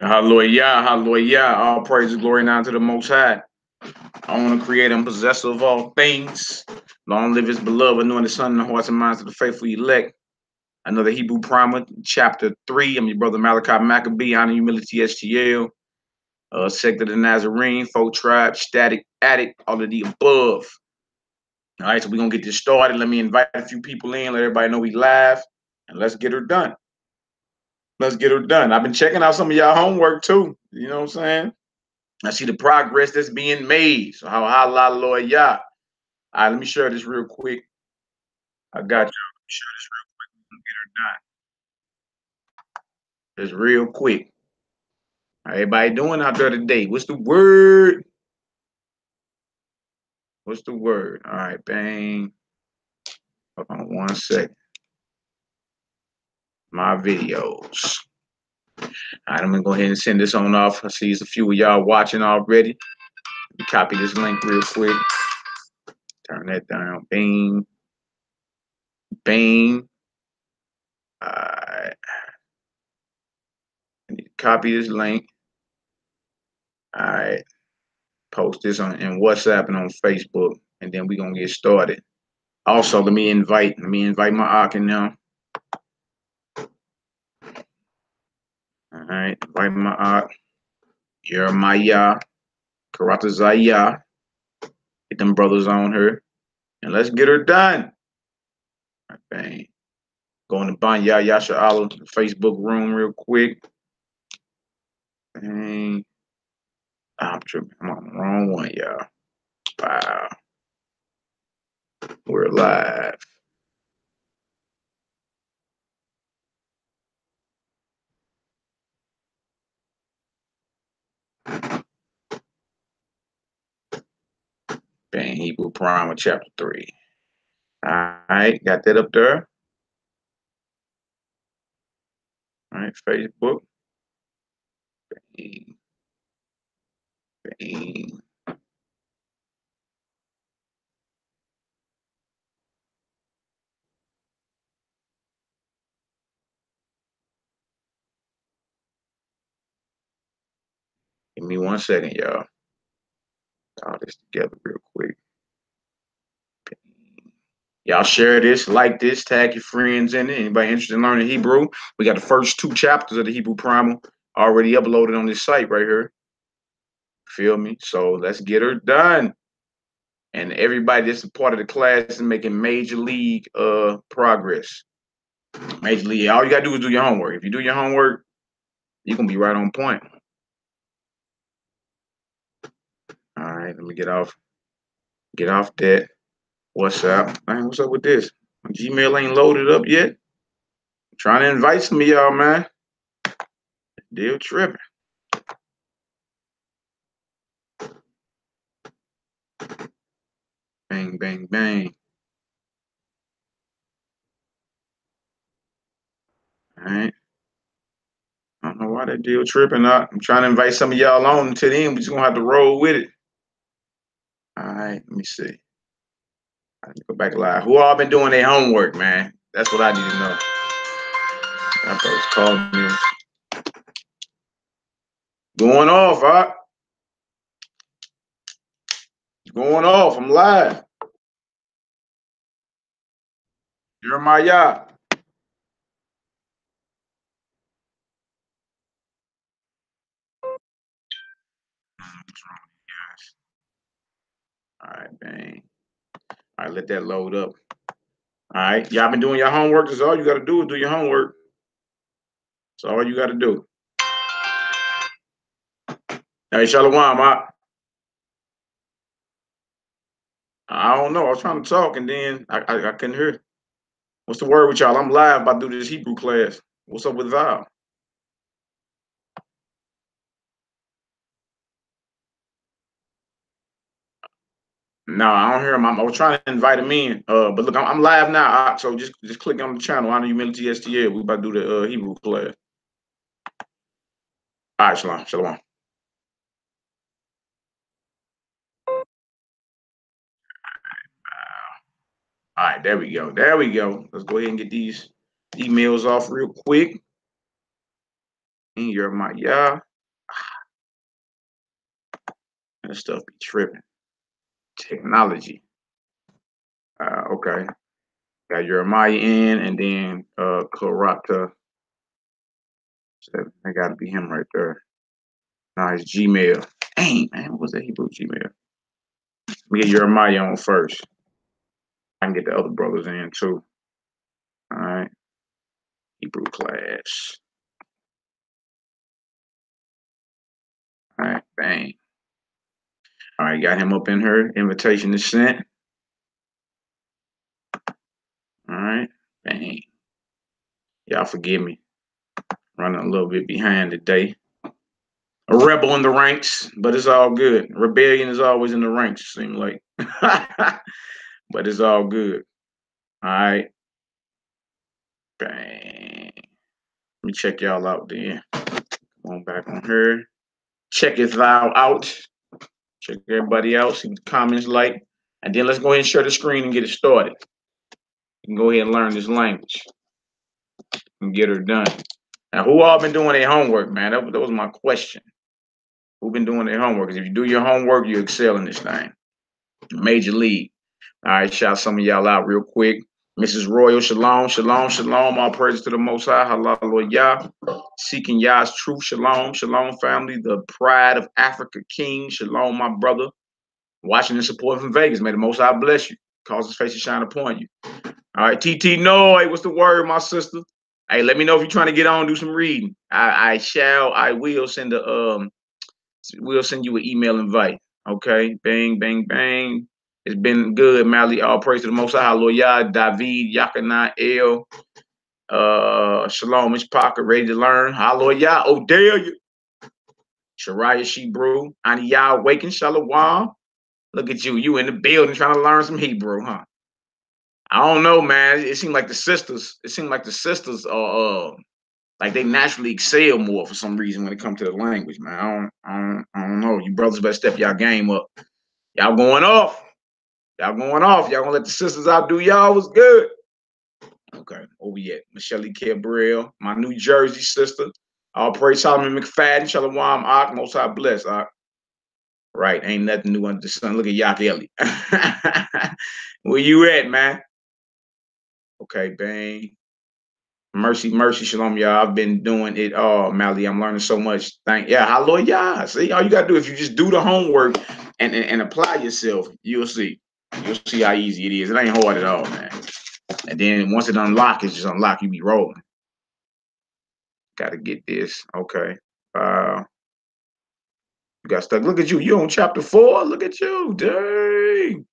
Hallelujah, hallelujah. All praises, glory, and honor to the Most High. I want to create and possessor of all things. Long live his beloved, knowing the Son in the hearts and minds of the faithful elect. Another Hebrew primer, chapter 3. I'm your brother Malachi Maccabee, honor, humility, STL. Sect of the Nazarene, folk tribe, static, addict, all of the above. All right, so we're going to get this started. Let me invite a few people in, let everybody know we live, and let's get her done. Let's get her done. I've been checking out some of y'all homework too. You know what I'm saying? I see the progress that's being made. So hallelujah. All right, let me share this real quick. I got you. Let me share this real quick. We're gonna get her done. Just real quick. How everybody doing out there today? What's the word? What's the word? All right, bang. Hold on 1 second. My videos. All right, I'm gonna go ahead and send this on off. I see there's a few of y'all watching already. Let me copy this link real quick. Turn that down. Bing. Bing. All right. I need to copy this link. All right. Post this on in WhatsApp and on Facebook, and then we're gonna get started. Also, let me invite my Akin now. All right, invite my Ak. Jeremiah, Karatazaya. Get them brothers on her, and let's get her done. All right, bang. Go in the Banya Yasha Allah Facebook room real quick. Bang. I'm tripping. I'm on the wrong one, y'all. Wow. We're live. Bang, Hebrew Primer, chapter 3. All right, got that up there. All right, Facebook. Bang. Bang. Give me 1 second, y'all. All this together real quick. Y'all share this, like this, tag your friends in it. Anybody interested in learning Hebrew? We got the first 2 chapters of the Hebrew Primer already uploaded on this site right here. Feel me? So let's get her done. And everybody that's a part of the class is making major league progress. Major league. All you gotta do is do your homework. If you do your homework, you're gonna be right on point. All right, let me get off that. What's up? Man, what's up with this? My Gmail ain't loaded up yet. I'm trying to invite some of y'all, man. Deal tripping. Bang, bang, bang. All right. I don't know why that deal tripping out. I'm trying to invite some of y'all on until then. We just gonna have to roll with it. All right, let me see. I need to go back live. Who all been doing their homework, man? That's what I need to know. I thought it was calling me. Going off, huh? Going off. I'm live. Jeremiah. What's wrong with you guys? All right, bang. All right, let that load up. All right, y'all been doing your homework. That's all you got to do is do your homework. That's all you got to do. Hey, Shalom, I don't know. I was trying to talk and then I couldn't hear. What's the word with y'all? I'm live about to do this Hebrew class. What's up with Val? No, I don't hear him. I was trying to invite him in. But look, I'm live now. So just click on the channel. Honor Humility STL. We about to do the Hebrew class. All right, Shalom. Shalom. All right, there we go. There we go. Let's go ahead and get these emails off real quick. Jeremiah. That stuff be tripping. Technology. Okay. Got Jeremiah in, and then Clarata. That gotta be him right there. Nice Gmail. Dang, man, what was that Hebrew Gmail? Let me get Jeremiah on first. I can get the other brothers in too. All right. Hebrew class. All right, bang. All right, got him up in here. Invitation is sent. All right, bang. Y'all forgive me. Running a little bit behind today. A rebel in the ranks, but it's all good. Rebellion is always in the ranks, seem like. But it's all good. All right. Bang. Let me check y'all out then. Come on back on here. Check it out. Check everybody out. See what the comments like. And then let's go ahead and share the screen and get it started. You can go ahead and learn this language and get her done. Now, who all been doing their homework, man? That was my question. Who been doing their homework? Because if you do your homework, you excel in this thing. Major league. All right, shout some of y'all out real quick. Mrs. Royal, shalom, shalom, shalom. All praise to the Most High. Hallelujah. Seeking Yah's truth. Shalom, shalom, family. The pride of Africa King. Shalom, my brother. Watching and supporting from Vegas. May the Most High bless you. Cause his face to shine upon you. All right, TT Noy, what's the word, my sister? Hey, let me know if you're trying to get on, do some reading. I will send we'll send you an email invite. Okay, bang, bang, bang. It's been good, Mally. All praise to the Most High. Hallelujah. David, Yakana, El, Shalom, Miss Parker, ready to learn. Hallelujah. Odelia. Shariah Shebrew. Aniyah Awaken, Shalom. Look at you. You in the building trying to learn some Hebrew, huh? I don't know, man. It seemed like the sisters are like they naturally excel more for some reason when it comes to the language, man. I don't know. You brothers better step y'all game up. Y'all going off. Y'all going off. Y'all gonna let the sisters outdo y'all. Was good. Okay, where we at? Michelle Cabral, my New Jersey sister. All praise Solomon McFadden, Shalom Ak, Most High bless. Right, ain't nothing new under the sun. Look at Yak Ellie. Where you at, man? Okay, bang. Mercy, shalom, y'all. I've been doing it all, Mally. I'm learning so much. Hallelujah. See, all you gotta do if you just do the homework and apply yourself, you'll see. You'll see how easy it is. It ain't hard at all, man. And then once it unlocks, it's just unlock. You be rolling. Gotta get this. Okay. You got stuck. Look at you. You on chapter 4. Look at you. Dang.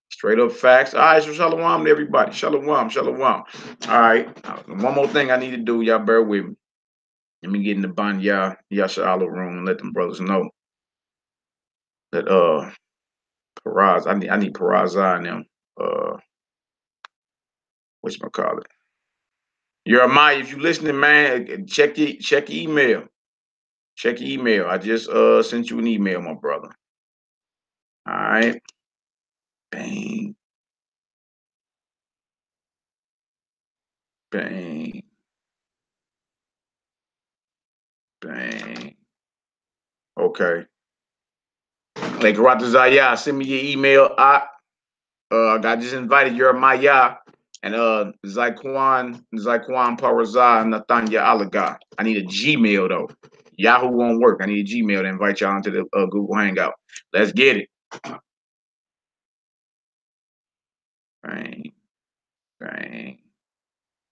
Straight up facts. All right, so shalom to everybody. Shalom. All right. One more thing I need to do. Y'all bear with me. Let me get in the Banya Yasha'Allah room and let them brothers know that Paraz. I need Parazah and them. Whatchamacallit. Jeremiah, if you listening, man, check your email. Check your email. I just sent you an email, my brother. All right. Bang. Bang. Bang. Okay. Like Karatazaya, send me your email. I just invited Jeremiah and Zyquan Parazah and Nathanya Alaga. I need a Gmail though. Yahoo won't work. I need a Gmail to invite y'all into the Google Hangout. Let's get it. Bang. Bang.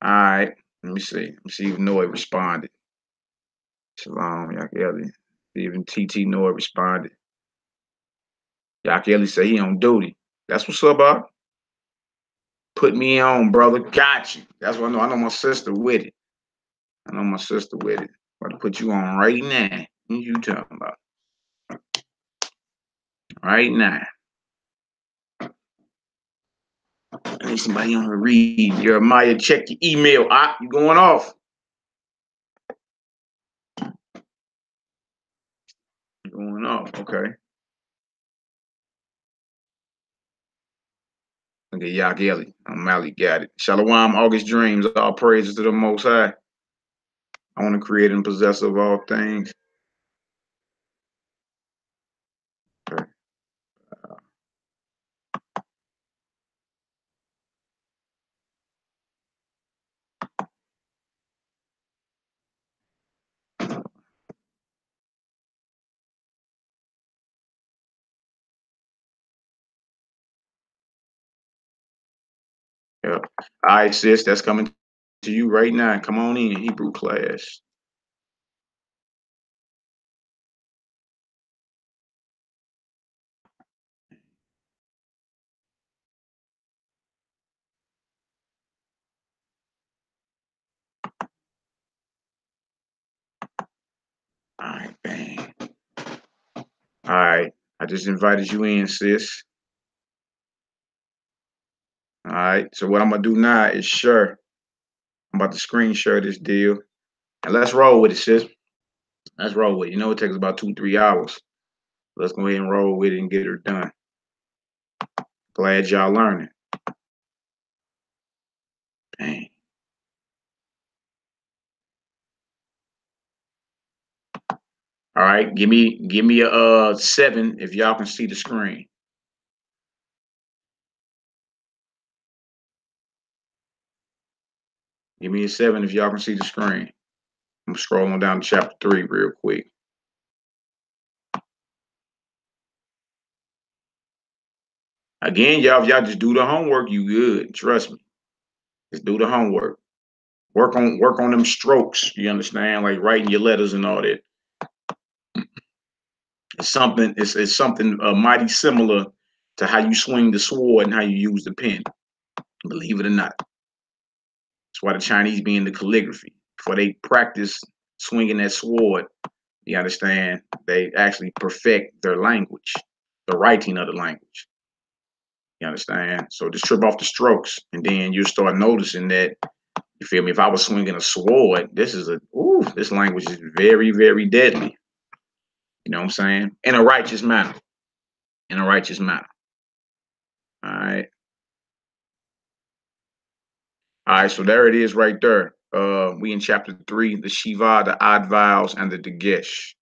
All right. Let me see. Let me see if Noah responded. Shalom, Yakeli. Even TT Noah responded. Yakeli said he on duty. That's what's up, Bob. Put me on, brother. Got you. That's what I know. I know my sister with it. About to put you on right now. What you talking about? Right now. I need somebody on here read. Jeremiah, check your email. You going off. You're going off. Okay. Look at Yak Ellie. Mally got it. Shalom, August dreams. All praises to the Most High. I want to create and possess of all things. Yeah. All right, sis, that's coming to you right now. Come on in, Hebrew class. All right, bang. All right. I just invited you in, sis. All right. So what I'm gonna do now is share. I'm about to screen share this deal. And let's roll with it, sis. Let's roll with it. You know, it takes about 2-3 hours. Let's go ahead and roll with it and get her done. Glad y'all learning. Dang. All right, give me a 7 if y'all can see the screen. Give me a 7 if y'all can see the screen. I'm scrolling down to chapter 3 real quick. Again, y'all, if y'all just do the homework, you good. Trust me. Just do the homework. Work on them strokes. You understand? Like writing your letters and all that. It's something mighty similar to how you swing the sword and how you use the pen. Believe it or not. That's why the Chinese be into calligraphy. Before they practice swinging that sword, you understand, they actually perfect their language, the writing of the language. You understand? So just trip off the strokes, and then you start noticing that, you feel me? If I was swinging a sword, this language is very, very deadly. You know what I'm saying? In a righteous manner. In a righteous manner. All right. All right, so there it is right there. We in chapter 3, the Shiva, the odd vowels, and the Dagesh.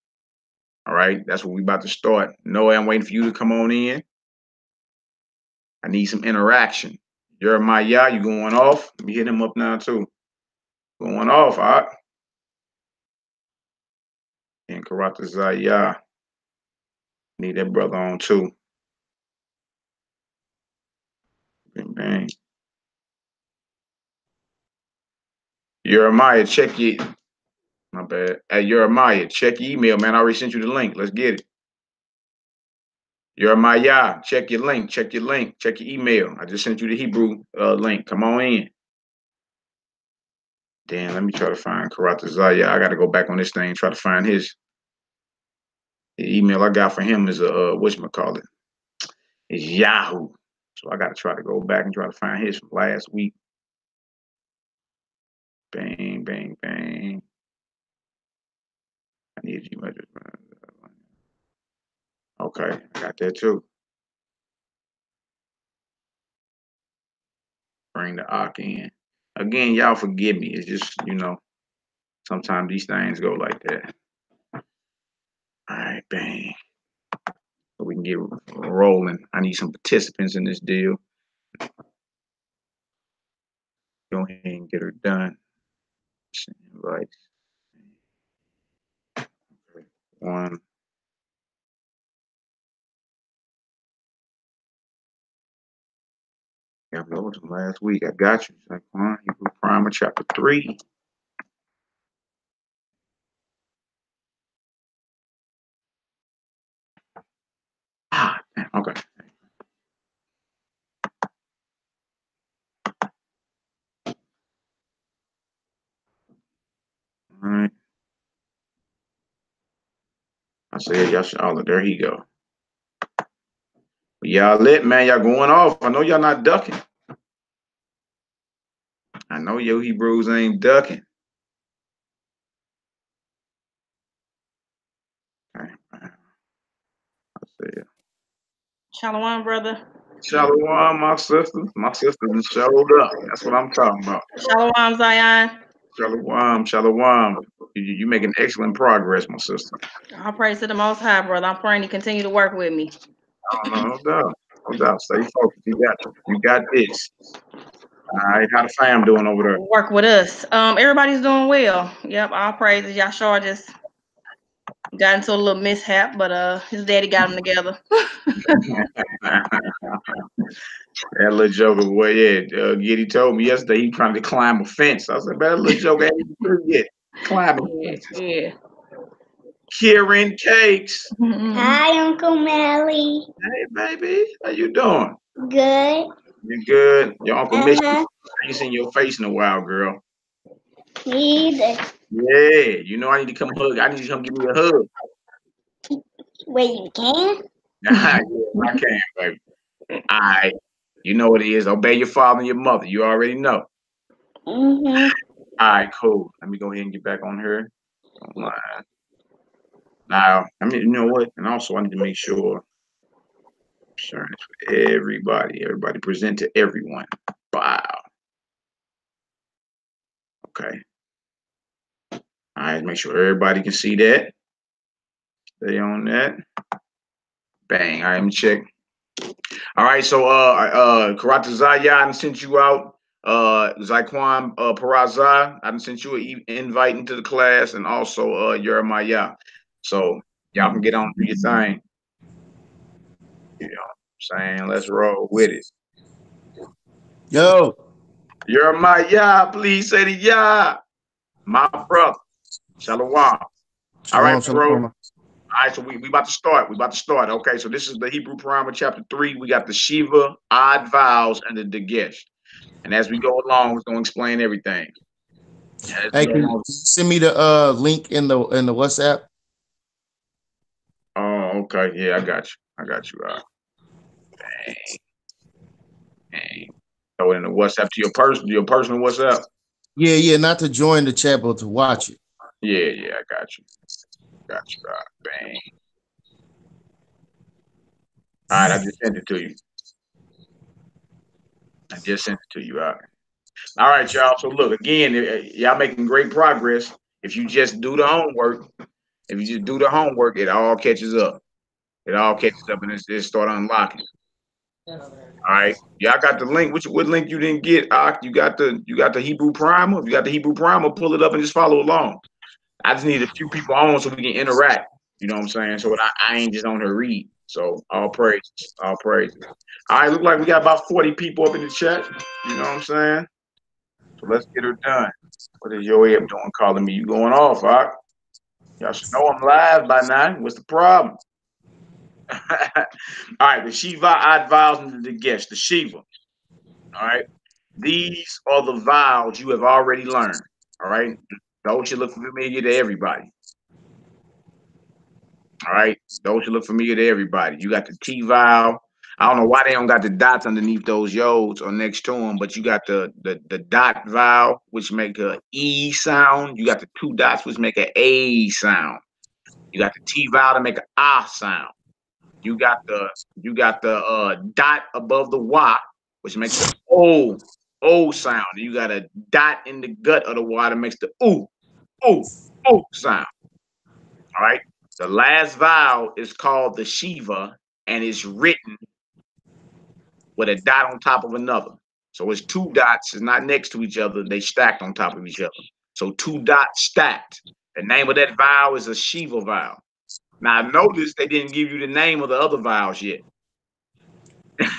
All right, that's what we about to start. Noah, I'm waiting for you to come on in. I need some interaction. Jeremiah, you going off? Let me hit him up now too. Going off, all right? And Karata Zaya. Need that brother on too. Bang, bang. Jeremiah, check your, my bad. Hey, Jeremiah, check your email, man. I already sent you the link. Let's get it. Jeremiah, check your link. Check your link. Check your email. I just sent you the Hebrew link. Come on in. Damn, let me try to find Karata Zaya. I got to go back on this thing, try to find his. The email I got for him is whatchamacallit? It's Yahoo. So I got to try to go back and try to find his from last week. Bang, bang, bang. I need you. Okay, I got that too. Bring the Ak in. Again, y'all forgive me. It's just, sometimes these things go like that. All right, bang. So we can get rolling. I need some participants in this deal. Go ahead and get her done. Right. One. I uploaded them last week. I got you. Like, Hebrew Primer, chapter 3. Okay. All right. I said, y'all, there he go. Y'all lit, man. Y'all going off. I know y'all not ducking. I know your Hebrews ain't ducking. Okay. I said, Shalom, brother. Shalom, my sisters. My sisters showed up. That's what I'm talking about. Shalom, Zion. Shalom, shalom. You making excellent progress, my sister. I'll praise to the Most High, brother. I'm praying to continue to work with me. No doubt. No doubt. Stay focused. You got this. All right. How the fam doing over there? Work with us. Everybody's doing well. Yep, all praises. Y'all sure just Got into a little mishap, but his daddy got him together. That little joker, boy, yeah. Giddy told me yesterday he trying to climb a fence. I said, man, that little joker ain't even through yet. Climbing fences. Yeah. Kieran Cakes. Hi, Uncle Melly. Hey, baby. How you doing? Good. You good? Your uncle missed you. I ain't seen your face in a while, girl. Me either. Yeah, you know I need to come hug. I need you to come give me a hug. Wait, you can? Yeah, I can, baby. All right. You know what it is. Obey your father and your mother. You already know. Mm-hmm. All right, cool. Let me go ahead and get back on her. Online. Now, I mean, you know what? And also, I need to make sure I'm sharing this with everybody. Everybody present to everyone. Wow. Okay. All right. Make sure everybody can see that. Stay on that. Bang. All right. Let me check. All right. So, Karata Zaya, I sent you out. Zaquan Peraza, I sent you an invite into the class, and also Jeremiah. So y'all can get on do your thing. You know what I'm saying? Let's roll with it. Yo. Jeremiah, please say the Yah. My brother. Shalom. All right, bro. All right, so we about to start. We about to start. Okay, so this is the Hebrew Primer, chapter 3. We got the Shiva, odd vowels, and the Dagesh. And as we go along, we're gonna explain everything. Hey, can you send me the link in the WhatsApp? Oh, okay. Yeah, I got you. I got you. Dang. Dang. Throw it in the WhatsApp to your personal WhatsApp. Yeah, not to join the chat, but to watch it. Yeah, I got you. Got you. Bang. All right, I just sent it to you. All right, y'all. So look, again, y'all making great progress. If you just do the homework, it all catches up. It all catches up and it start unlocking. All right. Y'all got the link. What link you didn't get? You got the Hebrew Primer. If you got the Hebrew Primer, pull it up and just follow along. I just need a few people on so we can interact. You know what I'm saying? So I ain't just on here read. So all praises. All praises. All right, look like we got about 40 people up in the chat. You know what I'm saying? So let's get her done. What is your app doing calling me? You going off, Ock? Y'all should know I'm live by now. What's the problem? All right, the Shiva, odd vowels, and the Dagesh, the Shiva. All right. These are the vowels you have already learned. All right. Those should look familiar to everybody. All right. Those should look familiar to everybody. You got the T vowel. I don't know why they don't got the dots underneath those yods or next to them, but you got the dot vowel, which make a E sound. You got the two dots, which make an A sound. You got the T vowel to make an A sound. You got the dot above the Y, which makes the O sound. You got a dot in the gut of the Y that makes the O sound. All right. The last vowel is called the Shiva and is written with a dot on top of another. So it's two dots, it's not next to each other, they stacked on top of each other. So two dots stacked. The name of that vowel is a Shiva vowel. Now notice they didn't give you the name of the other vowels yet.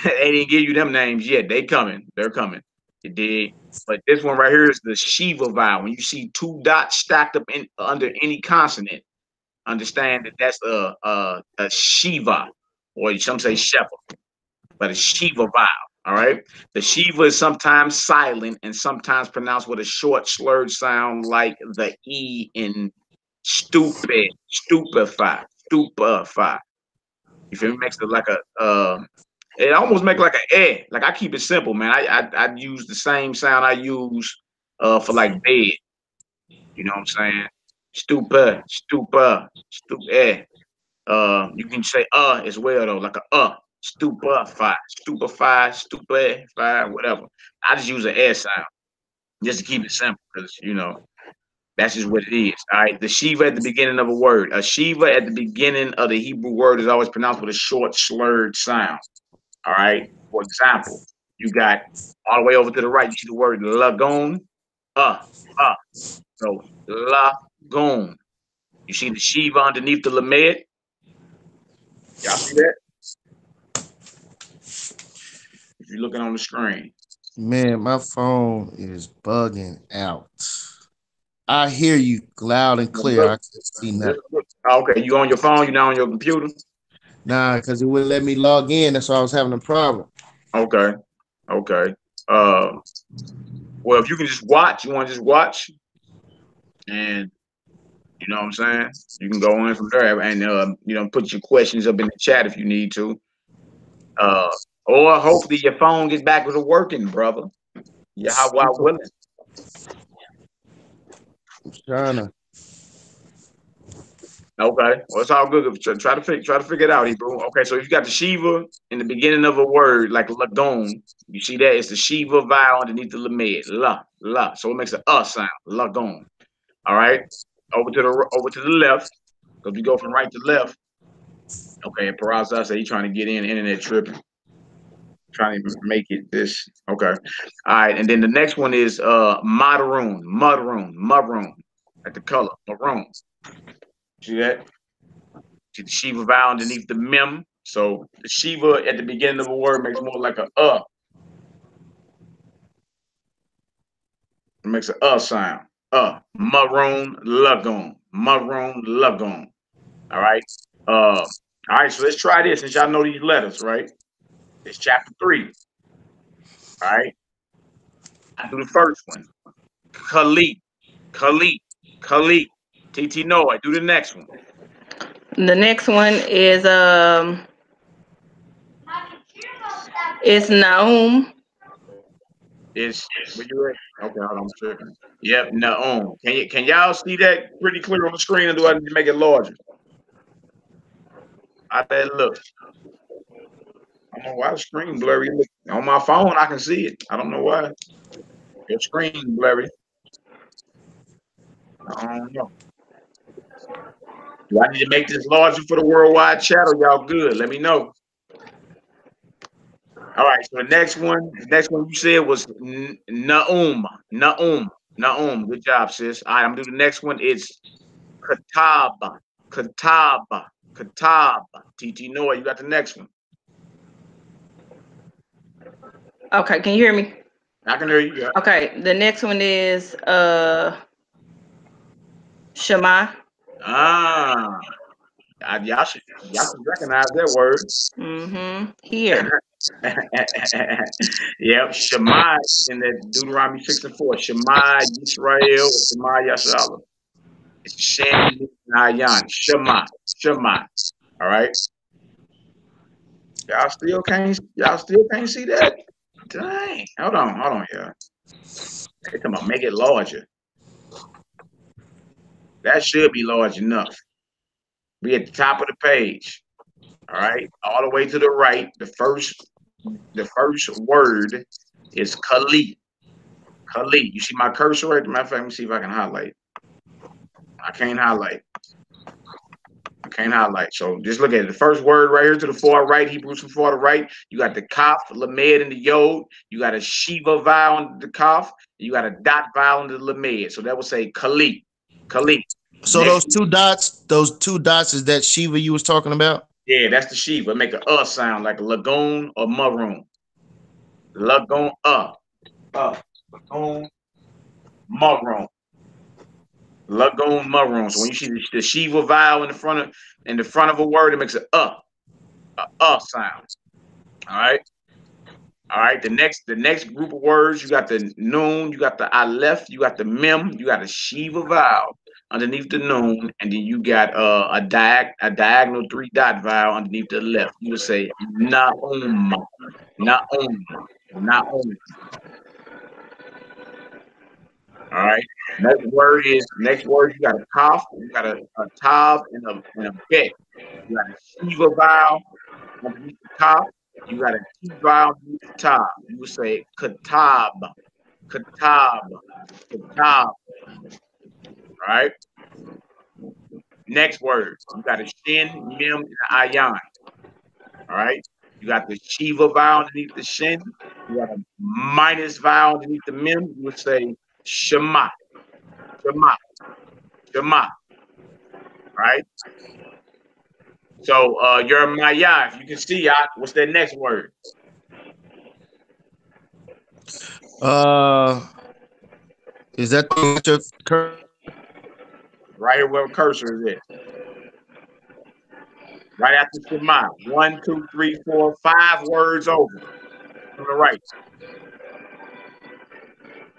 They didn't give you them names yet. They're coming. It did. But this one right here is the Shiva vowel. When you see two dots stacked up under any consonant, understand that that's a Shiva, or some say Sheva, but a Shiva vowel. All right. The Shiva is sometimes silent and sometimes pronounced with a short slurred sound like the E in stupid, stupefy. You feel me? Makes it like it almost make like an eh. Like I keep it simple, man. I use the same sound I use for like bed. You know what I'm saying? Stupa. You can say as well though, like a stupefy, whatever. I just use an S sound just to keep it simple because that's just what it is. All right. The Shiva at the beginning of a word. A Shiva at the beginning of the Hebrew word is always pronounced with a short slurred sound. All right. For example, you got all the way over to the right, you see the word lagoon. So lagoon. You see the Shiva underneath the Lamed? Y'all see that? If you're looking on the screen. Man, my phone is bugging out. I hear you loud and clear. I can't see nothing. Okay, you on your phone? You not on your computer? Nah, because it wouldn't let me log in. That's why I was having a problem. Okay. Well, if you can just watch, you want to just watch, and you know what I'm saying? You can go in from there and put your questions up in the chat if you need to. Or hopefully your phone gets back to working, brother. Yeah, how willing. I'm trying to. Okay, well it's all good. Try to figure it out, Hebrew. Okay, so if you got the Shiva in the beginning of a word like lagoon, you see that it's the Shiva vowel underneath the Lamed, la. So it makes an sound, lagoon. All right, over to the left. Because we go from right to left. Okay, and Peraza said he's trying to get in, internet tripping. Trying to make it this. Okay. All right, and then the next one is maroon, at the color, maroon. See that? See the Shiva vowel underneath the mem. So the Shiva at the beginning of a word makes more like a It makes a sound. Maroon lagoon. All right. All right, so let's try this since y'all know these letters, right? It's chapter 3. All right. I do the first one. Khalid. TT Noah. Do the next one. The next one is it's Naum. It's where you at? Okay, hold on, I'm tripping. Yep, Naum. Can y'all see that pretty clear on the screen, or do I need to make it larger? How that look? I don't know why the screen blurry. On my phone, I can see it. I don't know why. Your screen blurry. I don't know. Do I need to make this larger for the worldwide chat, or y'all good? Let me know. All right, so the next one you said was Naum. Good job, sis. All right, I'm gonna do the next one. It's Kataba. TT Noah, you got the next one. Okay, can you hear me? I can hear you. Yeah. Okay, the next one is Shema. Y'all should recognize that word. Here. Yep, Shema in the Deuteronomy 6:4. Shema Yisrael, Shema Yashala. It's Shem Nayan. Shema. All right. Y'all still can't see that? Dang. Hold on, y'all. They come on, make it larger. That should be large enough. We at the top of the page. All right, all the way to the right. The first word is Kali. You see my cursor right? Matter of fact, let me see if I can highlight. I can't highlight. So just look at it. The first word right here to the far right, Hebrews from far to right. You got the kaf, lamed, and the yod. You got a shiva vowel in the kaf. You got a dot vowel in the lamed. So that would say Kali. So those two dots is that Shiva you was talking about? Yeah, that's the Shiva. Make a sound like a lagoon or maroon. Lagoon, lagoon, maroon. Lagoon maroon. So when you see the Shiva vowel in the front of a word, it makes a sound. All right. The next group of words, you got the noon, you got the aleph, you got the mem, you got the Shiva vowel underneath the noon, and then you got a diagonal 3-dot vowel underneath the left. You would say naum. All right. Next word, you got a kaf, you got a tav, and a bet. You got a Shiva vowel underneath the kaf. You got a T vowel underneath the tav. You would say katab. All right. Next word, you got a shin, mem, and an ayan. All right. You got the Shiva vowel underneath the shin. You got a minus vowel underneath the mem. You would say Shema. right? So Jeremiah, if you can see, what's that next word? Is that the Right here where the cursor is at. Right after Shema. 1, 2, 3, 4, 5 words over. On the right.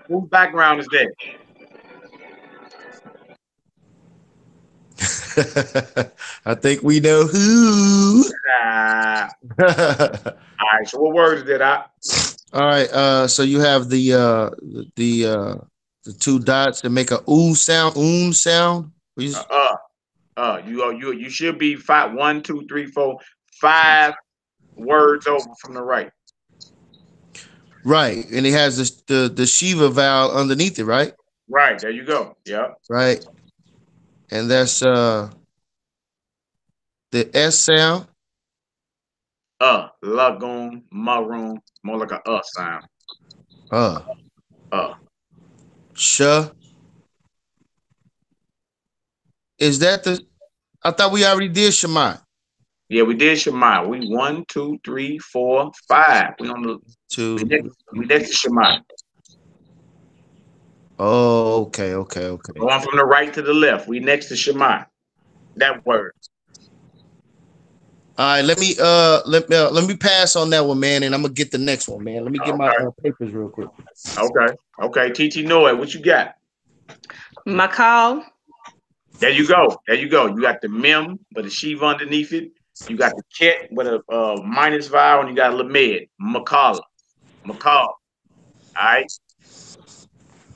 Whose background is that? I think we know who. All right, so what word is that? All right, so you have the two dots that make a sound, sound. You should be 5, 1, 2, 3, 4, 5 words over from the right. Right, and it has the Shiva vowel underneath it, right? Right, there you go. Yeah. Right, and that's the S sound. Lagoon, maroon, more like a sound. Sh. Is that the? I thought we already did Shema. Yeah, we did Shema. We 1, 2, 3, 4, 5. We on the we next to Shema. Oh, okay. Going from the right to the left. We next to Shema. That word. All right, let me pass on that one, man, and I'm gonna get the next one, man. Let me get my papers real quick. Okay. TT Noah, what you got? Macau. There you go. You got the mem, but the Shiva underneath it. You got the ket with a minus vowel, and you got Lamed. Makala. All right.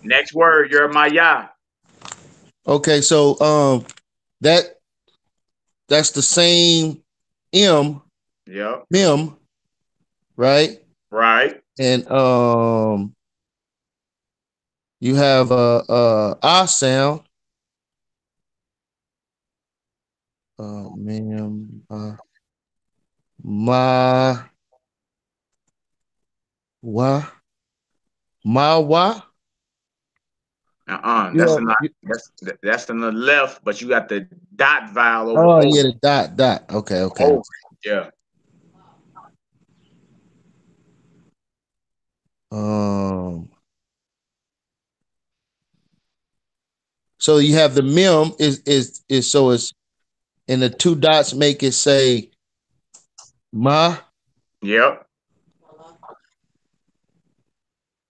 Next word, Jeremiah. Okay, so that's the same M. Yep. Mem, right? Right. And you have a sound. Mem, ma wa wa. That's on the left, but you got the dot vowel over. Oh yeah, the dot. Okay. Over. Yeah. So you have the mem is so it's and the two dots make it say ma. Yep.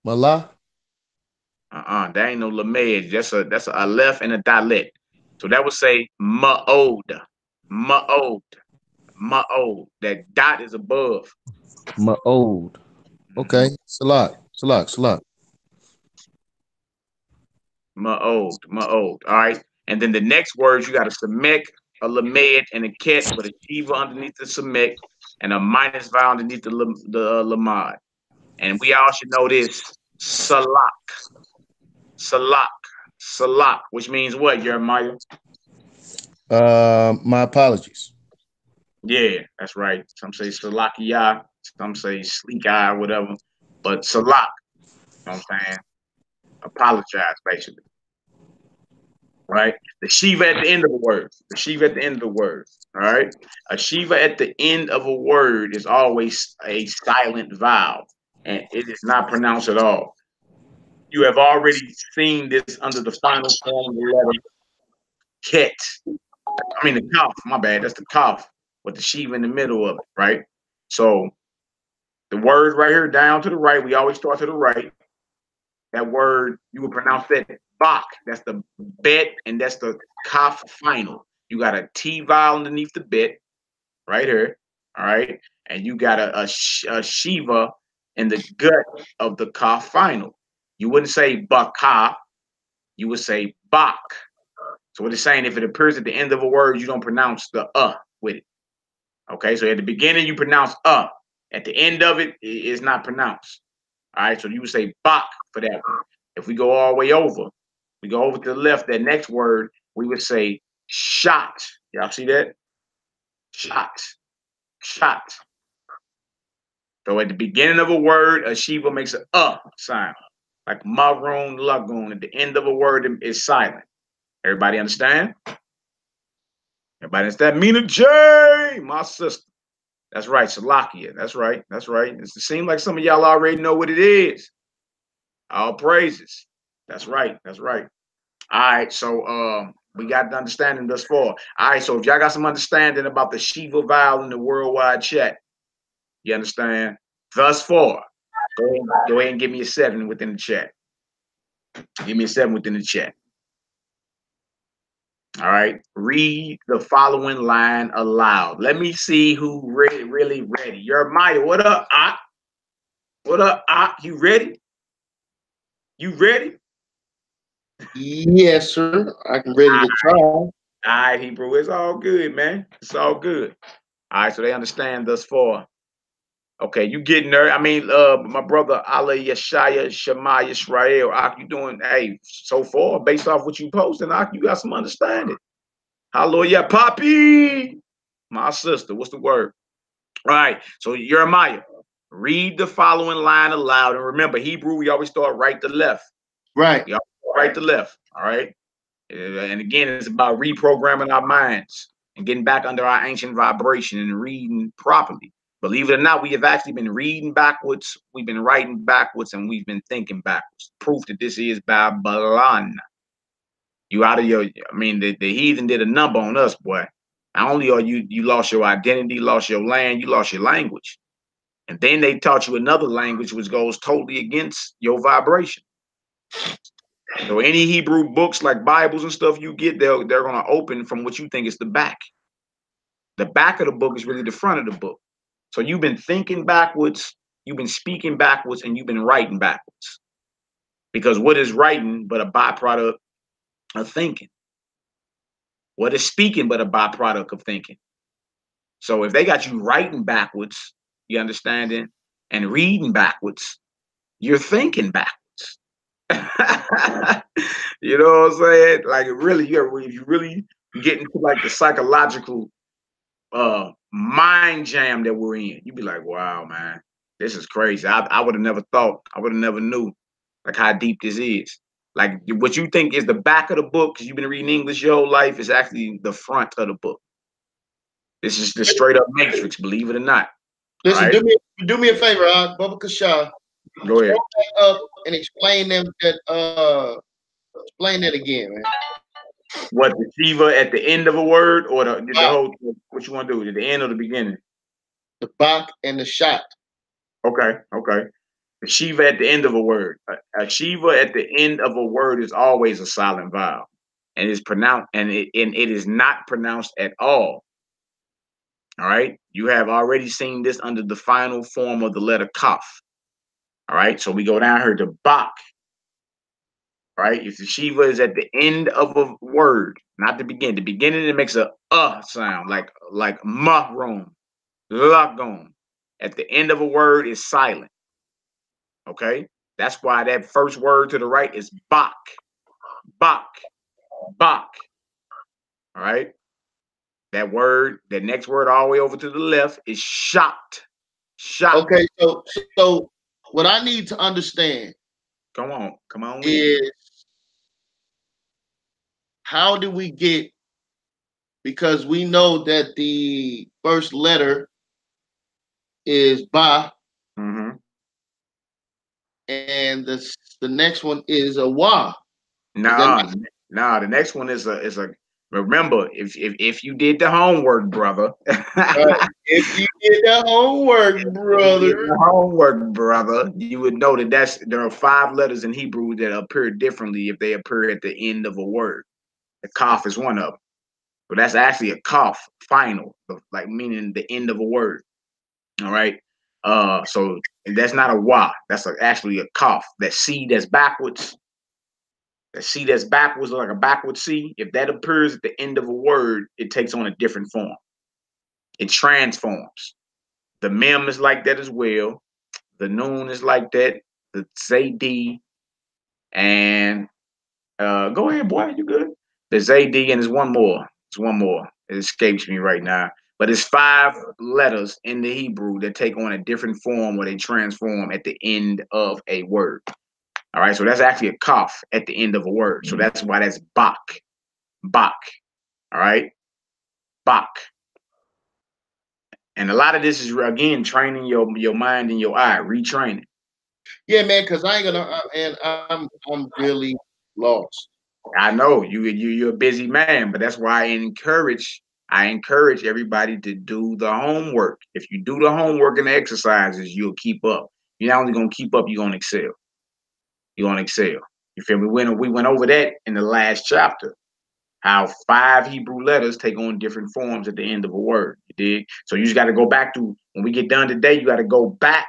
Mala. That ain't no lamed. That's a left and a dalet. So that would say ma'od. That dot is above. Ma'od. Okay. Salat. Ma'od. All right. And then the next words, you got a semek, a lamed, and a ket with a shiva underneath the semek and a minus vowel underneath the lamad. And we all should know this. Salak, which means what, Jeremiah? My apologies. Yeah, that's right. Some say Salakia, some say sleek eye, whatever. But Salak, you know what I'm saying? Apologize, basically. Right? The Shiva at the end of a word. All right. A Shiva at the end of a word is always a silent vowel, and it is not pronounced at all. You have already seen this under the final form of the letter ket. I mean the kaf, my bad. That's the kaf with the Shiva in the middle of it, right? So the word right here down to the right, we always start to the right. That word, you would pronounce that bak. That's the bet, and that's the kaf final. You got a T vowel underneath the bet, right here. All right. And you got a Shiva in the gut of the kaf final. You wouldn't say baka, you would say bak. So what it's saying, if it appears at the end of a word, you don't pronounce the with it. Okay, so at the beginning you pronounce at the end of it is not pronounced. All right, so you would say bak for that one. If we go all the way over, we go over to the left, that next word, we would say shot. Y'all see that? Shot. So at the beginning of a word, a Shiva makes a sound, like maroon lagoon. At the end of a word is silent. Everybody understand? Everybody understand? Mina J, my sister. That's right, Salakia. That's right. That's right. It seems like some of y'all already know what it is. All praises. That's right. That's right. All right. So we got the understanding thus far. All right. So if y'all got some understanding about the Shiva vowel in the worldwide chat, you understand? Thus far, go ahead and give me a 7 within the chat. Give me a 7 within the chat. All right. Read the following line aloud. Let me see who really ready. Jeremiah, what up, Ak? What up, Ak? You ready? You ready? Yes, sir. I'm ready to try. All right, Hebrew. It's all good, man. It's all good. All right, so they understand thus far. Okay, you getting there. I mean, my brother Allah Yeshaya Shema Yisrael, Ak, you doing, hey, so far, based off what you posting, Ak, you got some understanding. Hallelujah, Poppy. My sister, what's the word? All right, so Jeremiah, read the following line aloud. And remember, Hebrew, we always start right to left. Right. We always start right to left. All right. And again, it's about reprogramming our minds and getting back under our ancient vibration and reading properly. Believe it or not, we have actually been reading backwards, we've been writing backwards, and we've been thinking backwards. Proof that this is Babylon. You out of your, I mean, the heathen did a number on us, boy. Not only are you lost your identity, lost your land, you lost your language. And then they taught you another language which goes totally against your vibration. So any Hebrew books like Bibles and stuff you get, they're going to open from what you think is the back. The back of the book is really the front of the book. So you've been thinking backwards, you've been speaking backwards, and you've been writing backwards. Because what is writing but a byproduct of thinking? What is speaking but a byproduct of thinking? So if they got you writing backwards, you understanding, and reading backwards, you're thinking backwards. You know what I'm saying? Like really, if you really get into like the psychological mind jam that we're in, you'd be like, wow, man, this is crazy. I would have never thought, I would have never knew like how deep this is. Like what you think is the back of the book, because you've been reading English your whole life, is actually the front of the book. This is the straight up matrix, believe it or not. Listen, right? do me a favor, Baba Kasha. Go ahead. Scroll back up and explain that again, man. What, the Shiva at the end of a word, or the whole, what you want to do, at the end or the beginning? The Bach and the shot. Okay. The Shiva at the end of a word. A Shiva at the end of a word is always a silent vowel, and is pronounced, and it is not pronounced at all. All right. You have already seen this under the final form of the letter Kaf. All right. So we go down here to Bach. Right? If the Shiva is at the end of a word, not the beginning it makes a sound, like mahrum, lagon. At the end of a word is silent. Okay? That's why that first word to the right is Bach. Bach. Bach. All right? That word, that next word all the way over to the left is shot. Shot. Okay, so what I need to understand Come on is how do we get, because we know that the first letter is Ba, mm-hmm. and the next one is a Wa. Nah, the next one is a. Remember, if you did the homework, brother. If you did the homework, brother, you would know that there are 5 letters in Hebrew that appear differently if they appear at the end of a word. The kaf is one of them, but that's actually a kaf, final, like meaning the end of a word. All right. So that's not a wa. That's actually a kaf. That C that's backwards. The C that's backwards, like a backward C, if that appears at the end of a word, it takes on a different form. It transforms. The mem is like that as well. The noon is like that. The Zayd, and go ahead, boy, you good? The Zayd, and there's one more. There's one more. It escapes me right now. But it's 5 letters in the Hebrew that take on a different form or they transform at the end of a word. All right, so that's actually a kaf at the end of a word. So that's why that's Bach. Bach. All right. Bach. And a lot of this is, again, training your mind and your eye, retraining. Yeah, man, because I ain't gonna, and I'm really lost. I know you're a busy man, but that's why I encourage everybody to do the homework. If you do the homework and the exercises, you'll keep up. You're not only gonna keep up, you're gonna excel. You're gonna excel. You feel me? We went over that in the last chapter. How 5 Hebrew letters take on different forms at the end of a word. You dig? So you just got to go back to, when we get done today, you got to go back.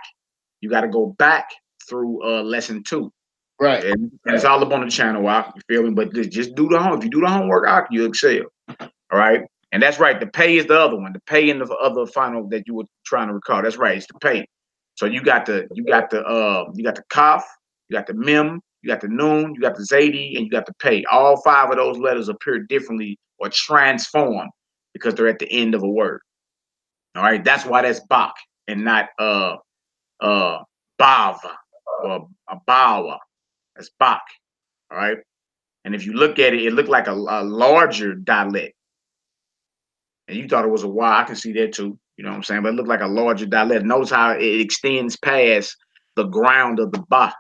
You got to go back through lesson 2. Right. And it's all up on the channel, you feel me? But just do the homework. If you do the homework, you excel. All right. And that's right. The pay is the other one. The pay in the other final that you were trying to recall. That's right. It's the pay. So you got the kaf, you got the mem, you got the noon, you got the zaidi, and you got the pay. All 5 of those letters appear differently or transform because they're at the end of a word. All right. That's why that's bach and not bava or a bawa. That's bach. All right. And if you look at it, it looked like a larger dalet. And you thought it was a Y. I can see that too. You know what I'm saying? But it looked like a larger dalet. Notice how it extends past the ground of the ba.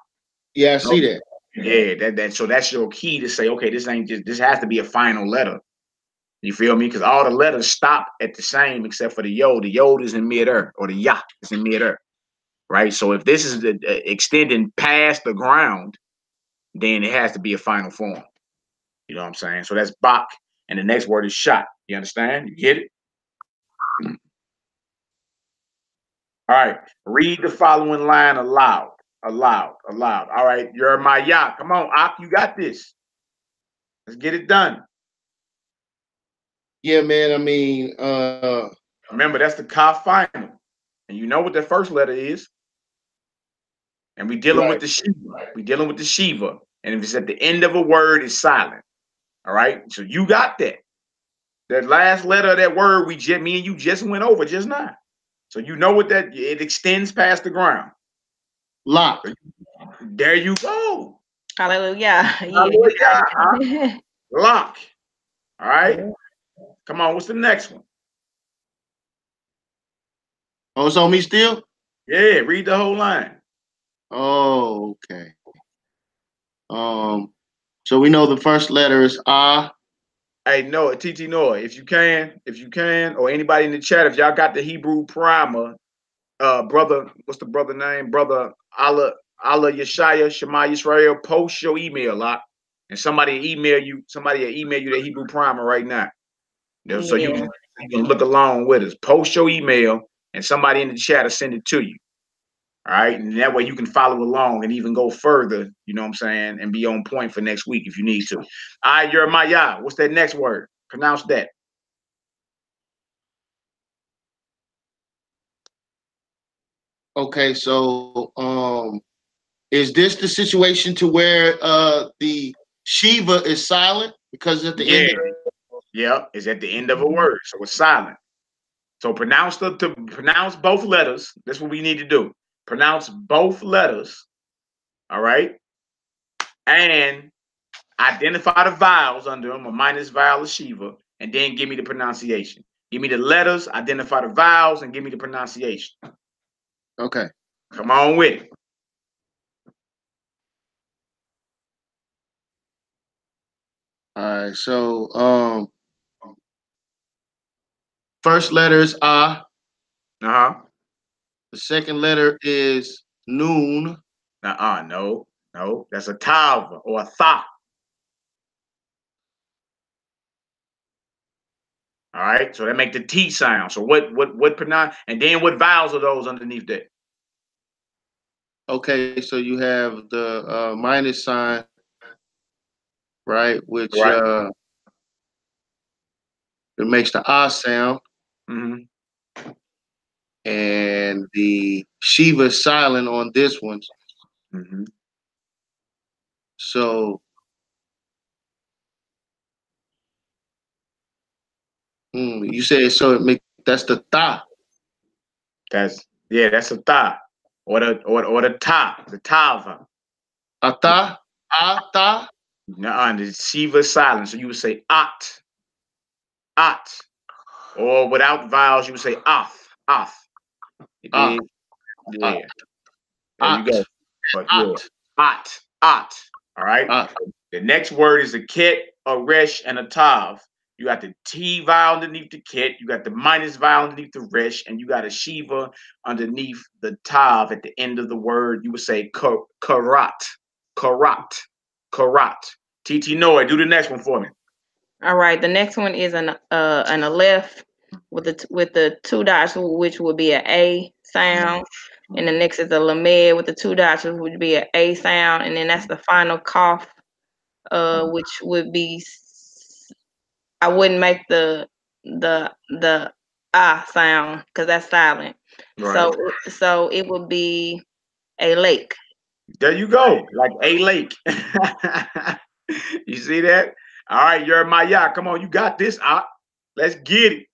Yeah, I see that. Yeah, so that's your key to say, okay, this has to be a final letter. You feel me? Because all the letters stop at the same except for the yod. The yod is in mid-air, or the ya is in mid-air. Right? So if this is extending past the ground, then it has to be a final form. You know what I'm saying? So that's bach, and the next word is shot. You understand? You get it? All right. Read the following line aloud. Aloud. All right. You're my Yah. Come on, Ak, you got this. Let's get it done. Yeah, man. I mean, remember, that's the Kaf final. And you know what the first letter is. And we're dealing with the Shiva. We're dealing with the Shiva. And if it's at the end of a word, it's silent. All right. So you got that. That last letter of that word me and you just went over just now. So you know what it extends past the ground. Lock. There you go. Hallelujah. Hallelujah. Lock. All right. Come on. What's the next one? Oh, it's on me still? Yeah. Read the whole line. Oh, okay. So we know the first letter is Ah. Hey, Noah, TT Noah, if you can, or anybody in the chat, if y'all got the Hebrew primer, brother, what's the brother name? Brother Allah Yeshaya Shema Yisrael, post your email lot, and somebody will email you the Hebrew primer right now. So you can look along with us. Post your email, and somebody in the chat will send it to you. All right. And that way you can follow along and even go further, you know what I'm saying, and be on point for next week if you need to. All right, you're my Yah. What's that next word? Pronounce that. Okay, so is this the situation to where the Shiva is silent because at the end? Yeah, it's at the end of a word, so it's silent. So pronounce both letters. That's what we need to do. Pronounce both letters. All right. And identify the vowels under them, a minus vowel of Shiva, and then give me the pronunciation. Give me the letters, identify the vowels, and give me the pronunciation. Okay. Come on with it. All right. So first letter is Ah. Uh-huh. The second letter is Noon. No. That's a tav or a tha. All right. So that make the T sound. So what pronounce, and then what vowels are those underneath that? Okay, so you have the minus sign, right? Which it makes the Ah sound. Mm-hmm. And the Shiva is silent on this one. Mm-hmm. So you said so that's the tha. That's a tha. Or the ta, the tava. Ata? Ata? No, the Shiva is silent. So you would say at. At. Or without vowels, you would say off. You Ah, dig? Yeah. There you ot, go. But yeah. ot, Ot. All right. ot. The next word is a ket, a resh, and a tav. You got the T vowel underneath the ket, you got the minus vowel underneath the resh, and you got a shiva underneath the tav at the end of the word. You would say karat. TT Noah, do the next one for me. All right. The next one is an aleph with the two dots, which would be an A sound. And the next is a lamed with the two dots, which would be an A sound. And then that's the final cough, which would be, I wouldn't make the ah sound because that's silent. Right. So it would be a lake. There you go, like a lake. You see that? All right, you're my yacht. Come on, you got this. Let's get it.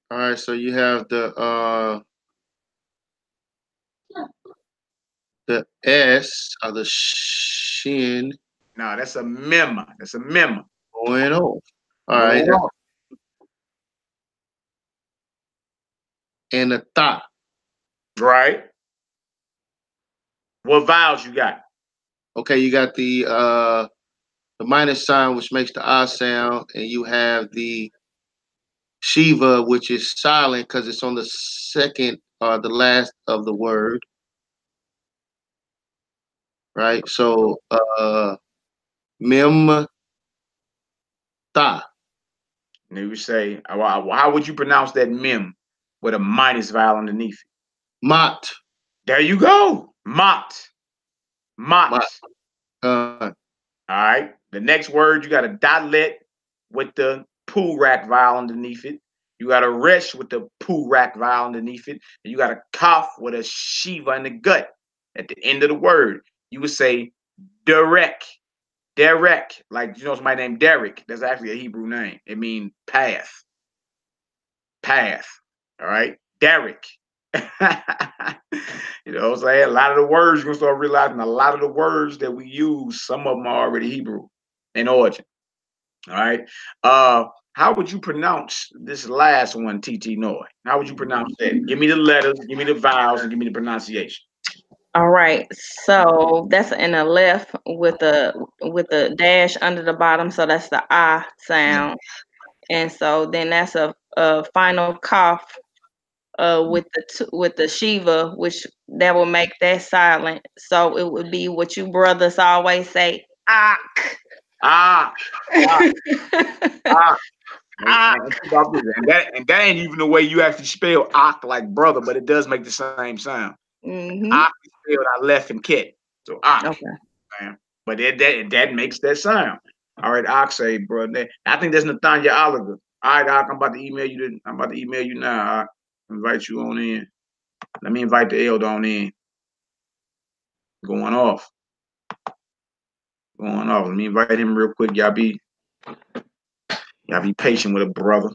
All right, so you have the S or the shin No, that's a mem. That's a mem. going off. All right, Going off. and the thought. Right. What vowels you got? Okay, you got the minus sign, which makes the I sound, and you have the Shiva, which is silent because it's on the second or the last of the word. Right? So mem ta. And you say, how would you pronounce that mem with a minus vowel underneath it? Mat. There you go. Mot. Mat. All right. The next word, you got a dotlet with the purak vowel underneath it. You got a resh with the purak vowel underneath it. And you got a kaf with a shiva in the gut at the end of the word. You would say Derek. Like, you know, somebody named Derek. That's actually a Hebrew name. It means path. All right. Derek. You know what I'm saying? A lot of the words, you're going to start realizing a lot of the words that we use, some of them are already Hebrew in origin. All right. How would you pronounce this last one, TT Noy? How would you pronounce that? Give me the letters, give me the vowels, and give me the pronunciation. All right, so that's an aleph with a dash under the bottom, so that's the ah sound, and so then that's a final cough with the shiva, which that will make that silent. So it would be what you brothers always say, ah. Ah. And that ain't even the way you actually spell "ak" like brother, but it does make the same sound. Mm-hmm. "Ak" is spelled I left and ket, so "ak." Okay. But that makes that sound. All right, "ak" say, bro. I think that's Nathaniel Oliver. All right, "ak," I'm about to email you. I'm about to email you now. "Ak." Invite you on in. Let me invite the elder on in. Going off. Let me invite him real quick. Y'all be patient with a brother.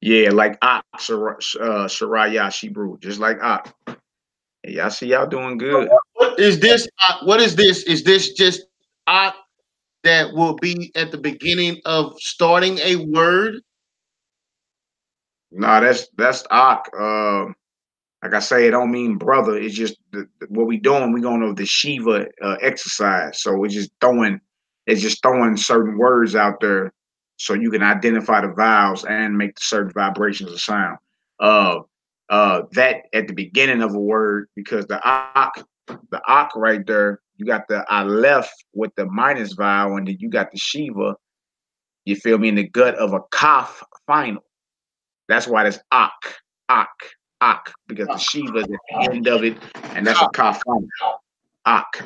Yeah, like Ak, Saraya, Shebrew, just like Ak. Hey, y'all see y'all doing good. What is this? What is this? Is this just that will be at the beginning of starting a word? Nah, that's Ak. Like I say, it don't mean brother. It's just what we doing. We going over the Shiva exercise. So it's just throwing certain words out there so you can identify the vowels and make the certain vibrations of sound. That at the beginning of a word, because the ak right there, you got the aleph with the minus vowel, and then you got the Shiva. You feel me, in the gut of a kaf final. That's why there's ak, because the Shiva is at the end of it, and that's a kaf final. Ak.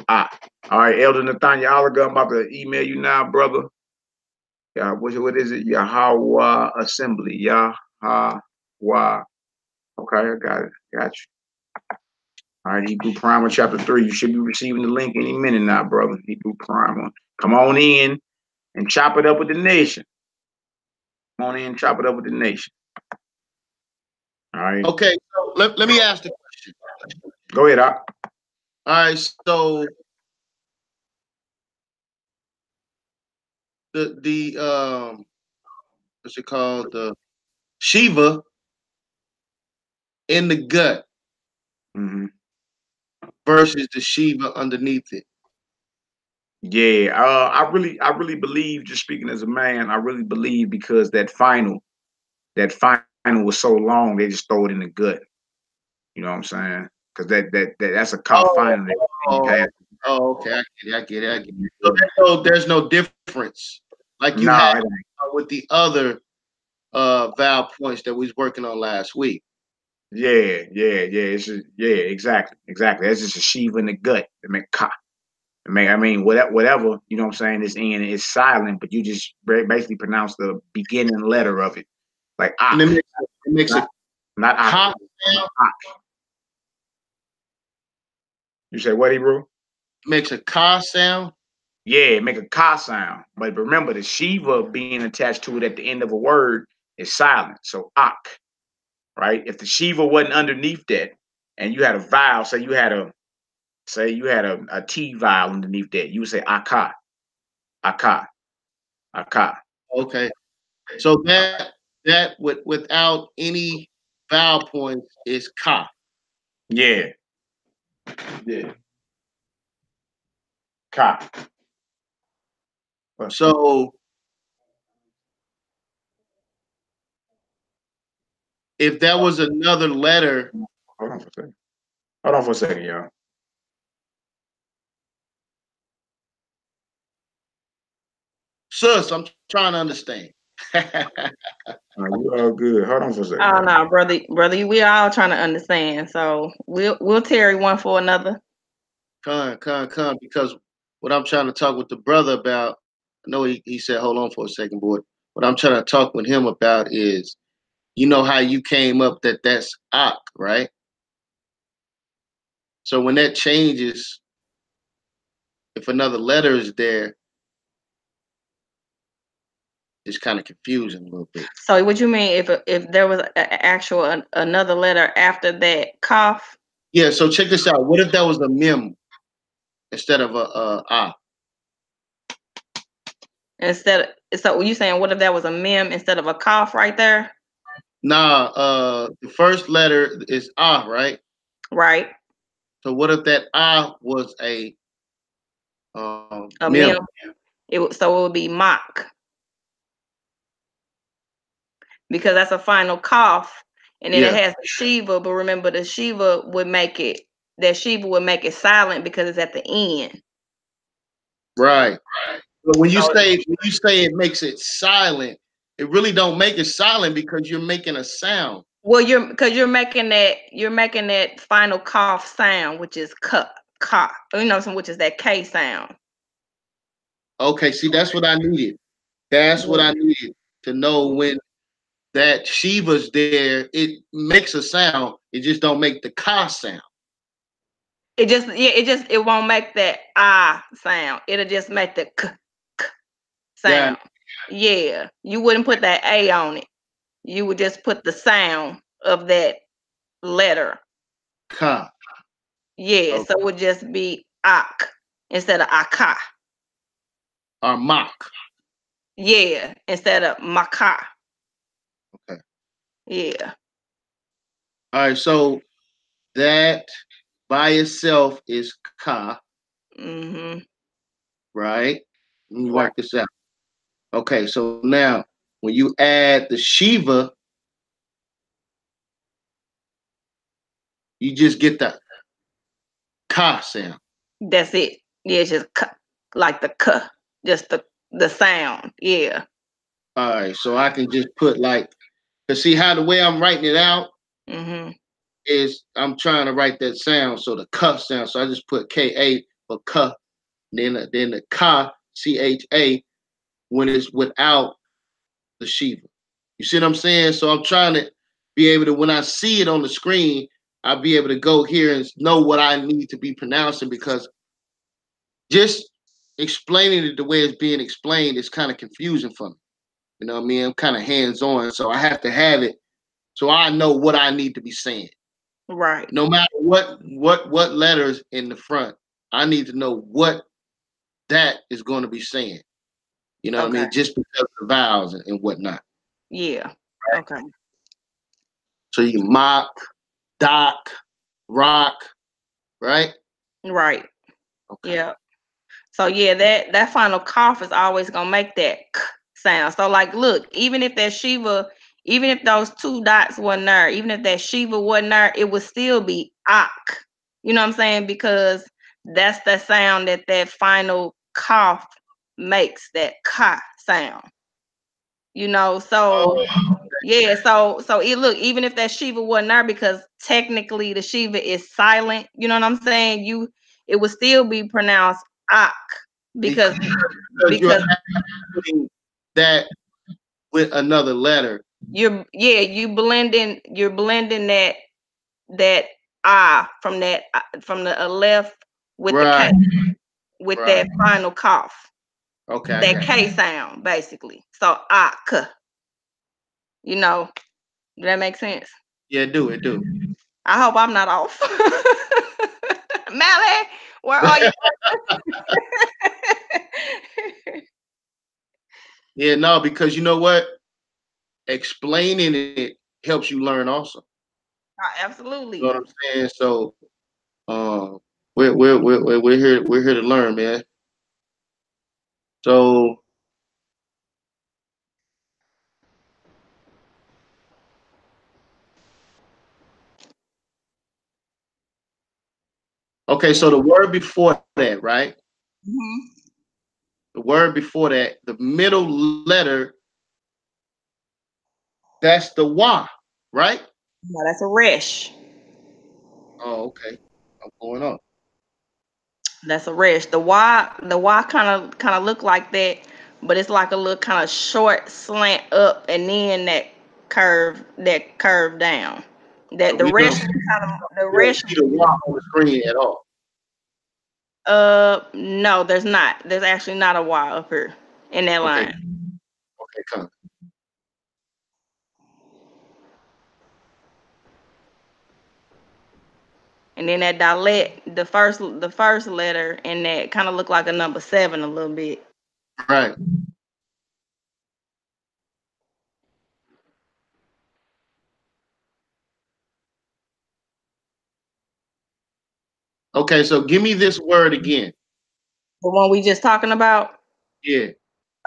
All right, Elder Nathaniel Oliver, I'm about to email you now, brother. Yeah, what is it? Yahweh Assembly. Yahweh. Okay, I got it. Got you. All right, Hebrew Primer, chapter 3. You should be receiving the link any minute now, brother. Hebrew Primer. Come on in and chop it up with the nation. Come on in, chop it up with the nation. All right. Okay, so let me ask the question. Go ahead, Doc. All right, so what's it called? The Shiva in the gut Mm-hmm. versus the Shiva underneath it. Yeah, I really believe, just speaking as a man, I really believe because that final was so long, they just throw it in the gut. You know what I'm saying? Because that's a cup final that you pass. Okay, I get it. So there's no difference like you No, had it ain't. with the other vowel points that we was working on last week. Yeah. It's just, exactly. That's just a Shiva in the gut. It make ka. I mean, whatever, you know what I'm saying, this N is silent, but you just basically pronounce the beginning letter of it. Like And ak. it makes a Not ak. ka sound. Ak. You say what, Hebrew? Makes a ka sound. Yeah, make a ka sound. But remember, the Shiva being attached to it at the end of a word is silent. So ak, right? If the Shiva wasn't underneath that, and you had a vowel, say you had a T vowel underneath that, you would say aka, aka, aka. Okay. So that without any vowel points is ka. Yeah. Yeah. Ka. So if that was another letter, Hold on for a second. Hold on for a second, y'all. sus, I'm trying to understand. You all good. Hold on for a second. Oh no, brother, we all trying to understand. So we'll tarry one for another. Come, because what I'm trying to talk with the brother about, I know he said, hold on for a second, boy. What I'm trying to talk with him about is, you know how you came up that's ak, right? So when that changes, if another letter is there, it's kind of confusing a little bit. So what you mean if there was another letter after that cough? Yeah, so check this out. What if that was a mem instead of a ah? So you saying what if that was a mem instead of a cough right there? Nah, the first letter is ah, right? Right. So what if that ah was a A mem? mem. So it would be mock because that's a final cough, and then Yeah. it has the Shiva. But remember, the Shiva would make it silent because it's at the end. Right. But when you say it makes it silent, it really don't make it silent because you're making a sound. Well, you're making that final cough sound, which is ka, which is that K sound. Okay, see, that's what I needed. That's what I needed to know when that Shiva's there, it makes a sound. It just don't make the ka sound. It won't make that ah sound. It'll just make the k sound. Yeah, you wouldn't put that A on it. You would just put the sound of that letter. Ka. Yeah, Okay. so it would just be ak instead of aka. Or mock. Yeah, instead of maka. Okay. Yeah. All right, so that by itself is ka, Mm-hmm. right? Let me work this out. Okay, so now when you add the Shiva, you just get the ka sound. That's it. Yeah, it's just k, like the k, just the sound. Yeah. All right, so I can just put like, cause see how the way I'm writing it out Mm-hmm. is I'm trying to write that sound, so the ka sound. So I just put ka for ka, then the ka cha when it's without the Shiva. You see what I'm saying? So I'm trying to be able to, when I see it on the screen, I'll be able to go here and know what I need to be pronouncing, because just explaining it the way it's being explained is kind of confusing for me. You know what I mean? I'm kind of hands-on, so I have to have it so I know what I need to be saying. Right. No matter what letters in the front, I need to know what that is going to be saying. You know what I mean? Just because of the vowels and whatnot. Yeah. Right? Okay. So you mock, dock, rock, right? Right. Okay. Yeah. So yeah, that final cough is always gonna make that k sound. So like, look, even if that Shiva, even if those two dots wasn't there, even if that Shiva wasn't there, it would still be ak. You know what I'm saying? Because that's the sound that final cough makes, that ka sound. You know, so yeah, so it look, even if that Shiva wasn't there, because technically the Shiva is silent, you know what I'm saying? It would still be pronounced ak because you're putting that with another letter. you're blending that from the left with the K, with that final cough. Okay. That K sound basically. So ak. You know, does that make sense? Yeah, it do. I hope I'm not off. Mally, where are you? Yeah, no, because you know what? Explaining it helps you learn also. Absolutely. You know what I'm saying? So we're here to learn, man. So okay, so the word before that, right? Mm-hmm. The word before that, the middle letter, that's the wa, right? No, that's a resh. Oh, okay. I'm going up. That's a resh. The Y kind of look like that, but it's like a little kind of short slant up, and then that curve down. That the We don't resh see, kind of the we don't resh. see the wa on the screen at all. No, there's not. There's actually not a Y up here in that Okay. line. Okay, come. And then that dalet, the first letter in that kind of look like a number 7 a little bit. Right. Okay, so give me this word again. The one we just talking about. Yeah.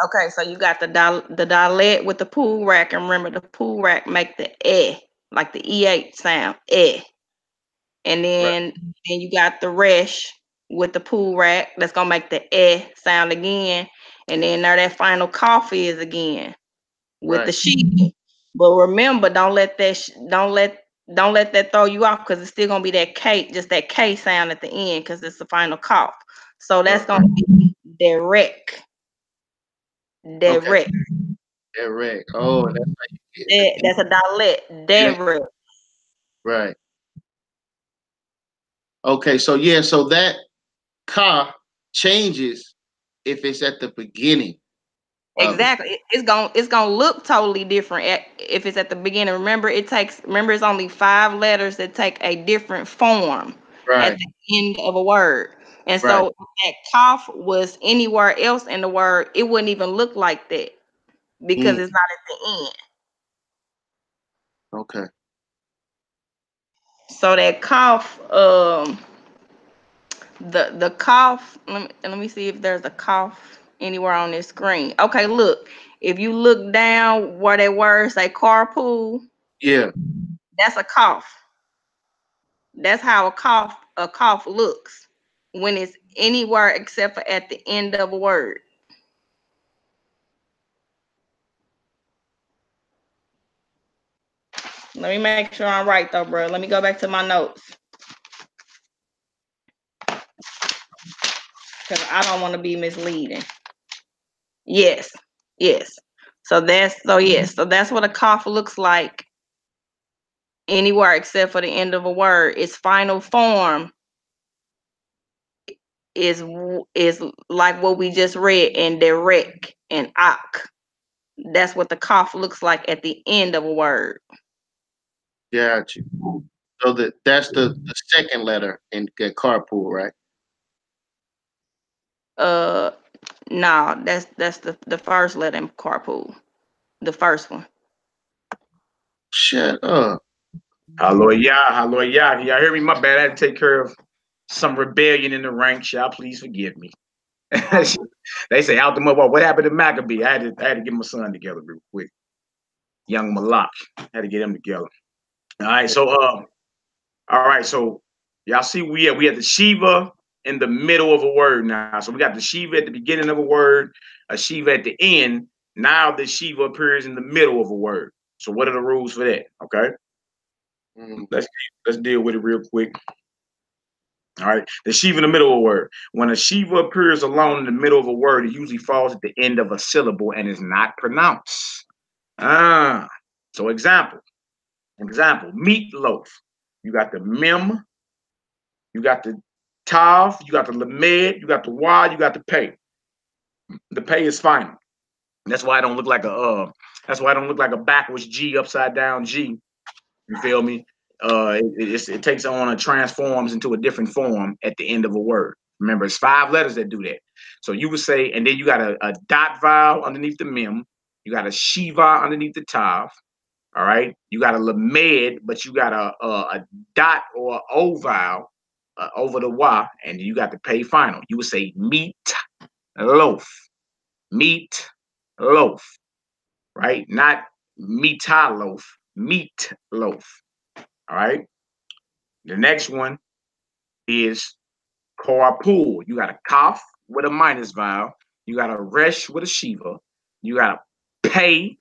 Okay, so you got the dalet with the pool rack, and remember the pool rack make the like the E8 sound, and then you got the resh with the pool rack that's gonna make the sound again, and then there that final cough is again with the sheep. But remember, don't let that throw you off, because it's still gonna be that K, just that K sound at the end, because it's the final cough. So that's gonna be direct. Direct. Direct. Oh, that's how you get it. That's a dalet. Direct. Right. Okay, so yeah, so that ka changes if it's at the beginning. Exactly. It's gonna look totally different if it's at the beginning. Remember, it's only 5 letters that take a different form at the end of a word. And so if that cough was anywhere else in the word, it wouldn't even look like that, because it's not at the end. Okay. So that cough, the cough, let me see if there's a cough anywhere on this screen. Okay, look. If you look down where that word say carpool, Yeah. that's a cough. That's how a cough looks when it's anywhere except for at the end of a word. Let me make sure I'm right though, bro. Let me go back to my notes, because I don't want to be misleading. Yes. So that's what a cough looks like anywhere except for the end of a word. Its final form is like what we just read in direct and ak. That's what the cough looks like at the end of a word. Got you. So that's the second letter in carpool, right? No, that's the first letter in carpool. The first one. Shut up. Hallelujah, hallelujah. Y'all hear me? My bad. I had to take care of some rebellion in the ranks. Y'all please forgive me. They say out the mud. What happened to Maccabee? I had to get my son together real quick. Young Malak. Had to get him together. All right, so so y'all see we have the Shiva in the middle of a word now. So we got the Shiva at the beginning of a word, a Shiva at the end. Now the Shiva appears in the middle of a word. So what are the rules for that? Okay. Let's deal with it real quick. All right. The Shiva in the middle of a word. When a Shiva appears alone in the middle of a word, it usually falls at the end of a syllable and is not pronounced. So example, meatloaf. You got the mem, you got the tav, you got the lamed, you got the y, you got the pay. The pay is final. That's why I don't look like a backwards G upside down G. You feel me? It takes on a transforms into a different form at the end of a word. Remember, it's 5 letters that do that. So you would say, and then you got a dot vowel underneath the mem, you got a shiva underneath the tav. All right, you got a lamed, but you got a dot or o vowel over the y, and you got the pay final. You would say meat loaf, right? Not meat loaf, meat loaf. All right. The next one is carpool. You got a kaf with a minus vowel. You got a resh with a shiva. You got a pay,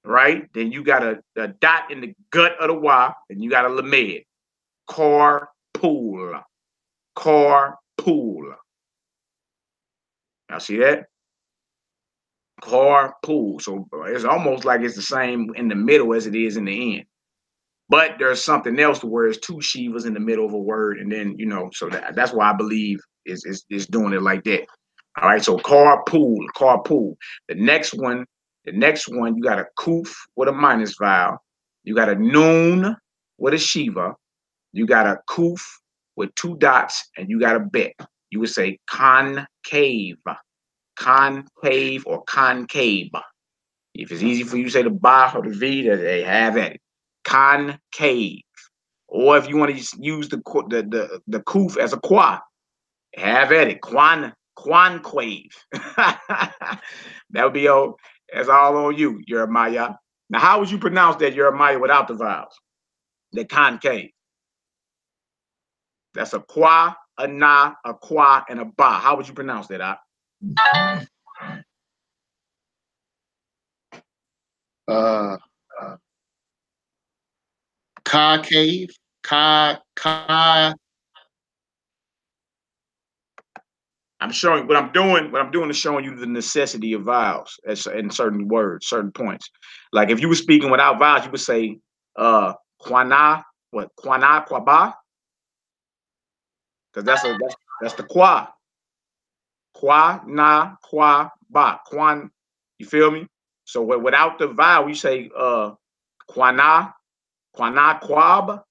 right? Then you got a dot in the gut of the y, and you got a lamed. Carpool. Carpool. Y'all see that? Carpool. So it's almost like it's the same in the middle as it is in the end. But there's something else to where it's 2 shivas in the middle of a word, and then so that's why I believe is doing it like that. All right, so carpool. The next one, you got a kuf with a minus vowel, you got a noon with a shiva, you got a kuf with 2 dots, and you got a bet. You would say concave or concave. If it's easy for you to say the ba or the v, they have at it. Concave. Or if you want to use the kuf as a qua, have at it. Concave. That would be that's all on you, Jeremiah. Now, how would you pronounce that, Jeremiah, without the vowels? The concave. That's a qua, a na, a qua, and a ba. How would you pronounce that? Concave. I'm showing what I'm doing is showing you the necessity of vowels in certain words, certain points. Like if you were speaking without vowels, you would say quana, quaba, because that's the qua. Qua na qua ba. Quan, you feel me? So without the vowel, you say quana quab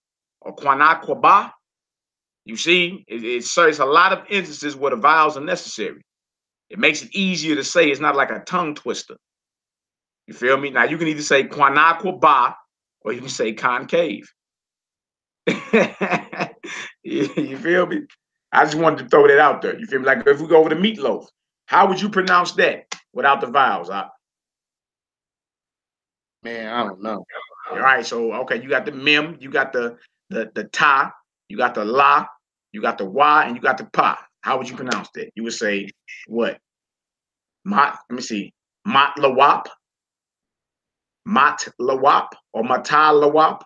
or quana quaba. You see, it's a lot of instances where the vowels are necessary. It makes it easier to say. It's not like a tongue twister. You feel me? Now you can either say quanaqua or you can say concave. You feel me? I just wanted to throw that out there. You feel me? Like if we go over to meatloaf, how would you pronounce that without the vowels? Man, I don't know. All right, so okay, you got the mem, you got the ta, you got the la, you got the y, and you got the pa. How would you pronounce that? You would say what? Let me see. Mat lawap, or mata lawap.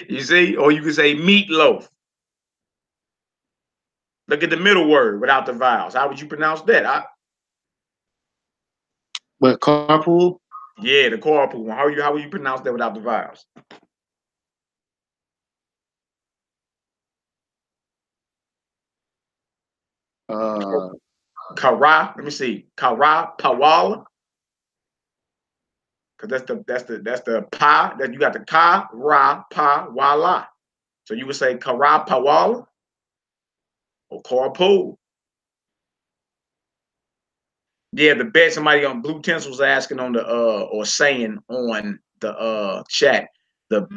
You see, or you could say meatloaf. Look at the middle word without the vowels. How would you pronounce that? What, carpool? Yeah, the carpool one. How would you pronounce that without the vowels? Kara. Let me see. Kara pawal. Because that's the pa. That you got the ka ra pa wala. So you would say kara pawal. carpool. Yeah, the bet somebody on Blue Tinsel's asking on the or saying on the chat. The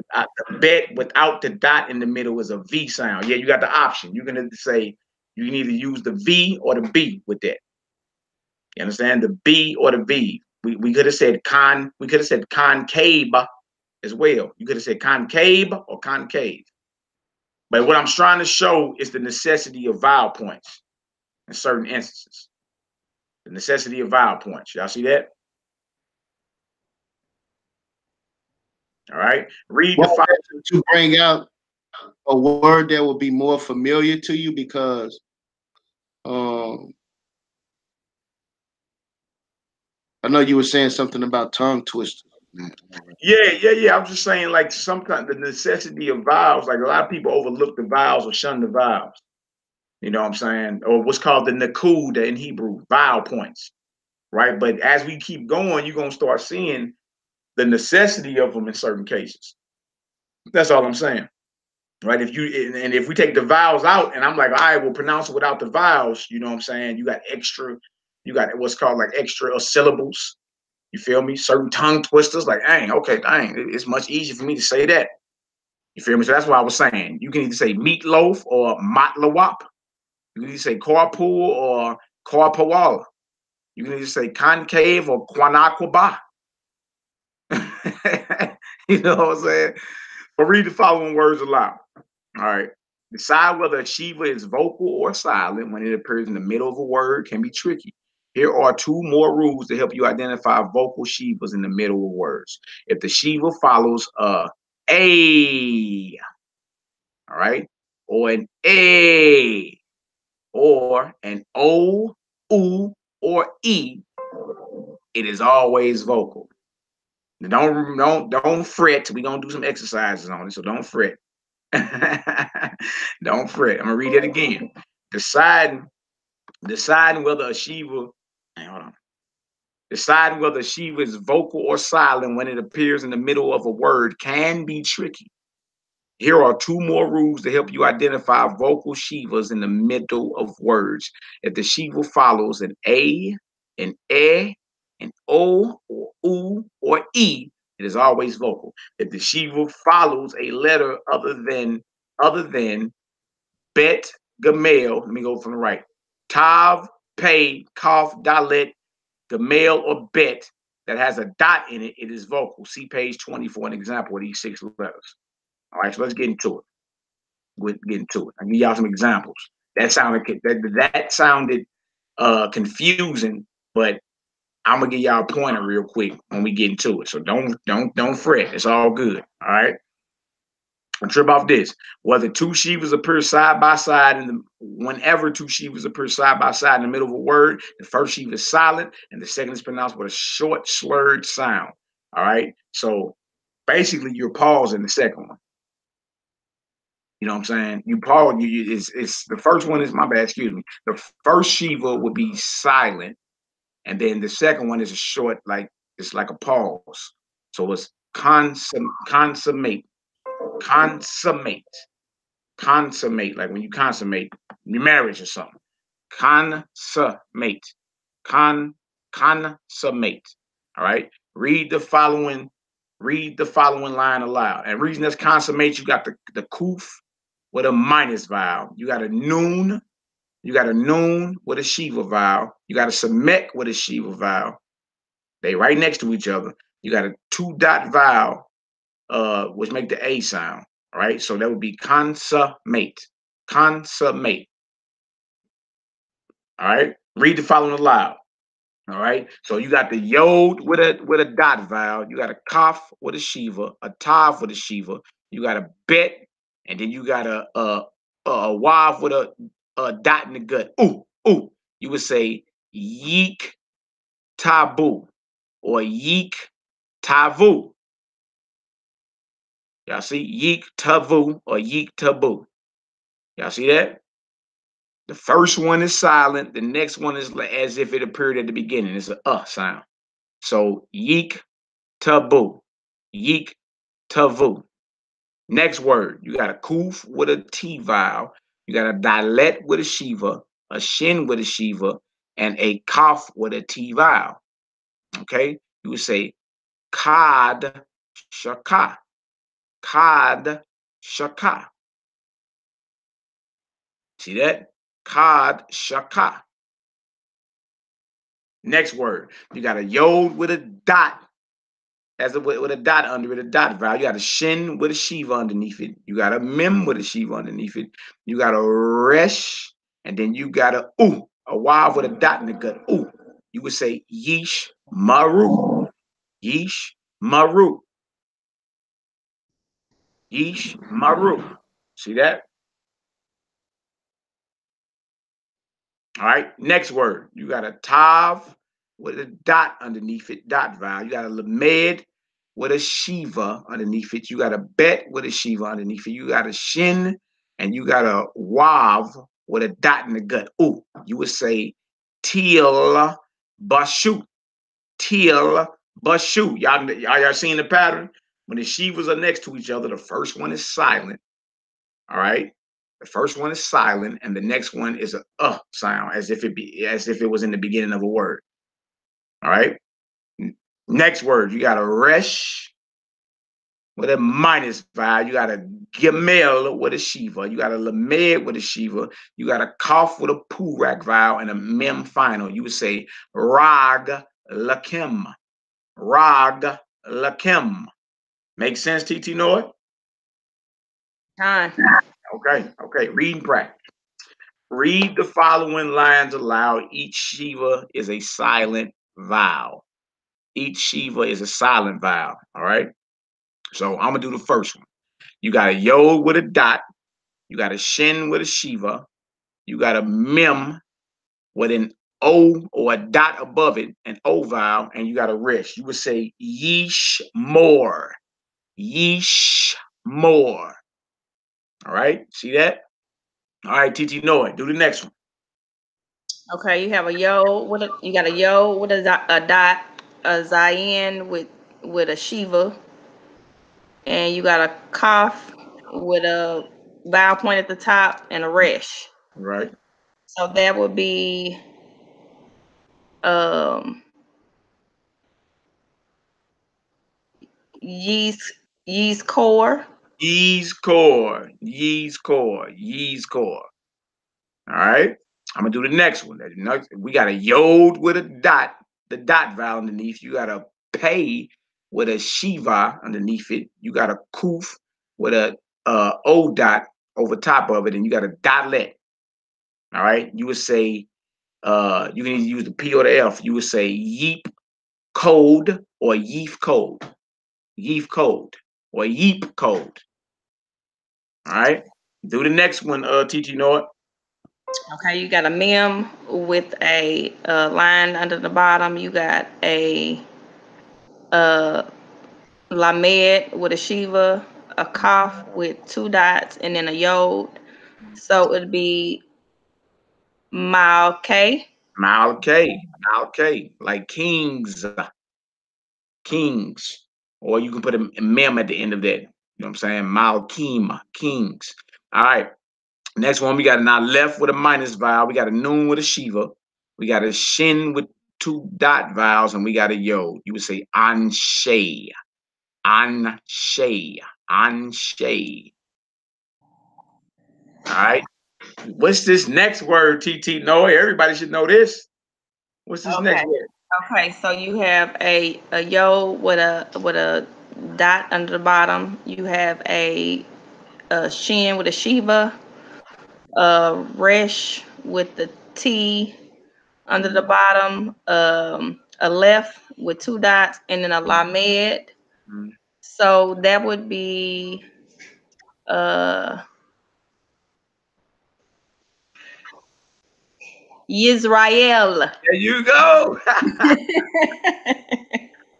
bet without the dot in the middle is a V sound. Yeah, you got the option. You can either say you can either use the V or the B with that. You understand? The B or the V. We could have said we could have said concave as well. You could have said concave or concave. But what I'm trying to show is the necessity of vowel points in certain instances. The necessity of vowel points. Y'all see that? All right. Read the file. To bring out a word that will be more familiar to you, because I know you were saying something about tongue twisters. Yeah. I'm just saying, like, sometimes the necessity of vowels, like a lot of people overlook the vowels or shun the vowels. You know what I'm saying? Or what's called the nakuda in Hebrew, vowel points, right? But as we keep going, you're going to start seeing the necessity of them in certain cases. That's all I'm saying, right? If we take the vowels out, and I'm like, all right, we'll pronounce it without the vowels, you know what I'm saying? You got what's called like extra syllables. You feel me? Certain tongue twisters, like, dang, it's much easier for me to say that. You feel me? So that's what I was saying. You can either say meatloaf or matlawap. You can either say carpool or carpawala. You can either say concave or quanaquaba. You know what I'm saying? But read the following words aloud. All right. Decide whether a Shiva is vocal or silent when it appears in the middle of a word can be tricky. Here are two more rules to help you identify vocal Shivas in the middle of words. If the Shiva follows a, all right, or an A, or an O, U, or E, it is always vocal. Don't fret. We're gonna do some exercises on it, so don't fret. Don't fret. I'm gonna read it again. Deciding whether a Shiva, deciding whether a Shiva is vocal or silent when it appears in the middle of a word can be tricky. Here are two more rules to help you identify vocal Shivas in the middle of words. If the Shiva follows an A, an E, an O, or U, or E, it is always vocal. If the Shiva follows a letter other than Bet, Gamel, let me go from the right. Tav, Pei, Kaf, Dalet, Gamel, or Bet that has a dot in it, it is vocal. See page 20 for an example of these 6 letters. All right, so let's get into it. I'll give y'all some examples. That sounded confusing, but I'm gonna give y'all a pointer real quick when we get into it. So don't fret. It's all good. All right. And trip off this. Whether two Shivas appear side by side whenever two Shivas appear side by side in the middle of a word, the first Shiva is silent and the second is pronounced with a short slurred sound. All right. So basically you're pausing the second one. You know what I'm saying? You pause. It's the first one is my bad. Excuse me. The first Shiva would be silent, and then the second one is a short, like it's like a pause. So it's consummate, like when you consummate your marriage or something. Consummate. Consummate. All right. Read the following line aloud. And reason that's consummate, you got the kuf with a minus vowel. You got a noon. You got a noon with a Shiva vowel. You got a samek with a Shiva vowel. They right next to each other. You got a 2-dot vowel, which make the A sound. All right. So that would be consummate. Consummate. All right. Read the following aloud. All right. So you got the yod with a dot vowel. You got a kaf with a Shiva, a tav with a Shiva. You got a bet, and then you got a wav with a dot in the gut. Ooh. You would say yeek tabu or yeek tavu. Y'all see yeek tavu or yeek tabu. Y'all see that? The first one is silent. The next one is as if it appeared at the beginning. It's a sound. So yeek tabu. Yeek tavu. Next word, you got a kuf with a T vowel. You got a dalet with a shiva, a shin with a shiva, and a kaf with a t vowel. Okay, you would say kad shaka, kad shaka. See that? Kad shaka. Next word, you got a yod with a dot, with a dot under it, a dot vowel. You got a shin with a shiva underneath it. You got a mem with a shiva underneath it. You got a resh, and then you got a wav with a dot in the gut. Ooh. You would say yeesh maru. Yeesh maru. Yeesh maru. See that? All right. Next word. You got a tav with a dot underneath it, dot vowel. You got a lamed with a shiva underneath it. You got a bet with a shiva underneath it. You got a shin, and you got a wav with a dot in the gut. Ooh. You would say til bashu. Til bashu. Y'all seen the pattern? When the shivas are next to each other, the first one is silent. All right. The first one is silent, and the next one is a sound, as if it was in the beginning of a word. All right. Next word, you got a resh with a minus vowel. You got a gemel with a shiva. You got a lamed with a shiva. You got a kaf with a purak vowel and a mem final. You would say rag lakim. Rag lakim. Make sense, TT Noah? Time. Okay. Reading practice. Read the following lines aloud. Each shiva is a silent vowel. Each shiva is a silent vowel. All right. So I'm gonna do the first one. You got a yod with a dot. You got a shin with a shiva. You got a mem with an o or a dot above it, an o vowel, and you got a resh. You would say yeesh more. Yeesh more. All right. See that? All right, TT Noah, do the next one. Okay, you have a yod with a dot, a zayin with a shiva, and you got a kaf with a vowel point at the top and a resh. Right. So that would be yeast core. Ye's core. Ye's core. Ye's core. All right. I'm gonna do the next one. We got a yod with a dot, the dot vowel underneath. You got a pay with a shiva underneath it. You got a kuf with a o dot over top of it, and you got a dotlet. All right. You would say you can either use the P or the F. You would say yeep code or yeef code. Yeef code or yeep code. All right. Do the next one, TT Noah. Okay, you got a mem with a line under the bottom. You got a lamed with a shiva, a kaf with two dots, and then a yod. So it'd be Malke. Malke, like kings, or you can put a mem at the end of that. You know what I'm saying? Malkim, kings. All right. Next one, we got an aleph with a minus vowel. We got a noon with a shiva. We got a shin with two dot vowels, and we got a yod. You would say anshe, anshe, anshe. All right. What's this next word, TT Noah? Everybody should know this. What's this next word? Okay, so you have a yod with a dot under the bottom. You have a shin with a shiva, a resh with the T under the bottom, a left with two dots, and then a lamed. So that would be Israel. There you go.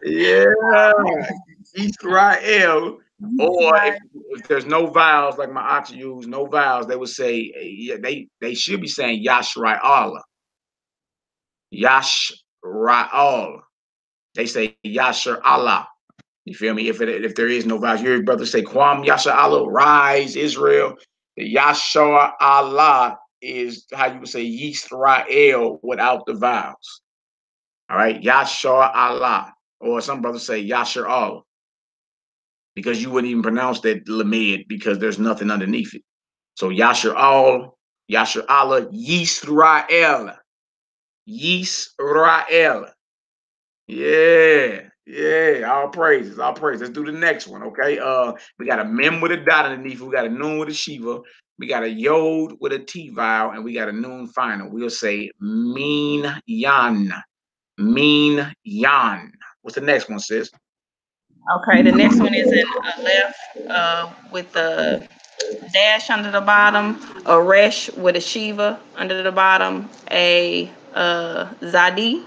Yeah. Israel. Or if there's no vowels, like my ox use, no vowels, they would say, they should be saying Yashrael. Yashrael. They say Yasher Allah. You feel me? If there is no vowels, you hear your brother say Kwam Yasher Allah, rise Israel. The Yashar Allah is how you would say Yisrael without the vowels. All right, Yashar Allah, or some brothers say Yashar Allah, because you wouldn't even pronounce that Lamed because there's nothing underneath it. So Yashar Allah, Yisrael, Yisrael. Yeah, all praises, all praises. Let's do the next one, okay? We got a mem with a dot underneath, we got a noon with a shiva, we got a yod with a t vowel, and we got a noon final. We'll say mean yan. Mean yan. What's the next one, sis? Okay, the next one is in left with the dash under the bottom, a resh with a shiva under the bottom, a zadi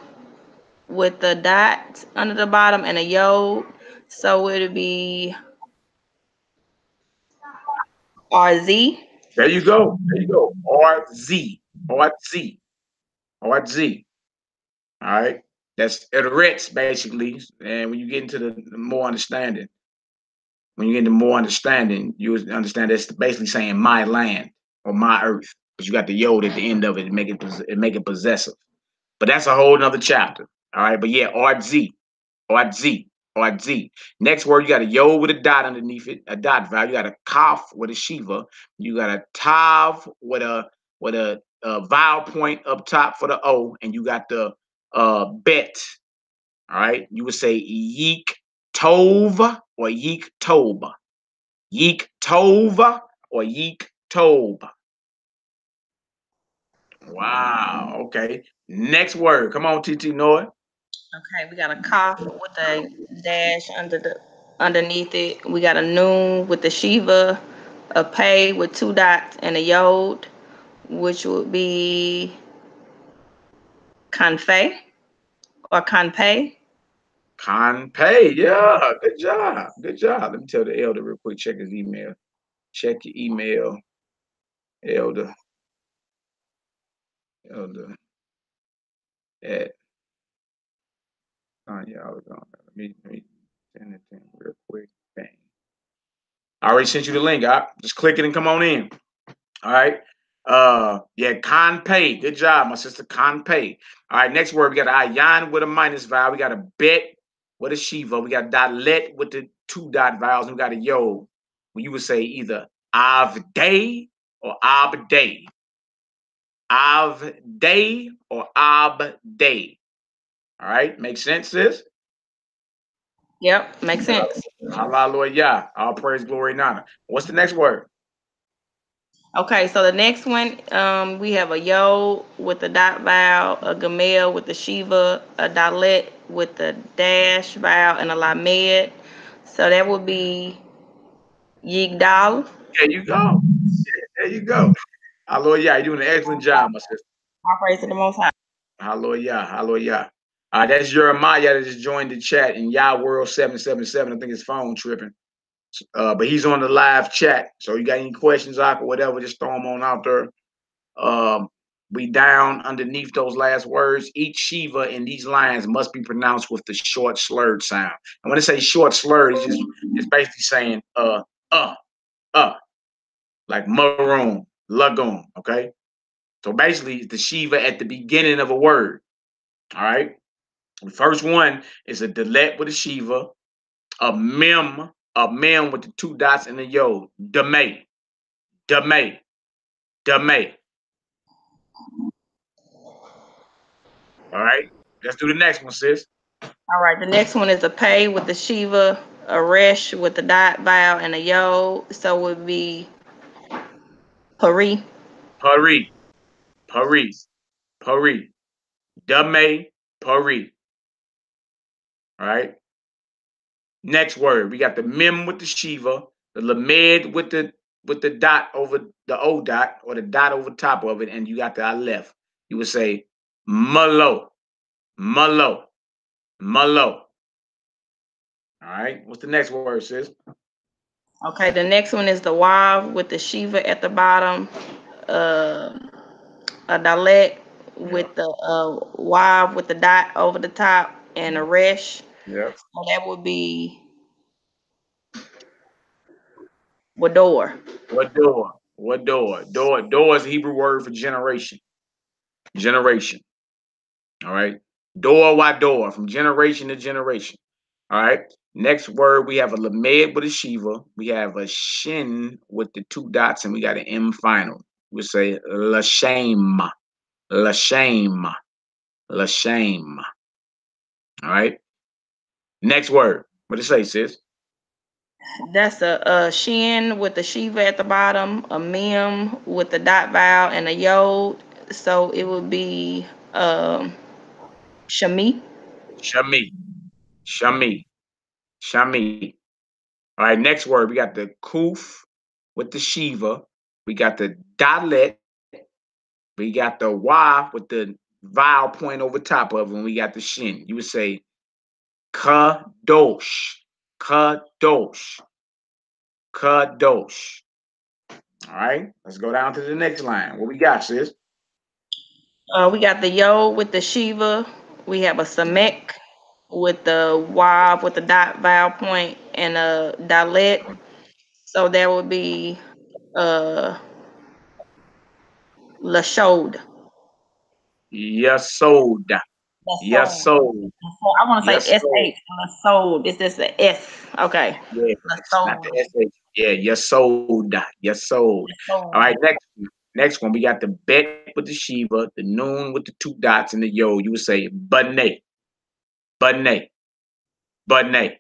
with the dot under the bottom, and a yod. So it'll be RZ. There you go. There you go. RZ. RZ. RZ. All right. That's Eretz, basically. And when you get into the more understanding, you understand that's basically saying my land or my earth. Because you got the yod at the end of it and make it possessive. But that's a whole nother chapter. All right. But yeah, RZ. RZ. RZ. Next word, you got a yod with a dot underneath it, a dot vowel. You got a kaf with a shiva. You got a tav with a vowel point up top for the O, and you got the bet. All right. You would say yeek tov or yeek tob. Yeek tov or yeek tob. Wow. Okay. Next word. Come on, TT Noah. Okay, we got a kaf with a dash underneath it. We got a noon with the shiva, a pay with two dots, and a yod, which would be kanfe or kanpei. Conpay, yeah, good job, good job. Let me tell the elder real quick. Check his email. Check your email, elder. Elder at y'all on. Let me send it to him real quick. Bang. I already sent you the link. Just click it and come on in. All right. Yeah, Conpay. Good job, my sister. Conpay. All right, next word. We got ayan with a minus vowel. We got a bet with a shiva. We got dalet with the two dot vowels. And we got a yod. Well, you would say either avday or abday. Avday or abday. All right, makes sense, sis? Yep, makes sense. Hallelujah. All praise, glory, and honor. What's the next word? Okay, so the next one, we have a yod with the dot vowel, a gamel with the shiva, a dalet with the dash vowel, and a lamed. So that would be yigdal. There you go. There you go. Hallelujah. You're doing an excellent job, my sister. All praise to the Most High. Hallelujah. Hallelujah. That's Jeremiah that just joined the chat in Yah World 777. I think his phone tripping. But he's on the live chat. So you got any questions, or whatever, just throw them on out there. We down underneath those last words. Each Shiva in these lines must be pronounced with the short slurred sound. And when I say short slurred, it's basically saying like maroon, lagoon. Okay. So basically the Shiva at the beginning of a word. All right. The first one is a delet with a Shiva, a mem with the two dots and the yod. Dame. Dame. Dame. All right. Let's do the next one, sis. All right, the next one is a pay with the shiva, a resh with the dot vowel, and a yod. So it would be pari. Pari. Pari. Pari. Dame. Pari. All right. Next word. We got the mem with the Shiva, the lamed with the dot over the O dot or the dot over top of it, and you got the aleph. You would say malo. Malo. Malo. All right. What's the next word, sis? Okay, the next one is the wav with the shiva at the bottom, a dalet with the wav with the dot over the top, and a resh. Yep. So that would be wador. What door? What door? Door is the Hebrew word for generation. Generation. All right. Door, why door? From generation to generation. All right. Next word, we have a lamed with a shiva. We have a shin with the 2 dots, and we got an M final. We say lashem. Lashem. Lashem. All right. Next word. What did it say, sis? That's a shin with the shiva at the bottom, a mem with the dot vowel, and a yod. So it would be shami. Shami. Shami. Shami. All right. Next word, we got the kuf with the shiva. We got the dalet. We got the Y with the vowel point over top of it, and we got the shin. You would say kadosh, kadosh, kadosh. All right, let's go down to the next line. What we got, sis? We got the yod with the shiva. We have a samek with the wav with the dot vowel point and a dalet. So that would be lashod. Yasod, yasod, So I want to say yasod. sh. Lasod. Is this the S? Okay. Yeah, it's not Lasod. the SH. Yeah, yasod, yasod. All right, next one. We got the bet with the shiva, the noon with the 2 dots, and the yo. You would say bane, bane, bane.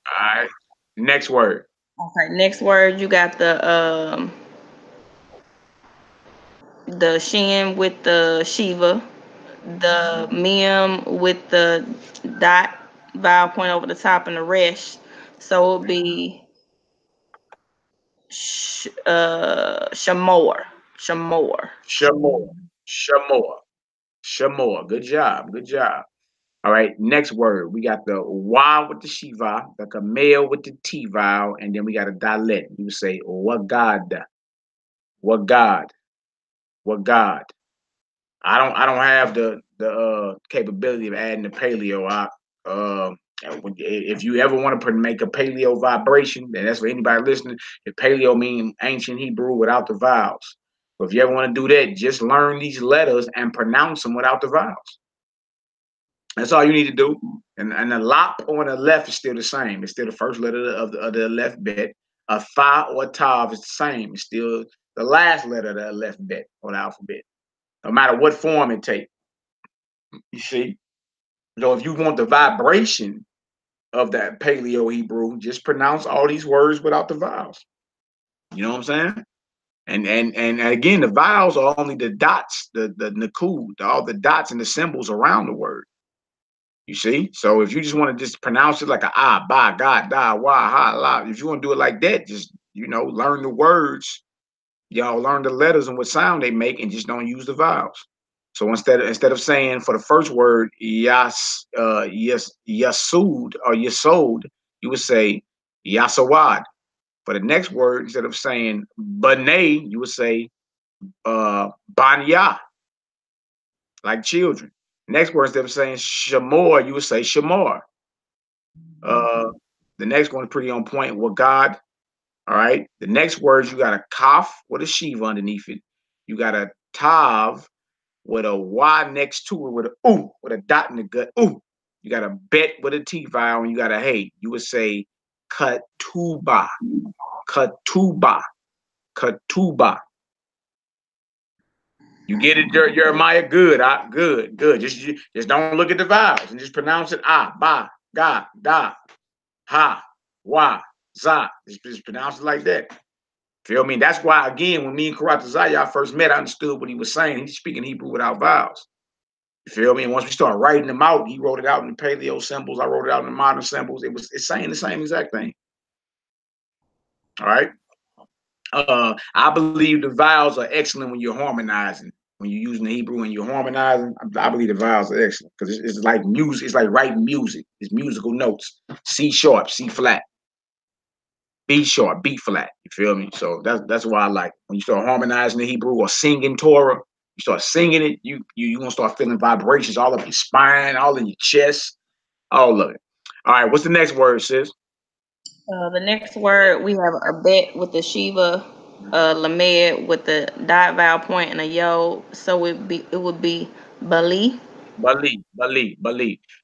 All right. Next word. Okay. Next word, you got the shin with the shiva, the mem with the dot vowel point over the top, and the resh. So it would be shamor. Shamor. Shamor. Shamor. Shamor. Good job. Good job. All right. Next word. We got the Y with the Shiva, the Kamel with the T vowel, and then we got a Dalet. You say, what God? What God? What God? I don't have the capability of adding the paleo. If you ever want to make a paleo vibration, then that's for anybody listening. If paleo means ancient Hebrew without the vowels. But if you ever want to do that, just learn these letters and pronounce them without the vowels. That's all you need to do. And the lop on the left is still the same. It's still the first letter of the left bet. A tha or a tav is the same. It's still the last letter of the left bet or the alphabet, no matter what form it takes. You see? So if you want the vibration of that Paleo Hebrew, just pronounce all these words without the vowels. You know what I'm saying? And again, the vowels are only the dots, the nakud, all the dots and the symbols around the word. You see? So if you just want to just pronounce it like a ah, ba, ga, da, wa, ha, la, if you want to do it like that, just learn the words, y'all learn the letters and what sound they make, and just don't use the vowels. So instead of saying for the first word yasud or yasod, you would say yasawad. For the next word, instead of saying bane, you would say banya, like children. Next word, instead of saying shamor, you would say shamor. The next one is pretty on point with God. All right. The next words, you got a kaf with a shiva underneath it. You got a tav with a Y next to it with a ooh, with a dot in the gut. Ooh. You got a bet with a T vowel, and you got a hey. You would say katuba, katuba, katuba. You get it, Jeremiah? Good, good. Just don't look at the vowels and just pronounce it ba, ga, da, ha, wa, za. Just pronounce it like that. Feel me? That's why, again, when me and Karatazaya first met, I understood what he was saying. He's speaking Hebrew without vowels. You feel me? And once we started writing them out, he wrote it out in the paleo symbols. I wrote it out in the modern symbols. It's saying the same exact thing. All right. I believe the vowels are excellent when you're harmonizing. When you're using the Hebrew and you're harmonizing, I believe the vowels are excellent because it's like music. It's like writing music. It's musical notes. C sharp, C flat, B sharp, B flat. You feel me? So that's why I like when you start harmonizing the Hebrew or singing Torah. You start singing it, you gonna start feeling vibrations all up your spine, all in your chest, all of it. All right, what's the next word, sis? The next word we have a bet with the Shiva, Lamed with the dot vowel point and a yo. So it would be Bali. Bali.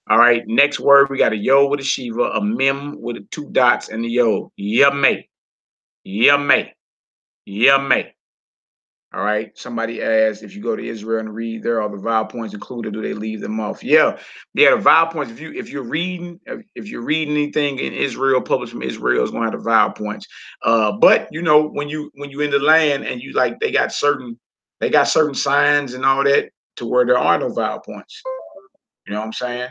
All right. Next word, we got a yo with a Shiva, a mem with a 2 dots, and a yo. Yame. All right. Somebody asked if you go to Israel and read there, are the vowel points included? Do they leave them off? Yeah. The vowel points. If you're reading anything in Israel, published from Israel, it's gonna have the vowel points. But you know, when you in the land and you like they got certain signs and all that to where there are no vowel points. You know what I'm saying?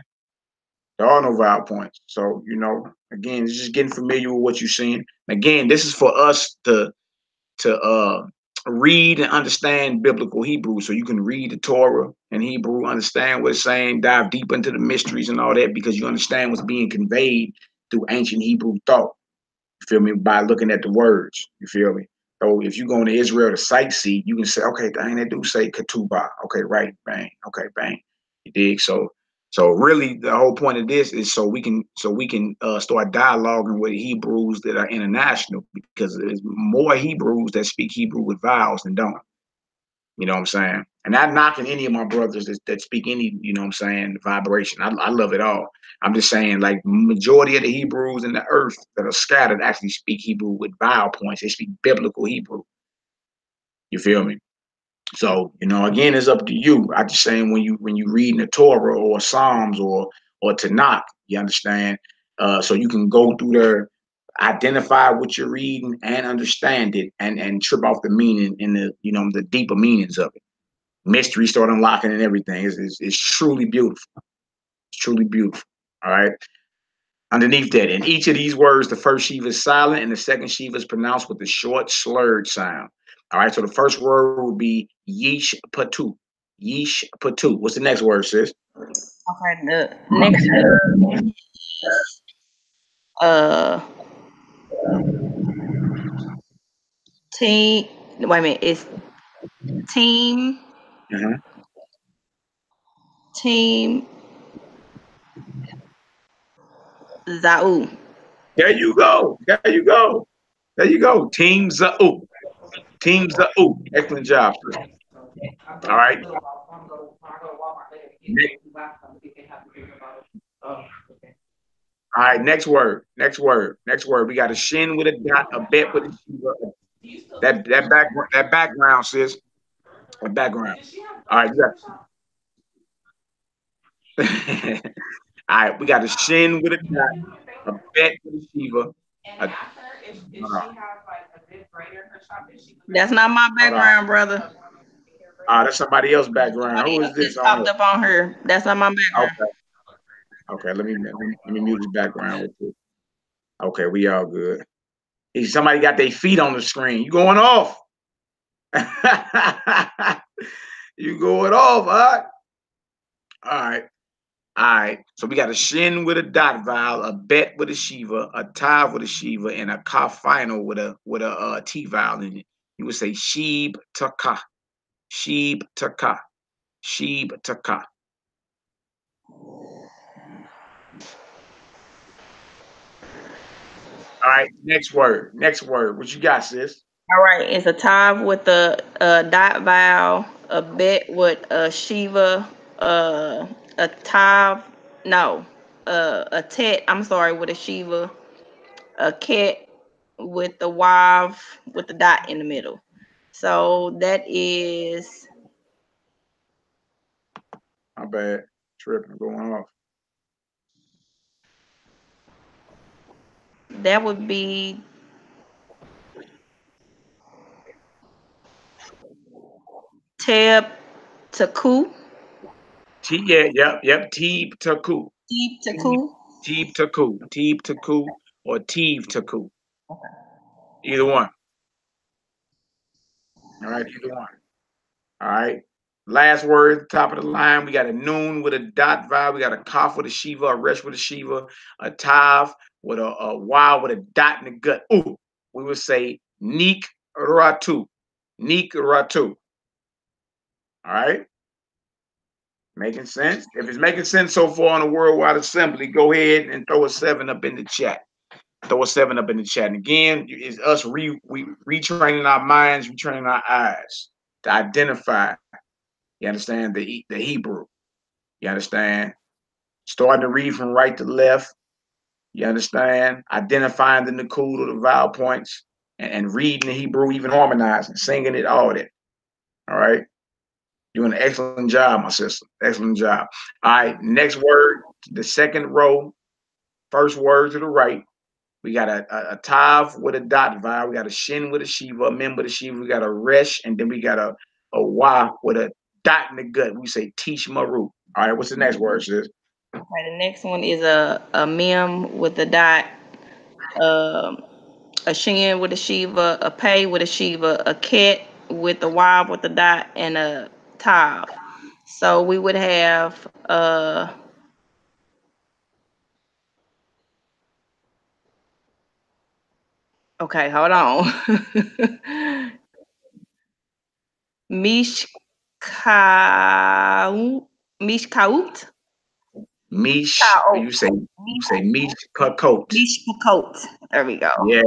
There are no vowel points. So, you know, again, it's just getting familiar with what you're seeing. Again, this is for us to read and understand biblical Hebrew. So you can read the Torah in Hebrew, understand what it's saying, dive deep into the mysteries and all that, because you understand what's being conveyed through ancient Hebrew thought. You feel me? By looking at the words. You feel me? So if you go into Israel to sightsee, you can say, okay, dang, they do say ketubah. Okay, right, bang. Okay, bang. You dig? So really, the whole point of this is so we can start dialoguing with Hebrews that are international, because there's more Hebrews that speak Hebrew with vowels than don't. You know what I'm saying? And not knocking any of my brothers that speak any, you know what I'm saying, vibration. I love it all. I'm just saying, like, majority of the Hebrews in the earth that are scattered actually speak Hebrew with vowel points. They speak biblical Hebrew. You feel me? So, you know, again, it's up to you. I just saying when you read in the Torah or Psalms or Tanakh, you understand. So you can go through there, identify what you're reading and understand it, and trip off the meaning in the, you know, the deeper meanings of it. Mystery start unlocking and everything. It's truly beautiful. It's truly beautiful. All right. Underneath that, in each of these words, the first Shiva is silent and the second Shiva is pronounced with a short slurred sound. All right, so the first word will be Yesh Patu. Yesh Patu. What's the next word, sis? Okay, the next word, team. Wait a minute, it's team. Uh-huh. Team Zau. There you go. Team Za'u. Team Za'u. Excellent job, sis. All right. All right, next word. We got a shin with a dot, a bet with a shiva. That background, sis. That background. All right, all right, we got a shin with a dot, a bet with a shiva. That's not my background, brother. That's somebody else's background. Who is this? It popped up on her. That's not my background. Okay. Let me mute his background real quick. Okay, we all good. Somebody got their feet on the screen. You going off? You going off, huh? All right. So we got a shin with a dot vowel, a bet with a shiva, a tav with a shiva, and a ka final with a t vowel in it. You would say sheeb taka, sheeb taka, sheeb taka. All right, next word. What you got, sis? All right, it's a tav with the dot vowel, a bet with a shiva, a tav, no, a tet. I'm sorry, with a shiva, a ket with the wav with the dot in the middle. So that is. My bad. Tripping, going off. That would be Teb Taku. Yep. Teeb taku. Teeb Taku. Teeb taku, or Teeb taku. Either one. All right, either one. All right. Last word, top of the line. We got a noon with a dot vowel. We got a kaf with a shiva, a resh with a shiva, a tav with a wow with a dot in the gut. Ooh, we would say nik ratu. Nik ratu. All right. Making sense? If it's making sense so far on the Worldwide Assembly, go ahead and throw a 7 up in the chat. Throw a 7 up in the chat. And again, it's us retraining our minds, retraining our eyes to identify. You understand the Hebrew. You understand? Starting to read from right to left. You understand? Identifying the Nakud or the vowel points and reading the Hebrew, even harmonizing, singing it, all that. All right. Doing an excellent job, my sister. Excellent job. All right. Next word, the second row, first word to the right. We got a tav with a dot vowel. We got a shin with a shiva, a mem with a shiva. We got a resh, and then we got a wa with a dot in the gut. We say tish maru. All right. What's the next word, sis? All right, the next one is a mem with a dot, a shin with a shiva, a pay with a shiva, a ket with a wav with a dot, and a tav. So we would have okay, hold on. Mishkaut. Mish, you say mish kakot. Mishkakot. There we go. Yeah.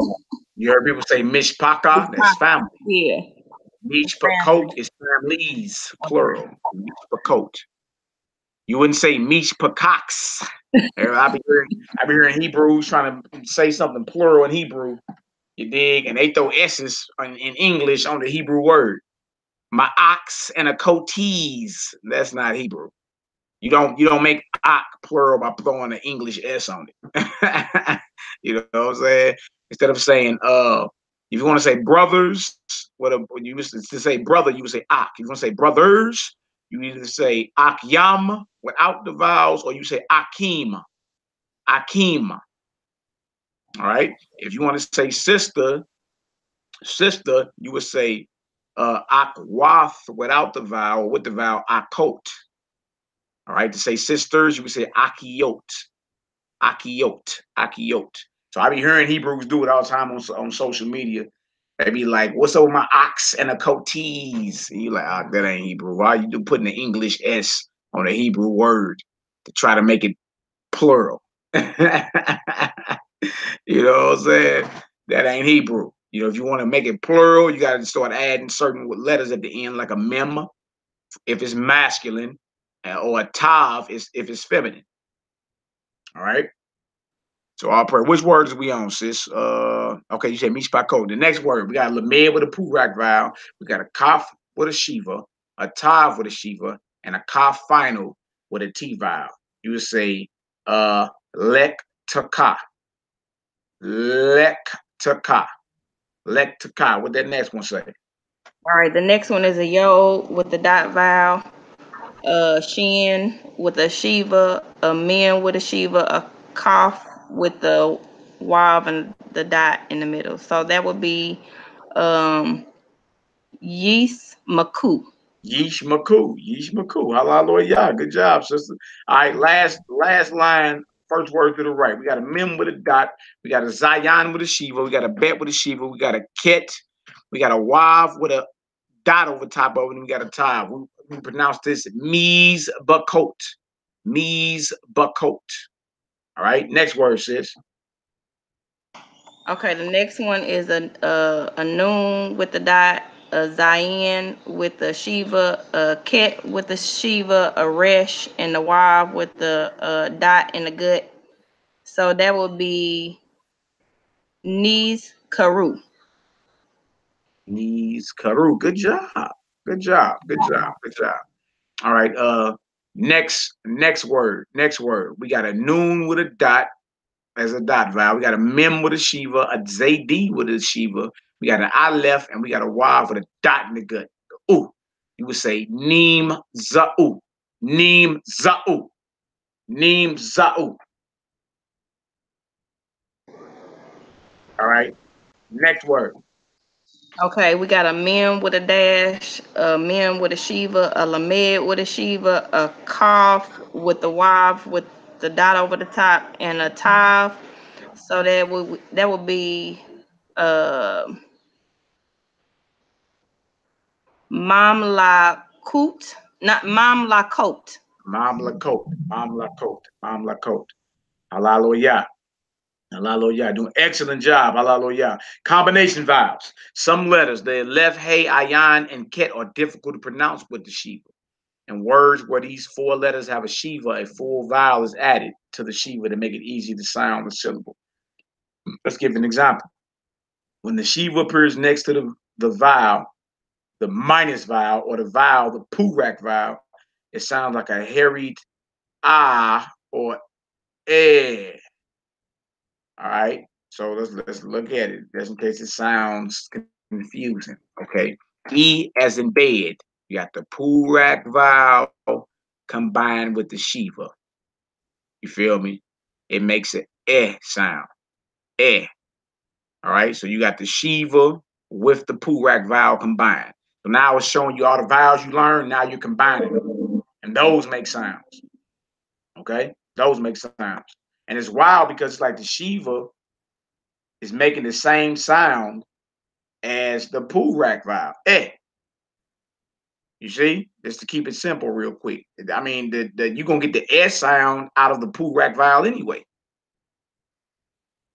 You heard people say mishpaka, that's family. Yeah. Mishpakot is families, plural. Mishpakot. You wouldn't say mishpakox. I be hearing Hebrews trying to say something plural in Hebrew. You dig? And they throw S's in English on the Hebrew word. My ox and a coatees. That's not Hebrew. You don't make ox plural by throwing an English S on it. You know what I'm saying? Instead of saying if you want to say brothers, when you used to say brother, you would say ak. If you want to say brothers, you either say akyam without the vowels, or you say akim. Akim. All right. If you want to say sister, you would say akwath without the vowel, with the vowel akot. All right. To say sisters, you would say akiot. Akiot. Akiot. So I be hearing Hebrews do it all the time on social media. They be like, what's up with my ox and a coatees? And you like, oh, that ain't Hebrew. Why you putting the English S on a Hebrew word to try to make it plural? You know what I'm saying? That ain't Hebrew. You know, if you want to make it plural, you got to start adding certain letters at the end, like a mem if it's masculine, or a tav if it's feminine. All right. So I'll pray. Which words are we on, sis? Okay, you said mishpako. The next word, we got a lamed with a purak vowel. We got a kaf with a shiva, a tav with a shiva, and a kaf final with a t vowel. You would say lek taka. Lek taka. Lek taka. What that next one say? All right, the next one is a yod with the dot vowel, shin with a shiva, a min with a shiva, a kaf with the wav and the dot in the middle. So that would be Yis Maku. Yeesh Maku. Yeesh Maku. Hallelujah. Good job, sister. All right, last line, first word to the right. We got a mem with a dot. We got a zayan with a shiva. We got a bet with a shiva. We got a ket. We got a wav with a dot over top of it. And we got a tav. We pronounce this Mies Bakot. Mies Bakot. All right, next word, sis. Okay, the next one is a noon with the dot, a zayin with the shiva, a ket with the shiva, a resh, and the wav with the dot in the gut. So that would be Nis Karu. Mies Karu. Good job. Good job. Good job. Good job. All right. Next word. Next word. We got a noon with a dot as a dot vowel. We got a mem with a shiva, a zd with a shiva. We got an aleph, and we got a wav with a dot in the gut. Ooh. You would say neem za'u. Neem za'u. Neem za'u. All right. Next word. Okay, we got a mem with a dash, a mem with a shiva, a lamed with a shiva, a kaf with the wav with the dot over the top, and a tav. So that would be Mamlakut, not Mamlakot. Mamlakot. Mamlakot. Mamlakot. Hallelujah. Hallelujah. Doing excellent job. Hallelujah. Combination vowels. Some letters, the Aleph, Hey, Ayan, and Ket, are difficult to pronounce with the Shiva. And words where these 4 letters have a Shiva, a full vowel is added to the Shiva to make it easy to sound the syllable. Let's give an example. When the Shiva appears next to the vowel, the minus vowel, or the vowel, the Purak vowel, it sounds like a harried ah or eh. All right. So let's look at it just in case it sounds confusing. Okay. E as in bed. You got the Purak vowel combined with the Shiva. You feel me? It makes an eh sound. Eh. All right. So you got the Shiva with the Purak vowel combined. So now it's showing you all the vowels you learned. Now you're combining them. And those make sounds. Okay? Those make sounds. And it's wild because it's like the Shiva is making the same sound as the Purak vowel. Eh. You see? Just to keep it simple real quick. I mean, you're going to get the S sound out of the Purak vowel anyway.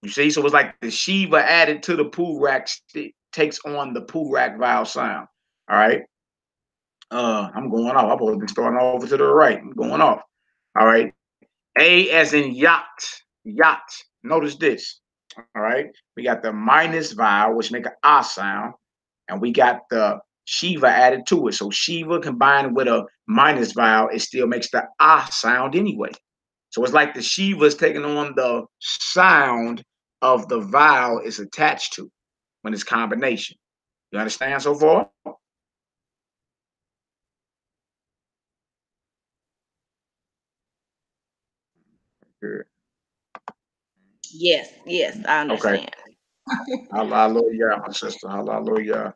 You see? So it's like the Shiva added to the Purak takes on the Purak vowel sound. All right? I'm going off. I'm supposed to be starting over to the right. I'm going off. All right? A as in yacht. Yacht. Notice this. All right? We got the minus vowel, which make an ah sound. And we got the Shiva added to it. So Shiva combined with a minus vowel, it still makes the ah sound anyway. So it's like the Shiva is taking on the sound of the vowel it's attached to when it's combination. You understand so far? Good. Yes, I understand. Okay. Hallelujah, my sister. Hallelujah.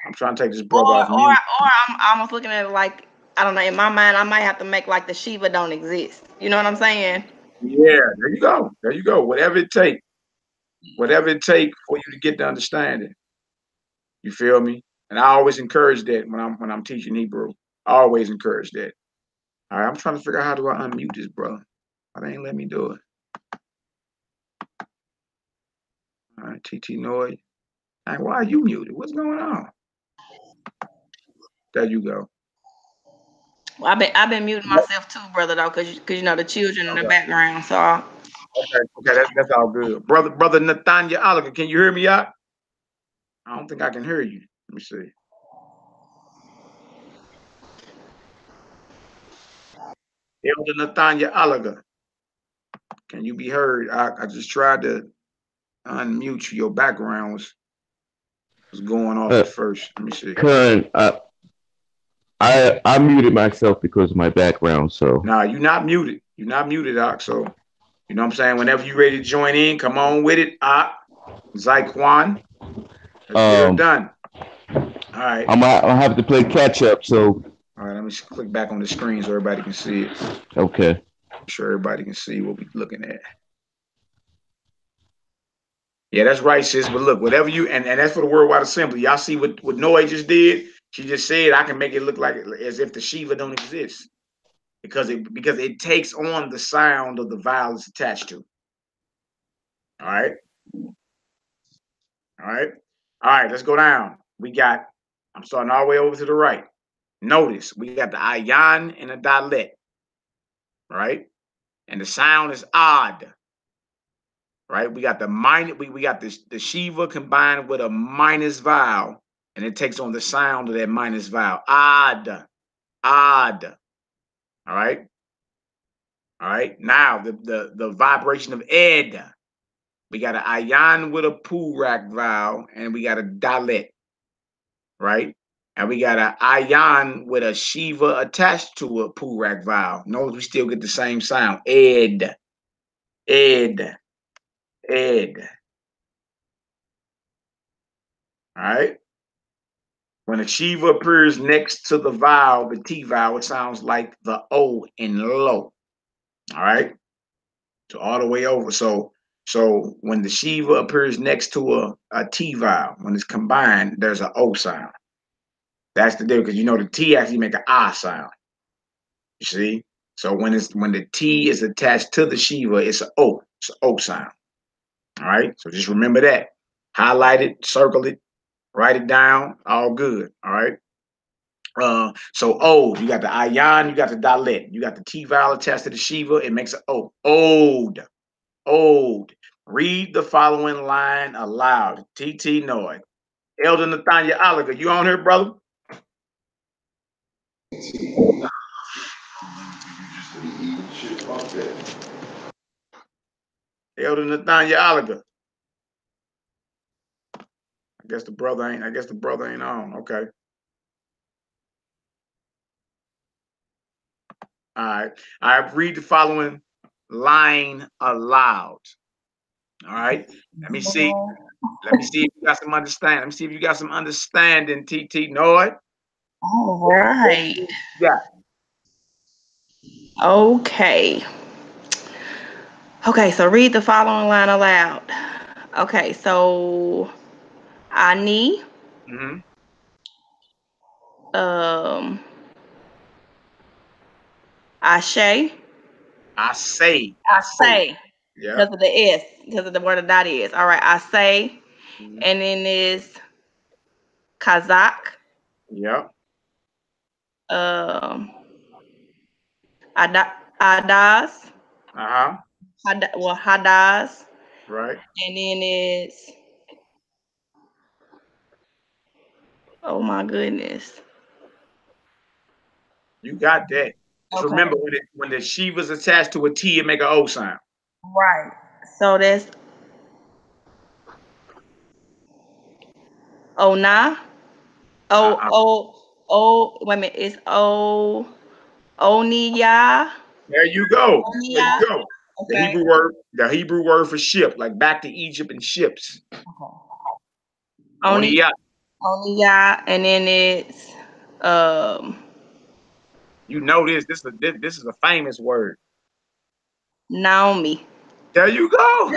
I'm trying to take this Or brother off mute. I'm almost looking at it like, I don't know, in my mind I might have to make like the Shiva don't exist. You know what I'm saying? Yeah, there you go. There you go. Whatever it takes. Whatever it takes for you to get the understanding. You feel me? And I always encourage that when I'm teaching Hebrew. I always encourage that. All right, I'm trying to figure out how do I unmute this, bro. Why they ain't let me do it? All right, TT Noy. Hey, why are you muted? What's going on? There you go. Well, I've been muting myself too, brother, though, because you know the children in the background. So Okay, that's all good. Brother Nathaniel Oliver, can you hear me out? I don't think I can hear you. Let me see. Elder Nathaniel Oliver, can you be heard? I just tried to unmute you. Your background was going off at first. Let me see. Kern, I muted myself because of my background, so. Nah, you're not muted. You're not muted, Doc. So, you know what I'm saying? Whenever you're ready to join in, come on with it, Doc. Zyquan. Let's get her done. All right. I'll have to play catch up, so. All right, let me just click back on the screen so everybody can see it. Okay. I'm sure everybody can see what we're looking at. Yeah, that's right, sis. But look, whatever you and that's for the Worldwide Assembly. Y'all see what Noe just did? She just said I can make it look like as if the Shiva don't exist. Because it takes on the sound of the vowel it's attached to. All right. All right. All right, let's go down. I'm starting all the way over to the right. Notice we got the ayan and a dalet. Right? And the sound is odd. Right? We got the minus, we got the Shiva combined with a minus vowel, and it takes on the sound of that minus vowel. Odd. Odd. All right. All right. Now the vibration of ed. We got an ayan with a purak vowel, and we got a dalet. Right? And we got an ayan with a Shiva attached to a purak vowel. Notice we still get the same sound. Ed. Ed. Ed. All right. When a Shiva appears next to the vowel, the T vowel, it sounds like the O in low. All right. So all the way over. So when the Shiva appears next to a T vowel, when it's combined, there's an O sound. That's the deal, because you know the T actually make an I sound. You see? So when the T is attached to the Shiva, it's an O. It's an O sound. All right. So just remember that. Highlight it, circle it, write it down. All good. All right. So O, you got the ayan, you got the dalet, you got the T vowel attached to the shiva. It makes an O. Ode. Ode. Read the following line aloud. TT Noy. Elder Nathaniel Oliver, you on here, brother? Elder Nathaniel Oliver. I guess the brother ain't on. Okay. All right. I read the following line aloud. All right. Let me see. Let me see if you got some understanding. Let me see if you got some understanding, TT Noy. All right. Yeah. Okay. Okay, so read the following line aloud. Okay, so Ani, Mm-hmm. Ashe. I say. I say, Yeah. because of the S, because of the word that is. All right, I say, Mm-hmm. and then is Kazakh, Yeah. Adas, Uh-huh. Hadas, Right. and then is, oh my goodness. You got that. Just Okay, remember when the Shiva's attached to a T, it make an O sound. right. So that's Ona, wait a minute, it's Oniya, There you go. There Oniya, you go. okay. The Hebrew word for ship, like back to Egypt and ships. Oni, Oniya. Oniya, and then it's, um, You know this. This is a famous word. Naomi. There you go.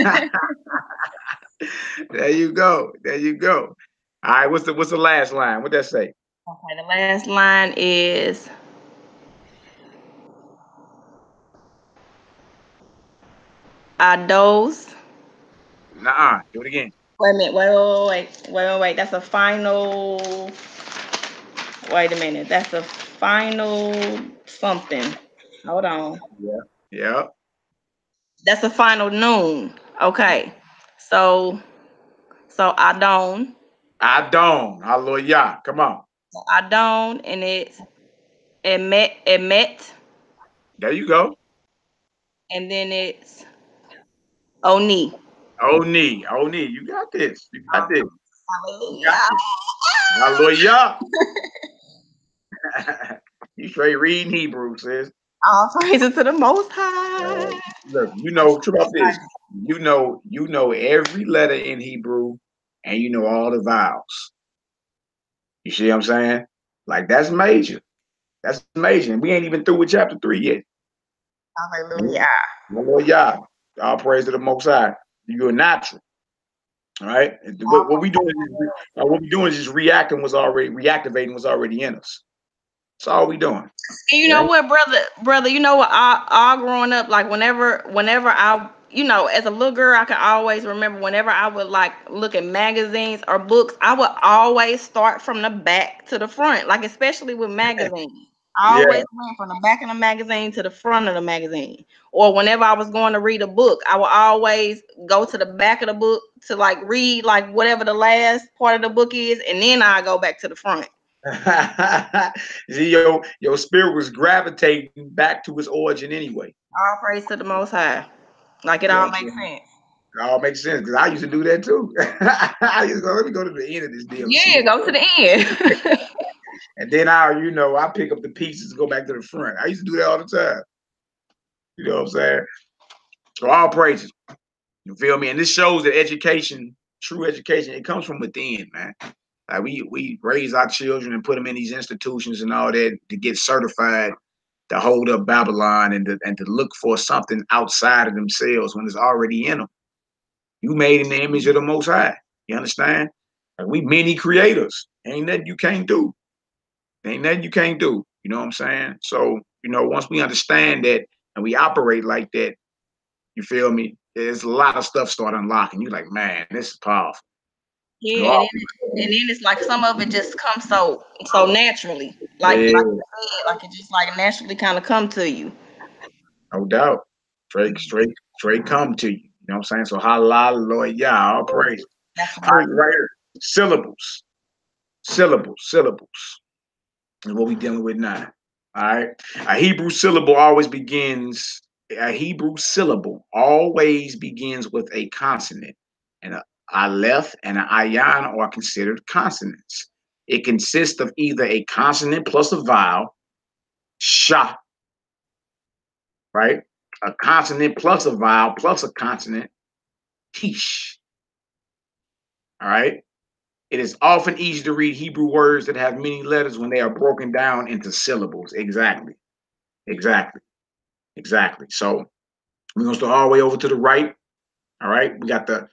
There you go. There you go. All right. What's the last line? What that say? Okay, the last line is Ados. Nuh-uh. Do it again. Wait a minute. Wait. That's a final. Wait a minute. That's a final something. Hold on. Yeah. Yeah. That's a final noon. Okay. So Adon. Adon. Hallelujah. Come on. Adon, and it's Emet, There you go. and then it's Oni. Oni. Oni. You got this. You got this. You got Hallelujah. this. Hallelujah. You straight reading Hebrew, sis. All praises to the Most High. Look, I'm so true about this. excited. You know every letter in Hebrew, and you know all the vowels. You see what I'm saying? Like that's major. That's amazing. And we ain't even through with chapter 3 yet. Hallelujah. Hallelujah. All praise to the Most High. You're natural. All right. What we doing is just reactivating what's already in us. That's all we doing. And you know Right? what, brother, you know what, all growing up, like whenever I, as a little girl, I can always remember whenever I would like look at magazines or books, I would always start from the back to the front, like especially with magazines. I Yeah. always went from the back of the magazine to the front of the magazine. Or whenever I was going to read a book, I would always go to the back of the book to like read like whatever the last part of the book is, and then I go back to the front. See, your spirit was gravitating back to its origin anyway. All praise to the Most High. Like it all makes sense. It all makes sense because I used to do that too. I used to go, let me go to the end of this deal. Yeah, go to the end. And then I pick up the pieces and go back to the front. I used to do that all the time. You know what I'm saying? So all praises. You feel me? And this shows that education, true education, it comes from within, man. Like we raise our children and put them in these institutions and all that to get certified to hold up Babylon and to look for something outside of themselves when it's already in them. You made in the image of the Most High. You understand? Like we many creators. Ain't nothing you can't do. Ain't nothing you can't do. You know what I'm saying? So, once we understand that and we operate like that, you feel me? there's a lot of stuff start unlocking. You're like, man, this is powerful. Yeah, and then it's like some of it just comes so naturally, like Yeah. you said, like it just like naturally kind of come to you. No doubt. Straight come to you. You know what I'm saying? So hallelujah, all praise. All right, right here. Syllables. Is what we dealing with now. All right. A Hebrew syllable always begins with a consonant. And a aleph and an ayan are considered consonants. It consists of either a consonant plus a vowel, sha, right? A consonant plus a vowel plus a consonant, tish. All right. It is often easy to read Hebrew words that have many letters when they are broken down into syllables. Exactly. So we're gonna start all the way over to the right. All right. We got the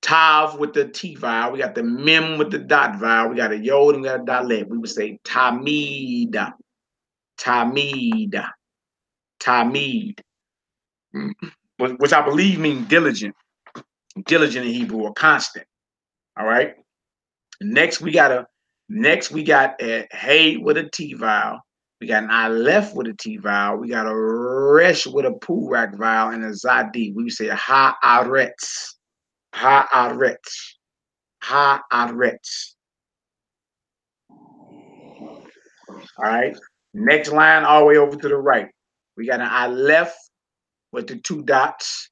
tav with the T vowel. We got the mem with the dot vowel. We got a yod and we got a dalet. We would say tamida. Tamid. Which I believe means diligent. Diligent in Hebrew or constant. All right. Next we got a hey with a T vowel. We got an aleph with a T vowel. We got a resh with a purak vowel and a zadi. We say haaretz. Haaretz. Haaretz. All right. Next line all the way over to the right. We got an aleph with the two dots.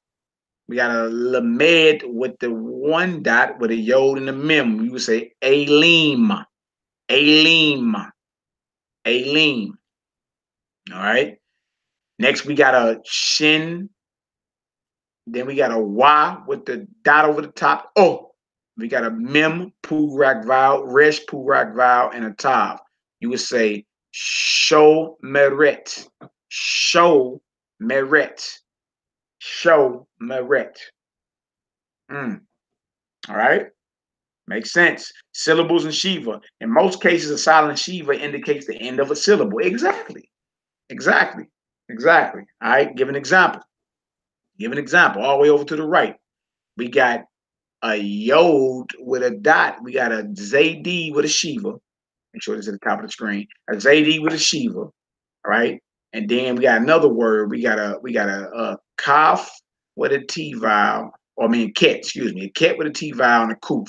We got a lamed with the one dot with a yod and a mem. We would say alim. Alim. Alim. All right. Next, we got a shin. Then we got a y with the dot over the top. Oh, we got a mem, purak vowel, resh, purak vowel, and a tav. You would say show meret. Show meret. Show meret. All right. Makes sense. Syllables in Shiva. In most cases, a silent Shiva indicates the end of a syllable. Exactly. All right. Give an example. All the way over to the right. We got a yod with a dot. We got a ZD with a Shiva. Make sure it's at the top of the screen. A ZD with a Shiva. All right. And then we got another word. We got a kaf with a T vowel. Ket, excuse me. A ket with a T vowel and a kuf.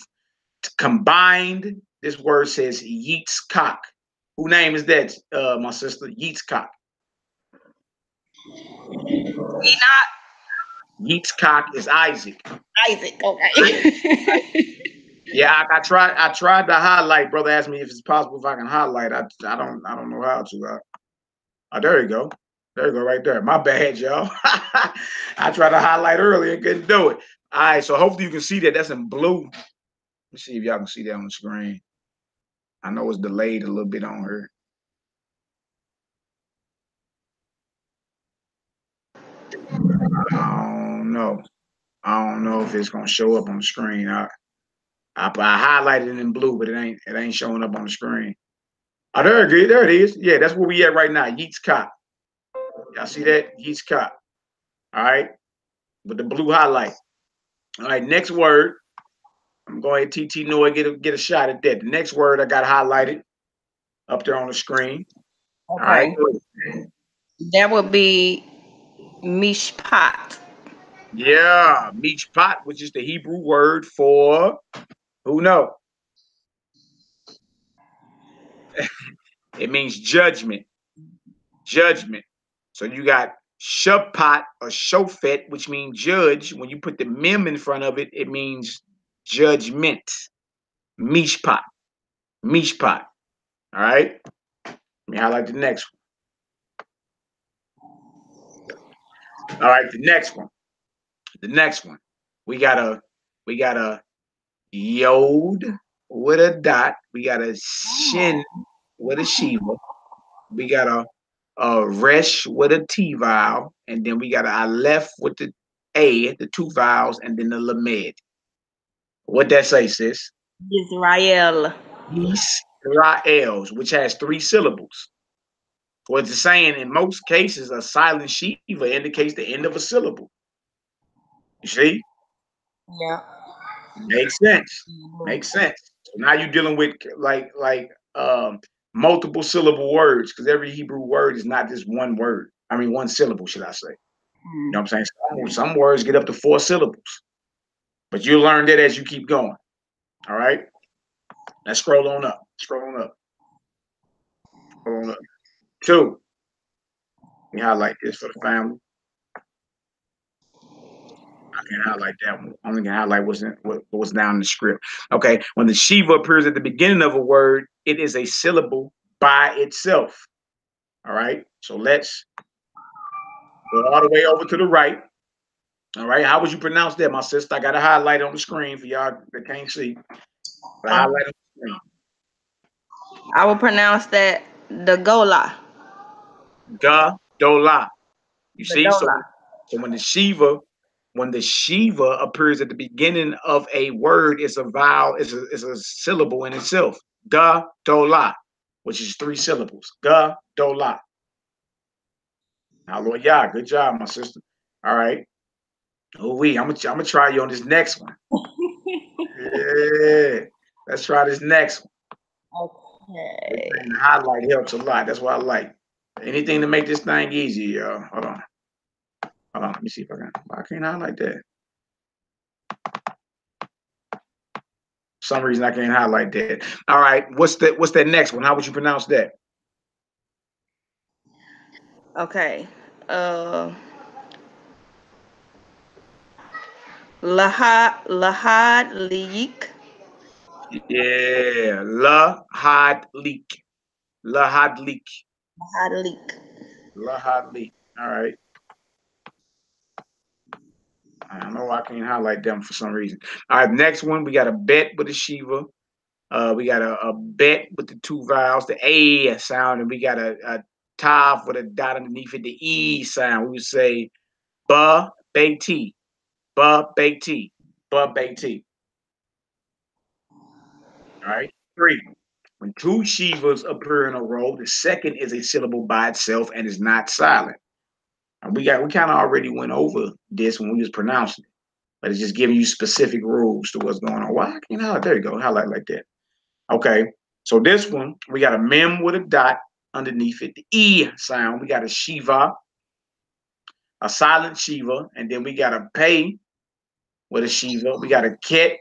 Combined, this word says Yitzchak. Who name is that, my sister? Yitzchak. Enoch. Yitzchak is Isaac. Isaac, okay. Yeah, I tried to highlight. Brother asked me if it's possible if I can highlight. I don't know how to. Oh, there you go. There you go, right there. My bad, y'all. I tried to highlight earlier, couldn't do it. All right, so hopefully you can see that. That's in blue. Let's see if y'all can see that on the screen. I know it's delayed a little bit on her. I don't know if it's gonna show up on the screen. I highlighted it in blue, but it ain't showing up on the screen. Oh, there it is. Yeah, that's where we at right now. Yitzchak. Y'all see that? Yitzchak. All right, with the blue highlight. All right, next word. I'm going to TT Noah get a shot at that. The next word I got highlighted up there on the screen. Okay. All right. That would be mishpat. Yeah, mishpat, which is the Hebrew word for who know? It means judgment. Judgment. So you got shapat or shofet, which means judge. When you put the mem in front of it, it means judgment. Mishpat. Mishpat. All right. Let me highlight the next one. All right, the next one. We got a yod with a dot. We got a shin with a shiva. We got a resh with a T vowel, and then we got a aleph with the A, the two vowels, and then the lamed. What that say, sis? Israel. Israels, which has 3 syllables. What it's saying, in most cases, a silent shiva indicates the end of a syllable. You see? Yeah. Makes sense. Makes sense. So now you're dealing with multiple syllable words, because every Hebrew word is not just one word. I mean, one syllable, should I say? You know what I'm saying? Some words get up to 4 syllables, but you learn that as you keep going. All right. Let's scroll on up. Scroll on up. Scroll on up. 2. We highlight this for the family. I can highlight that one. I only can highlight what's down in the script. Okay. When the Shiva appears at the beginning of a word, it is a syllable by itself. All right. So let's go all the way over to the right. All right. How would you pronounce that, my sister? I got a highlight on the screen for y'all that can't see. Highlight on the screen. I will pronounce that the Gola. Dola. You The see? So Gola. when the Shiva appears at the beginning of a word, it's a vowel, it's a syllable in itself. Dola, which is 3 syllables. Dola. Now, Lord, yeah, good job, my sister. All right. Oh, I'm gonna try you on this next one. Yeah. Let's try this next one. Okay. The highlight helps a lot. That's what I like. Anything to make this thing easy, y'all. Hold on. Let me see if I can. Why can't I highlight that? For some reason I can't highlight that. All right. What's that next one? How would you pronounce that? Okay. Lahad Leek. Yeah. Lahad leak. Lahad leak. Lahad Leek. Lahad leak. All right. I don't know why I can't highlight them for some reason. All right. Next one, we got a bet with a Shiva. We got a bet with the 2 vowels, the A sound, and we got a tav with a dot underneath it, the E sound. We would say ba beti, ba beti, ba beti. All right. 3. When 2 Shivas appear in a row, the second is a syllable by itself and is not silent. And we kind of already went over this when we was pronouncing it, but it's just giving you specific rules to what's going on. Why can't I? There you go. Highlight like that. Okay. So this one, we got a mem with a dot underneath it, the E sound. We got a Shiva, a silent Shiva, and then we got a pay with a Shiva. We got a ket,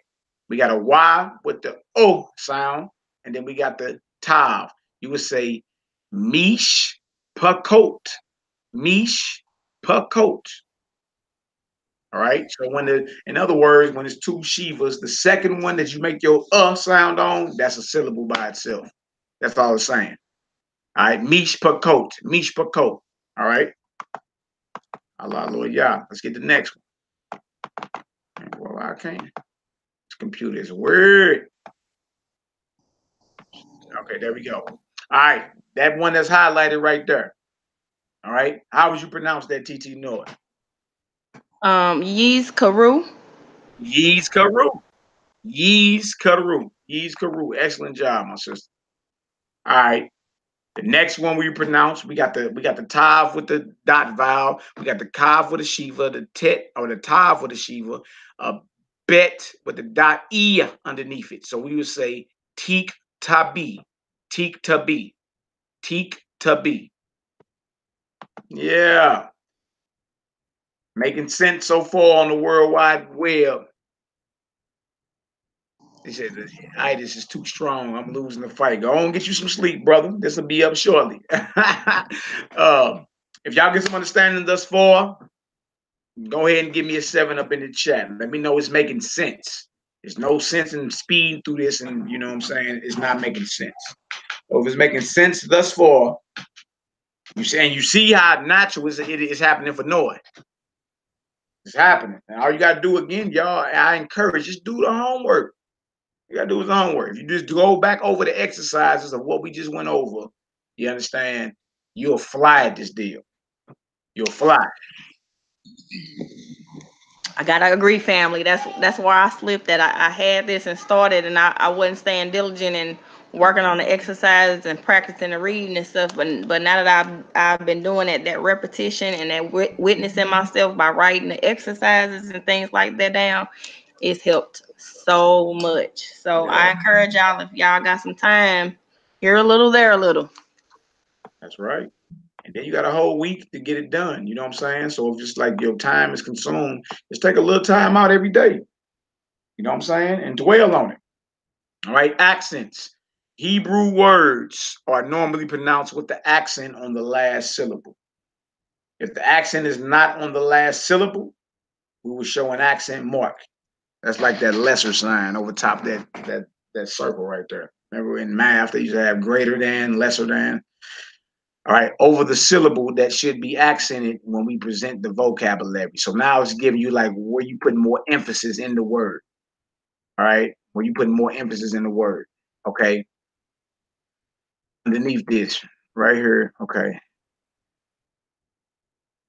we got a Y with the O sound, and then we got the Tav. You would say Mish Pakot. Mish Pakot. All right. So in other words, when it's 2 Shivas, the second one that you make your sound on, that's a syllable by itself. That's all it's saying. All right. Mish Pakot. Mish Pakot. All right. Allah, Lord, yeah. Let's get the next one. Well, I can't. This computer is weird. Okay, there we go. All right. That one that's highlighted right there. All right. How would you pronounce that, TT Noah? Yeez Karu. Yeez Karu. Yeez Karu. Yeez Karu. Excellent job, my sister. All right. The next one we pronounce, we got the tav with the dot vowel, we got the kav with the shiva, the tet or the tav with the shiva, a bet with the dot e underneath it. So we would say teek tabi, teek tabi, teek tabi. Yeah, making sense so far on the World Wide Web. They said the itis is too strong. I'm losing the fight. Go on, get you some sleep, brother. This will be up shortly. If y'all get some understanding thus far, go ahead and give me a 7 up in the chat. Let me know it's making sense. There's no sense in speed through this, and you know what I'm saying? It's not making sense. So if it's making sense thus far, you see how natural it is happening for Noah. It's happening. And all you gotta do again, y'all, I encourage, just do the homework. You gotta do his homework. If you just go back over the exercises of what we just went over, you understand, you'll fly at this deal. You'll fly. I gotta agree, family. That's where I slipped. That I had this and started, and I wasn't staying diligent in working on the exercises and practicing the reading and stuff. But now that I've been doing it, that repetition and that witnessing myself by writing the exercises and things like that down, it's helped so much. So I encourage y'all, if y'all got some time, here a little, there a little. That's right. And then you got a whole week to get it done. You know what I'm saying? So if just like your time is consumed, just take a little time out every day. You know what I'm saying? And dwell on it. All right. Accents. Hebrew words are normally pronounced with the accent on the last syllable. If the accent is not on the last syllable, we will show an accent mark. That's like that lesser sign over top that circle right there. Remember in math, they used to have greater than, lesser than. All right, over the syllable that should be accented when we present the vocabulary. So now it's giving you like where you put more emphasis in the word. All right, where you put more emphasis in the word. Okay, underneath this right here. Okay,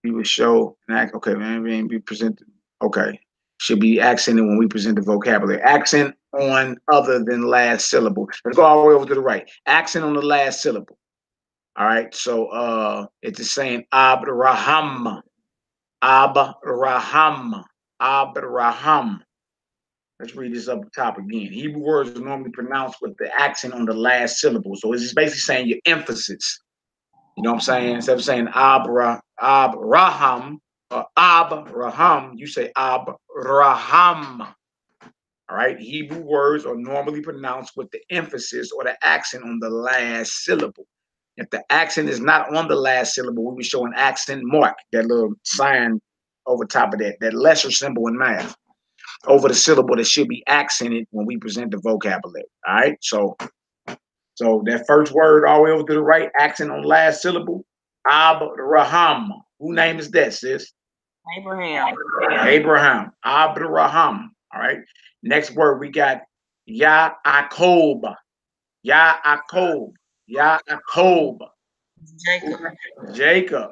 we will show an act. Okay, maybe be presented. Okay, should be accented when we present the vocabulary. Accent on other than last syllable. Let's go all the way over to the right. Accent on the last syllable. All right, so it's saying Abraham. Abraham. Abraham. Let's read this up top again. Hebrew words are normally pronounced with the accent on the last syllable. So it's basically saying your emphasis. You know what I'm saying? Instead of saying Abraham or Abraham, you say Abraham. All right. Hebrew words are normally pronounced with the emphasis or the accent on the last syllable. If the accent is not on the last syllable, we will show an accent mark, that little sign over top of that lesser symbol in math, over the syllable that should be accented when we present the vocabulary. All right. So that first word all the way over to the right, accent on the last syllable, Abraham. Who name is that, sis? Abraham. Abraham. Abraham. All right. Next word we got Yaakov. Yaakov. Yaakov. Jacob.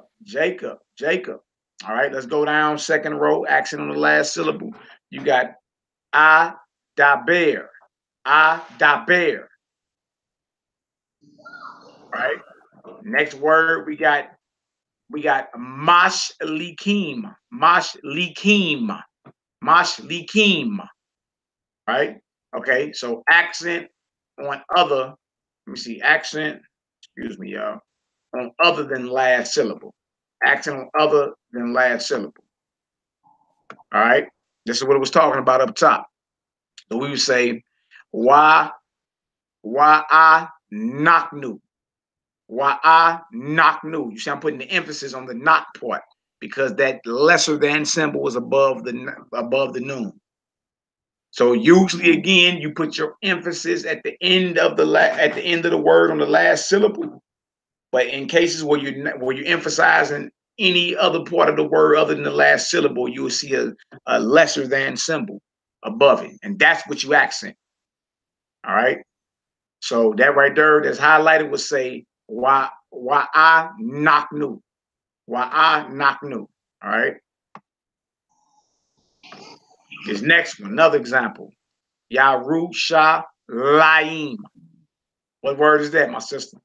All right, let's go down second row, accent on the last syllable. You got Adaber. Adaber. All right. Next word we got Mashlikim. Mashlikim. Mashlikim. Right? Okay, so accent on other, let me see, accent, excuse me, y'all, on other than last syllable. Accent on other than last syllable. All right, this is what it was talking about up top. So we would say, why I naknu. Why I naknu. You see, I'm putting the emphasis on the knock part because that lesser than symbol was above the noon. So usually, again, you put your emphasis at the end of the word on the last syllable. But in cases where you're emphasizing any other part of the word other than the last syllable, you will see a lesser than symbol above it, and that's what you accent. All right. So that right there, that's highlighted, would say why I naknu. Why I naknu. All right. This next one, another example. Yarushalayim. What word is that, my sister?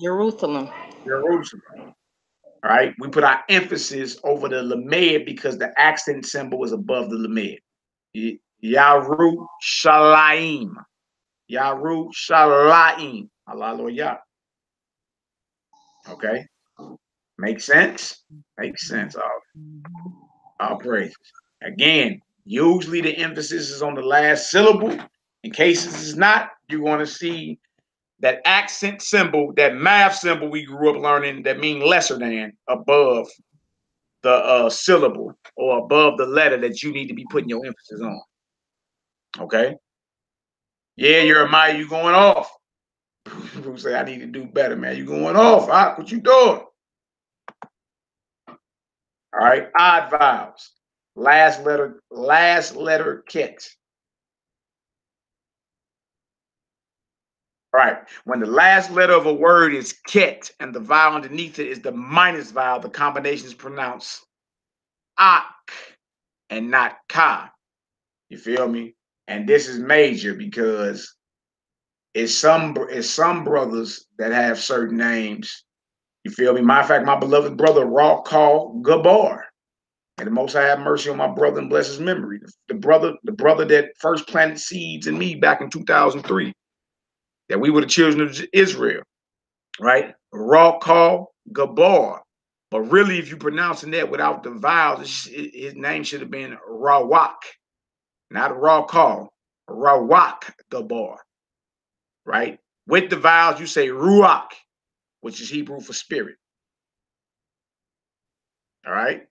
Jerusalem. Jerusalem. All right. We put our emphasis over the lamed because the accent symbol is above the lamed. Yarushalayim. Yarushalayim. Hallelujah. Okay. Makes sense? Makes sense. All praises. Again, usually the emphasis is on the last syllable. In cases it's not, you're going to see that accent symbol, that math symbol we grew up learning that mean lesser than above the syllable or above the letter that you need to be putting your emphasis on. Okay? Yeah, Jeremiah, you going off. People say, I need to do better, man. You going off. What you doing? All right, odd vowels. Last letter ket. All right, when the last letter of a word is ket and the vowel underneath it is the minus vowel, the combination is pronounced ak and not ka. You feel me? And this is major because It's some brothers that have certain names. You feel me? Matter of fact, my beloved brother Raw called Gabar. And the Most High have mercy on my brother and bless his memory. The brother that first planted seeds in me back in 2003. That we were the children of Israel, right? Raw call Gabar. But really, if you pronouncing that without the vowels, his name should have been Rawak. Not Raw call. Rawak Gabar. Right? With the vowels, you say Ruach, which is Hebrew for spirit. All right?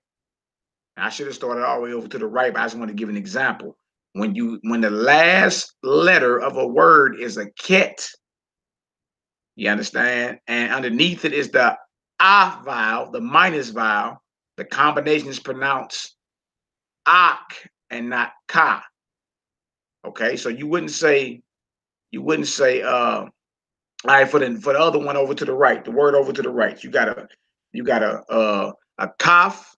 I should have started all the way over to the right, but I just want to give an example. When the last letter of a word is a ket, you understand? And underneath it is the ah vowel, the minus vowel. The combination is pronounced ak and not ka. Okay, so you wouldn't say all right, for the other one over to the right, the word over to the right, you got a kaf,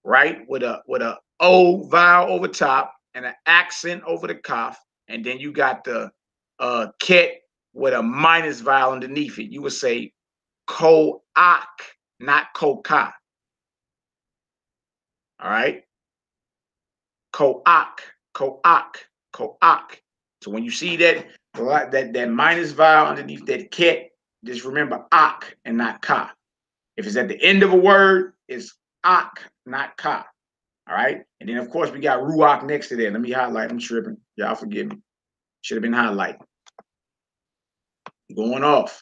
right, with a o vowel over top and an accent over the kaf, and then you got the ket with a minus vowel underneath it. You would say ko-ak, not ko-ka. All right, ko-ak, ko-ak, ko-ak. So when you see that minus vowel underneath that ket, just remember ak and not ka. If it's at the end of a word, it's ak, not ka. All right. And then, of course, we got ruach next to that. Let me highlight. I'm tripping. Y'all forgive me. Should have been highlighted. Going off.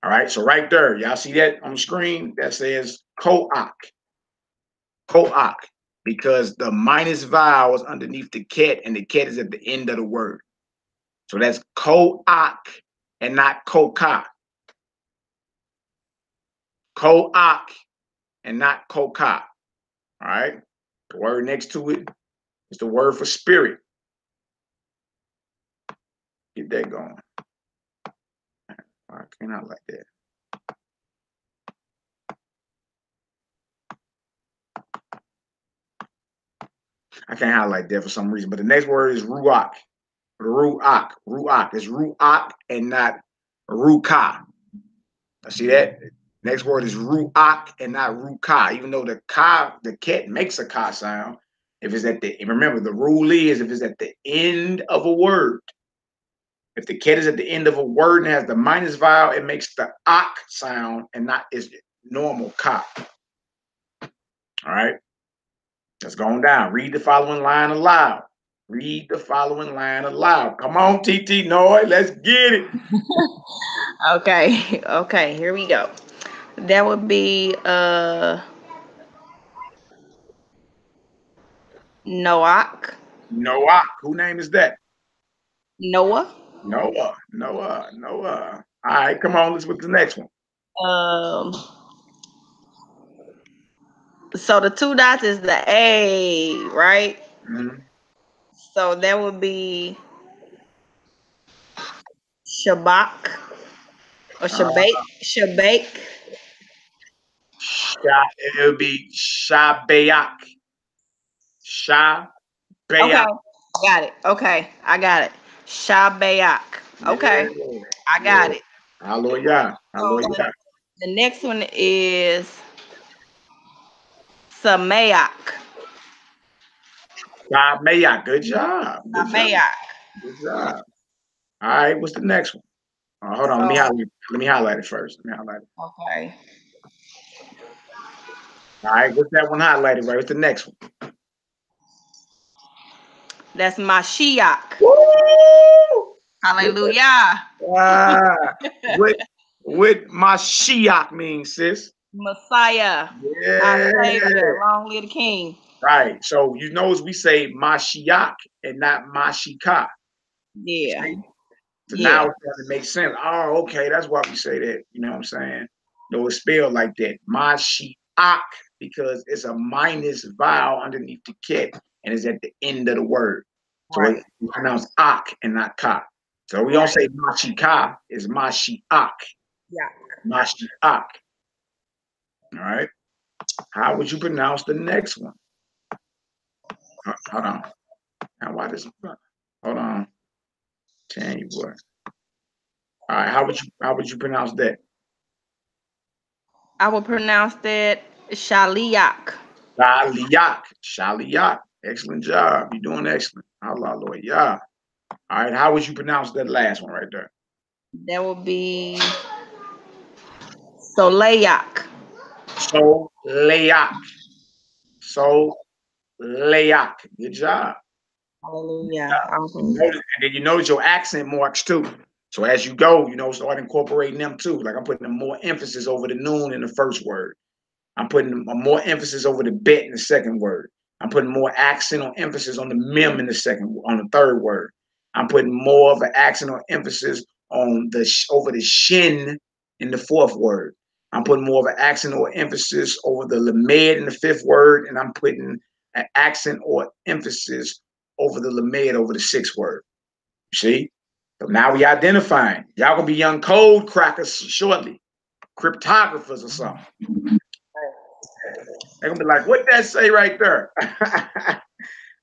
All right. So right there, y'all see that on the screen? That says koach. Koach. Because the minus vowel is underneath the ket, and the ket is at the end of the word. So that's koach and not koka. Koach and not koka. All right. The word next to it is the word for spirit. Get that going. I cannot like that. I can't highlight that for some reason. But the next word is ruach. Ruach. Ruach. It's ruach and not ruka. See that? Next word is ruach and not ruka. Even though the ket makes a ka sound. If it's at the, remember the rule is if it's at the end of a word. If the ket is at the end of a word and has the minus vowel, it makes the ak sound and not its normal ka. All right. Let's go on down. Read the following line aloud. Read the following line aloud. Come on, TT Noy. Let's get it. Okay. Okay. Here we go. That would be Noach. Noah. Who name is that? Noah. Noah. Noah. Noah. All right, come on. Let's with the next one. So the two dots is the A, right? Mm-hmm. So that would be Shabak or Shabak. Shabak. It would be Shabayak. Shabayak. Okay. Got it. Okay. I got it. Shabayak. Okay. Yeah. I got it. Hallelujah. So Hallelujah. the next one is Samayak. Shabayak. Good job. Good job. Samayak. Good job. All right. What's the next one? Hold on. So, Let me highlight it first. Let me highlight it. okay. All right. What's that one highlighted? Right. What's the next one? That's Mashiach. Woo! Hallelujah. What Mashiach means, sis? Messiah. Our Yeah. Savior. Long live the King. Right. So you notice we say Mashiach and not Mashika. Yeah. See? So now Yeah. it's starting to make sense. Oh, okay. That's why we say that. You know what I'm saying? No, it's spelled like that. Mashiach, because it's a minus vowel underneath the ket and it's at the end of the word. So Right. it's pronounced ak and not ka. So we don't say Mashika, it's Mashiach. Yeah. Mashiach. All right. How would you pronounce the next one? Hold on. Now, why this? Hold on. Tell you what. All right, how would you pronounce that? I would pronounce that Shaliak. Shaliak. Shaliak. Excellent job. You're doing excellent. Hallelujah. All right, how would you pronounce that last one right there? That would be Soleyak. Soleyak. Soleyak. Good job. Hallelujah. And then you notice your accent marks too. So as you go, start incorporating them too. Like I'm putting more emphasis over the noon in the first word. I'm putting more emphasis over the bet in the second word. I'm putting more accent or emphasis on the mem in on the third word. I'm putting more of an accent or emphasis on over the shin in the fourth word. I'm putting more of an accent or emphasis over the lamed in the fifth word, and I'm putting an accent or emphasis over the lamed over the sixth word. You see? So now we identifying. Y'all gonna be young code crackers shortly, cryptographers or something. They're gonna be like, what that say right there?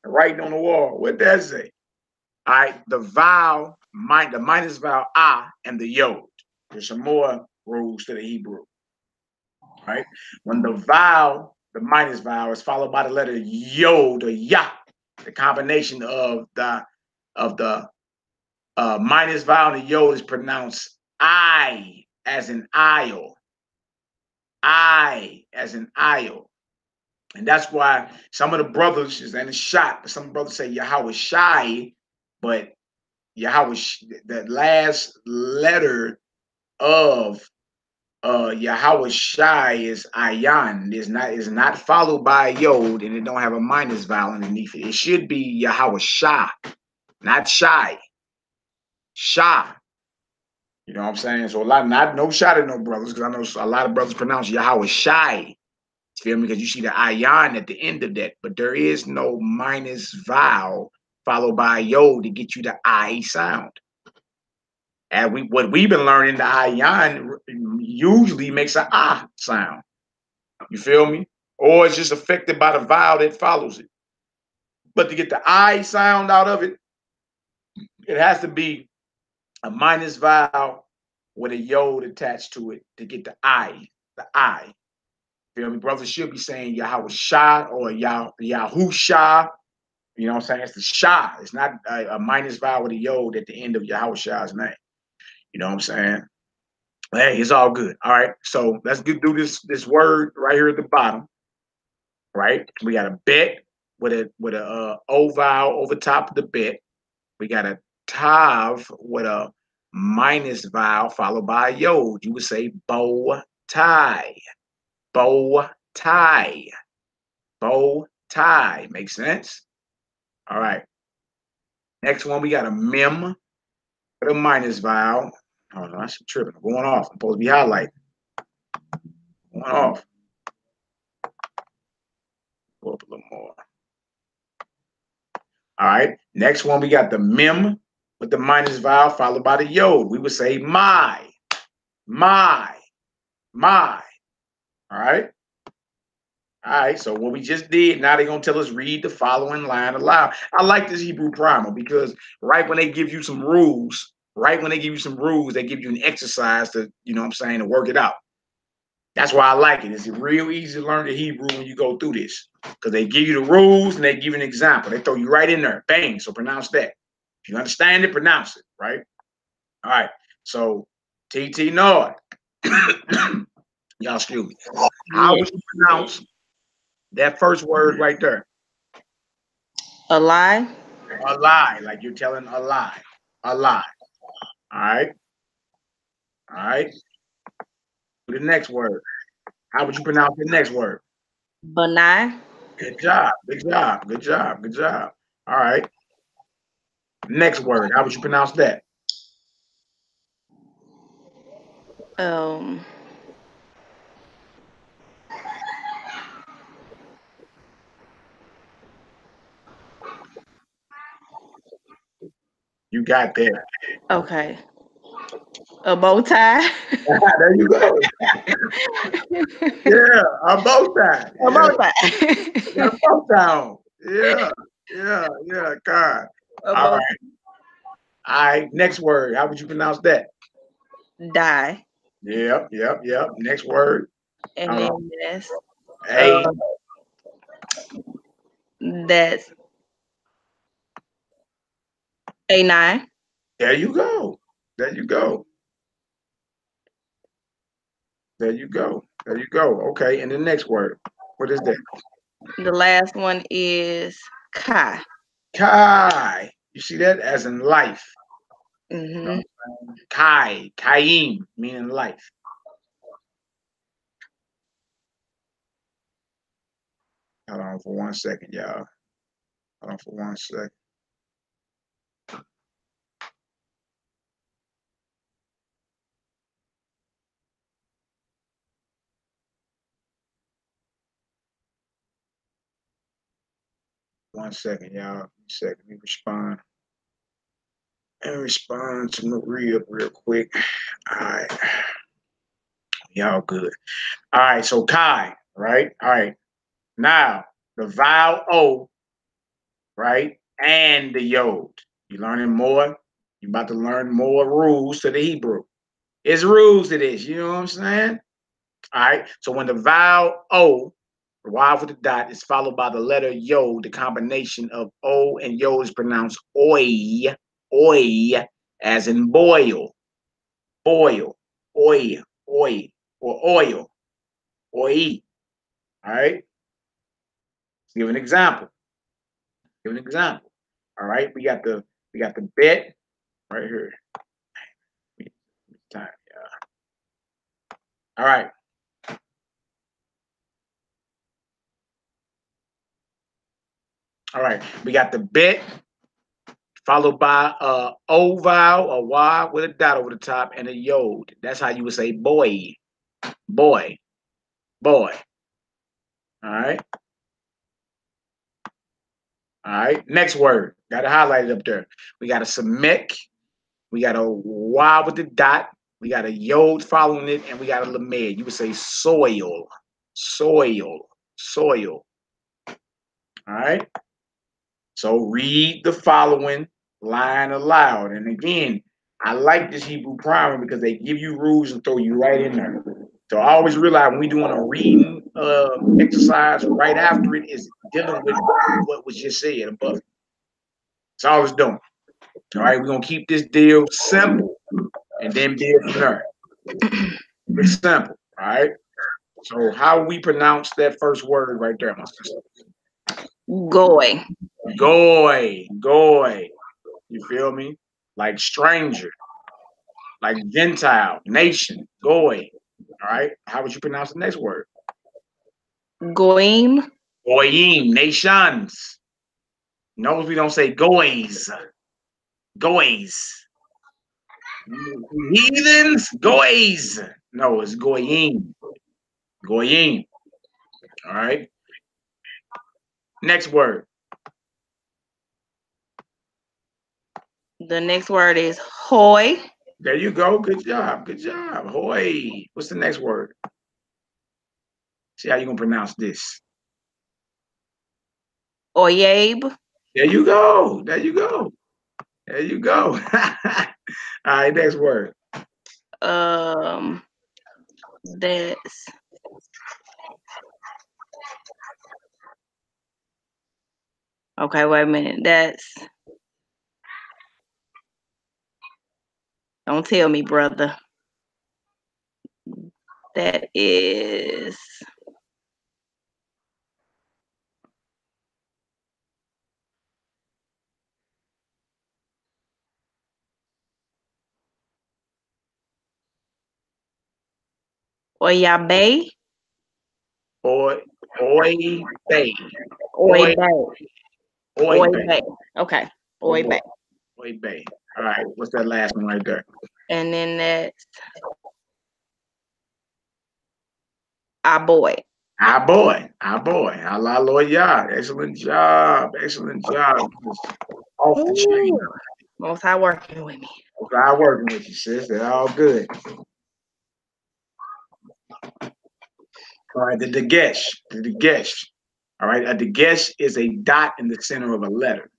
Writing on the wall. What that say? All right, the minus vowel ah and the yod. There's some more rules to the Hebrew. All right. When the minus vowel is followed by the letter yod or yah, the combination of the minus vowel and the yod is pronounced I as in aisle. I as in aisle. And that's why some of the brothers, and it's shot, but some brothers say Yahweh Shai, but Yahweh, that last letter of Yahweh Shai is Ayan. Is not followed by a yod, and it don't have a minus vowel underneath it. It should be Yahweh Shai, not Shai. Shah. You know what I'm saying? So no shot at no brothers, because I know a lot of brothers pronounce Yahweh Shai. Feel me? Because you see the ayan at the end of that, but there is no minus vowel followed by a yod to get you the I sound. And what we've been learning, the ayan usually makes an ah sound. You feel me? Or it's just affected by the vowel that follows it. But to get the I sound out of it, it has to be a minus vowel with a yod attached to it to get the I. The I. Feel me? Brothers should be saying Yahweh Shah or Yahusha. You know what I'm saying? It's the Shah. It's not a minus vowel with a yod at the end of Yahweh Shah's name. You know what I'm saying? But hey, it's all good. All right. So let's get through this word right here at the bottom. Right? We got a bet with a O vowel over top of the bet. We got a tav with a minus vowel followed by a yod. You would say bow tie. Bow tie. Bow tie. Makes sense? All right. Next one, we got a mem with a minus vowel. Oh, no, that's tripping. I'm going off. I'm supposed to be highlighting. Going off. Go up a little more. All right. Next one, we got the mem with the minus vowel followed by the yod. We would say my. All right. All right, so what we just did, now they're going to tell us read the following line aloud. I like this Hebrew primer because right when they give you some rules, they give you an exercise to, you know what I'm saying, to work it out. That's why I like it. It's real easy to learn the Hebrew when you go through this because they give you the rules and they give you an example. They throw you right in there. Bang, so pronounce that. If you understand it, pronounce it, right? All right, so TT Nord. Y'all excuse me. How would you pronounce that first word right there? A lie. A lie, like you're telling a lie. A lie. All right. All right. The next word. How would you pronounce the next word? Benai. Good job. Good job. Good job. Good job. All right. Next word. How would you pronounce that? You got that. Okay. A bow tie. There you go. Yeah, a bow tie. A bow tie. Got a bow tie on. Yeah, God. All right. All right. Next word. How would you pronounce that? die. Yep. Next word. And then that's A. that's A9. There you go. There you go. There you go. There you go. Okay, and the next word. What is that? The last one is Kai. Kai. You see that? As in life. Mm-hmm. Kai. Kaim, meaning life. Hold on for 1 second, y'all. Hold on for 1 second. One second, y'all. 1 second. Let me respond. And respond to Maria real quick. All right. Y'all good. All right, so Kai, right? All right. Now, the vowel O, right? And the yod. You learning more? You about to learn more rules to the Hebrew. It's rules to this, you know what I'm saying? All right. So when the vowel O, the Y with the dot, is followed by the letter Yod, the combination of O and Yod is pronounced oi, oi, as in boil, boil, oi, oi, or oil, oi. All right. Let's give an example. Give an example. All right. We got the bet right here. Time, yeah. All right. All right. We got the bet followed by a O vowel, a Y with a dot over the top, and a yod. That's how you would say boy, boy, boy. All right. All right. Next word. Got to highlight it up there. We got a Semitic. We got a Y with the dot. We got a yod following it, and we got a lamed. You would say soil, soil, soil. All right. So read the following line aloud. And again, I like this Hebrew primer because they give you rules and throw you right in there. So I always realize when we're doing a reading exercise, right after it is dealing with what was just said above. That's all it's doing. All right, we're going to keep this deal simple and then build from there. It's simple, all right? So how we pronounce that first word right there, my sister? Goy. Goy, goy. You feel me? Like stranger, like Gentile, nation, goy. All right. How would you pronounce the next word? Goyim. Goyim, nations. Notice we don't say goys. Goys. Heathens, goys. No, it's goyim. Goyim. All right. Next word. The next word is hoy. There you go. Good job. Good job. Hoy. What's the next word? See how you gonna pronounce this. Oyab. There you go. There you go. There you go. All right, next word. That's okay. Wait a minute. That's don't tell me, brother. That is Oyabe. Oy bay. Oy Oy bay. oy Oy bay. bay. Okay. Oh Oy boy. bay. Oy bay. All right. What's that last one right there? And then that's our boy. Our boy. Our boy. Allah Lord Yah. Excellent job. Excellent job. Off the chain. Ooh. Most high working with me. I'm working with you, sis. They're all good. All right, the dagesh. The dagesh. All right, a dagesh is a dot in the center of a letter.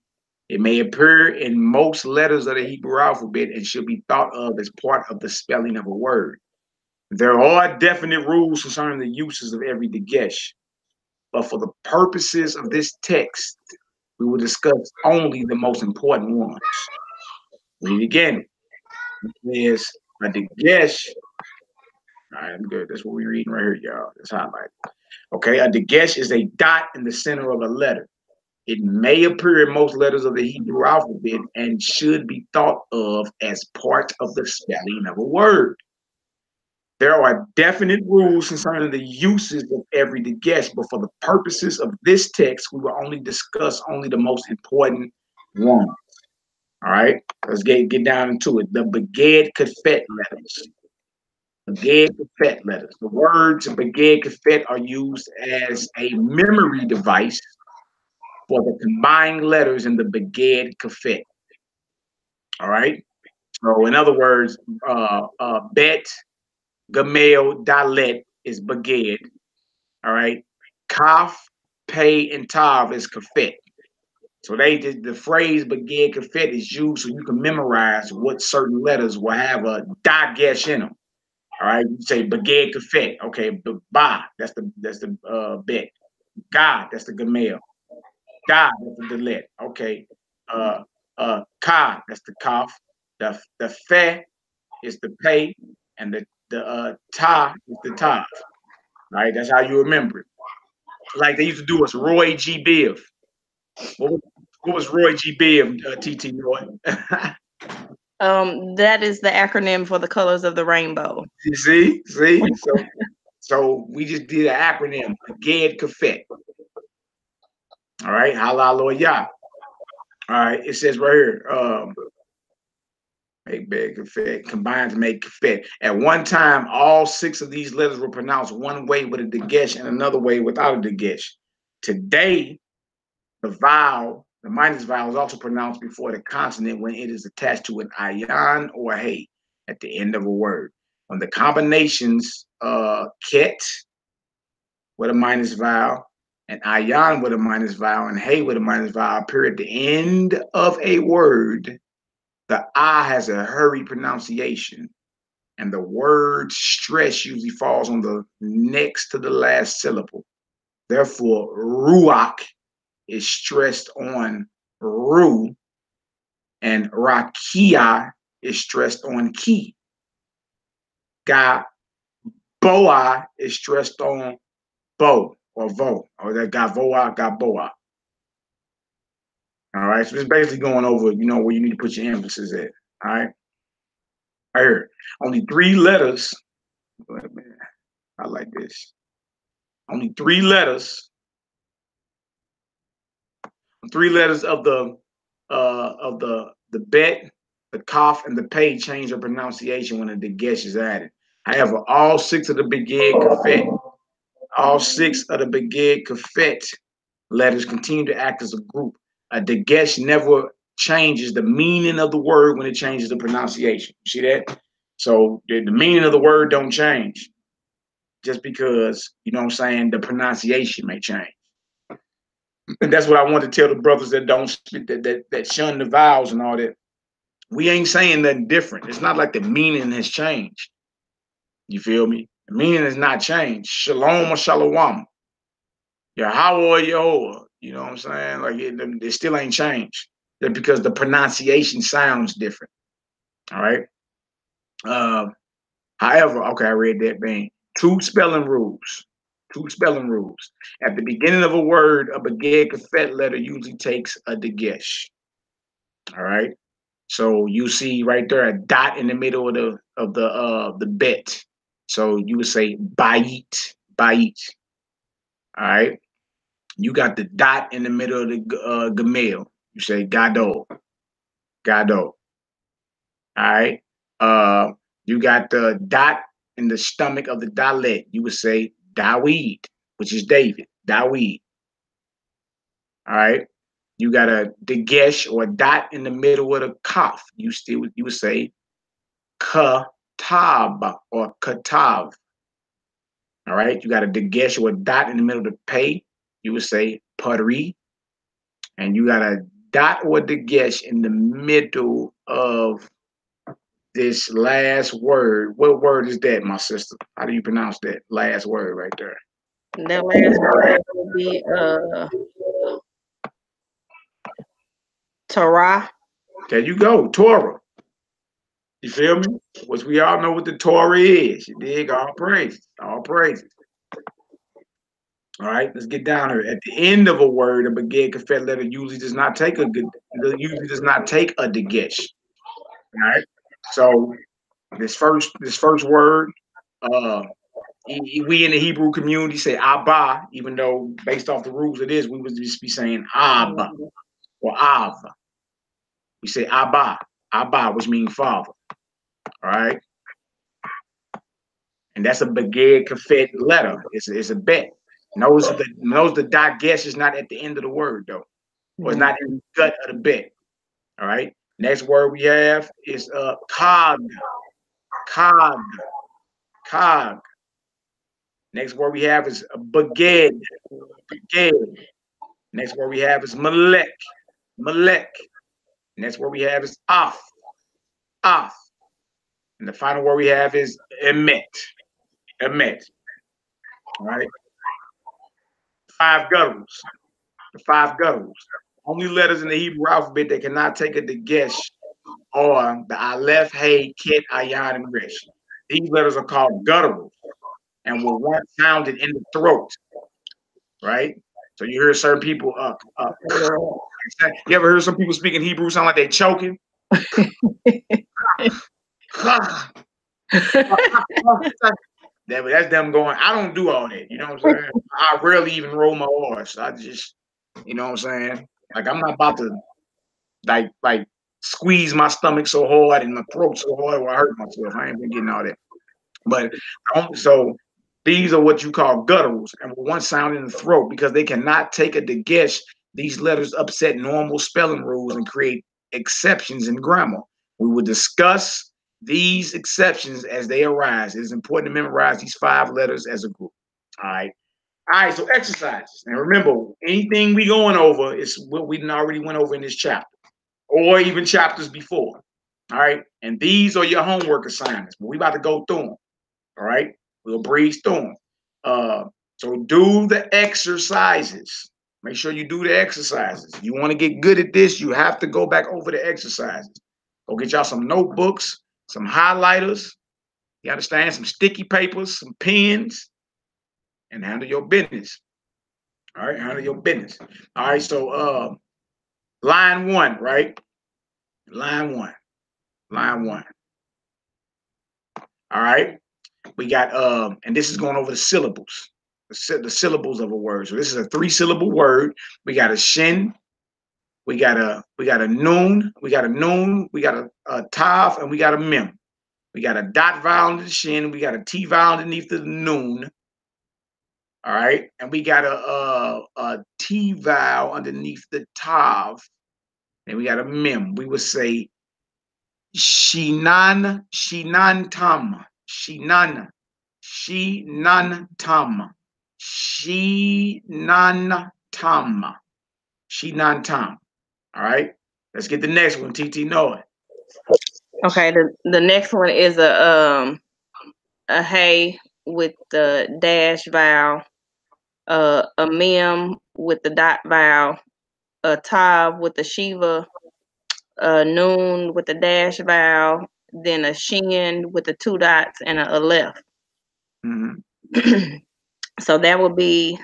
It may appear in most letters of the Hebrew alphabet and should be thought of as part of the spelling of a word. There are definite rules concerning the uses of every dagesh, but for the purposes of this text, we will discuss only the most important ones. Read again. There's a dagesh. All right, I'm good. That's what we're reading right here, y'all. That's highlighted. Okay, a dagesh is a dot in the center of a letter. It may appear in most letters of the Hebrew alphabet and should be thought of as part of the spelling of a word. There are definite rules concerning the uses of every dagesh, but for the purposes of this text, we will only discuss only the most important ones. All right, let's get down into it. The Beged Kafet letters. Beged Kafet letters. The words Beged Kafet are used as a memory device for the combined letters in the Beged Kafet. All right. So in other words, Bet, Gamel, Dalet is Beged. All right. Kaf, Pei, and Tav is Kafet. So the phrase Beged Kafet is used so you can memorize what certain letters will have a dagesh in them. All right. You say Beged Kafet. Okay. Ba, that's the Bet. God, that's the Gamel. God, that's the Dalet. Okay. Ka, that's the Kaf. The Fe is the Pei, and the Ta is the Tav. Right? That's how you remember it. Like they used to do us Roy G. Biv. What was Roy G. Biv, TT Roy? That is the acronym for the colors of the rainbow. You see? So we just did an acronym, Beged Kafet. All right, Hallelujah. All right, it says right here, make bed kafet, combined to make kafet. At one time, all 6 of these letters were pronounced one way with a dagesh and another way without a dagesh. Today, the minus vowel is also pronounced before the consonant when it is attached to an ayan or a hey at the end of a word. When the combinations ket with a minus vowel, and ayan with a minus vowel, and hey with a minus vowel appear at the end of a word, the I has a hurried pronunciation, and the word stress usually falls on the next to the last syllable. Therefore, ruach is stressed on ru, and rakia is stressed on ki. Boa is stressed on bo or vo, or that gavoa, gaboa. All right, so it's basically going over, where you need to put your emphasis at. All right, right here, only 3 letters. I like this. Only 3 letters. 3 letters of the bet, the kaf, and the pei change their pronunciation when the dagesh is added. However, all 6 of the Beged Kafet, letters continue to act as a group. A dagesh never changes the meaning of the word when it changes the pronunciation. You see that? So the meaning of the word don't change just because, the pronunciation may change. And that's what I want to tell the brothers that don't that shun the vowels and all that. We ain't saying nothing different. It's not like the meaning has changed. You feel me? The meaning has not changed. Shalom or shalom. Yahweh or Yehovah. You know what I'm saying? Like it still ain't changed. Just because the pronunciation sounds different. All right. However, okay, I read that thing. 2 spelling rules. 2 spelling rules. At the beginning of a word, a Beged Kafet letter usually takes a dagesh. All right. So you see right there a dot in the middle of the bet. So you would say bayit. All right. You got the dot in the middle of the gamel. You say gado. All right. You got the dot in the stomach of the dalet. You would say Dawid, which is David. Dawid. All right. You got a dagesh or a dot in the middle of the kaf. You would say katab or katav. All right. You got a dagesh or a dot in the middle of the pei. You would say pari. And you got a dot or dagesh in the middle of this last word. What word is that, my sister? How do you pronounce that last word right there? That last word will be Torah. There you go, Torah. You feel me? Which we all know what the Torah is. You dig? All praises. All praises. All right, let's get down here. At the end of a word, a beged kafet letter usually does not take a dagesh. All right. So this first word, we in the Hebrew community say Abba, even though based off the rules it is, we would just be saying Abba or Av. We say Abba, which means father. All right. And that's a beged kafet letter. It's a bet. Notice the dagesh is not at the end of the word though. Or it's not in the gut of the bet. All right. Next word we have is cog. Next word we have is beged. Next word we have is malek. Next word we have is af. And the final word we have is emet. All right. 5 gutturals. The 5 gutturals. Only letters in the Hebrew alphabet that cannot take a dagesh are the aleph, hey, ket, ayan, and resh. These letters are called gutturals and were once sounded in the throat. Right? So you hear certain people you ever heard some people speaking Hebrew sound like they choking? That's them going, I don't do all that. You know what I'm saying? I rarely even roll my R's. I just, you know what I'm saying? Like I'm not about to like squeeze my stomach so hard and my throat so hard where I hurt myself. I ain't been getting all that. But so these are what you call gutturals and one sound in the throat because they cannot take a dagesh. These letters upset normal spelling rules and create exceptions in grammar. We will discuss these exceptions as they arise. It is important to memorize these 5 letters as a group. All right. So exercises. And remember, anything we going over is what we already went over in this chapter or even chapters before. All right. And these are your homework assignments. But we about to go through them. All right. We'll breeze through them. So do the exercises. Make sure you do the exercises. You want to get good at this, you have to go back over the exercises. Go get y'all some notebooks, some highlighters. You understand? Some sticky papers, some pens, and handle your business. All right, handle your business. All right, so line 1, right? Line one. All right. We got and this is going over the syllables. The syllables of a word. So this is a 3-syllable word. We got a shin, we got a noon, we got a tav, and we got a mem. We got a dot vowel in the shin, we got a T vowel underneath the noon. All right, and we got a T vowel underneath the tav, and we got a mem. We would say shinan tam, shinan tam. All right, let's get the next one. TT know it. Okay, the next one is a hey with the dash vowel, a mem with the dot vowel, a tav with the shiva, a noon with the dash vowel, then a shin with the 2 dots, and a aleph. Mm-hmm. So that would be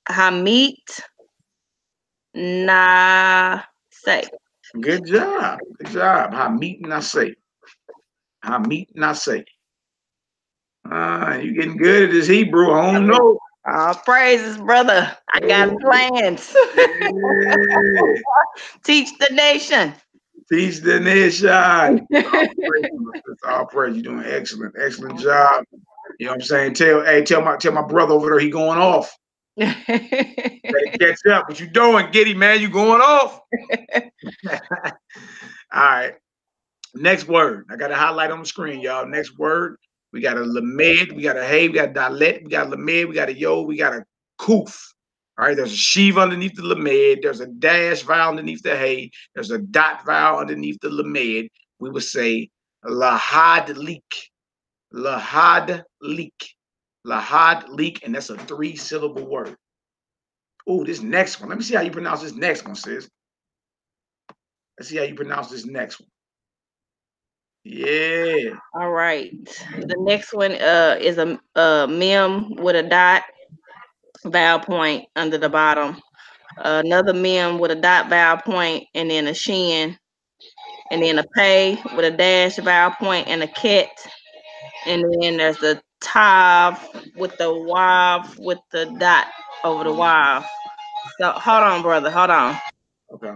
Hamit na say. Good job. Hamit na say. You getting good at this Hebrew. I don't know. All praises, brother. I got plans. Yeah. Teach the nation. Teach the nation. All praise. You're doing excellent job. You know what I'm saying? Tell my brother over there he going off. Better catch up. What you doing, Giddy, man? You going off? All right. Next word. I got a highlight on the screen, y'all. Next word. we got a lamed, we got a hey, we got a dalet, we got a lamed, we got a yo, we got a kuf. All right, there's a shiva underneath the lamed, there's a dash vowel underneath the hey, there's a dot vowel underneath the lamed. We would say lahad leak, lahad leak, lahad leak, and that's a 3-syllable word. Oh, this next one. Let me see how you pronounce this next one, sis. Let's see how you pronounce this next one. Yeah. All right. The next one is a mem with a dot vowel point under the bottom. Another mem with a dot vowel point, and then a shin, and then a pay with a dash vowel point and a ket, and then there's the tav with the wav with the dot over the wav. So hold on, brother. Hold on. Okay.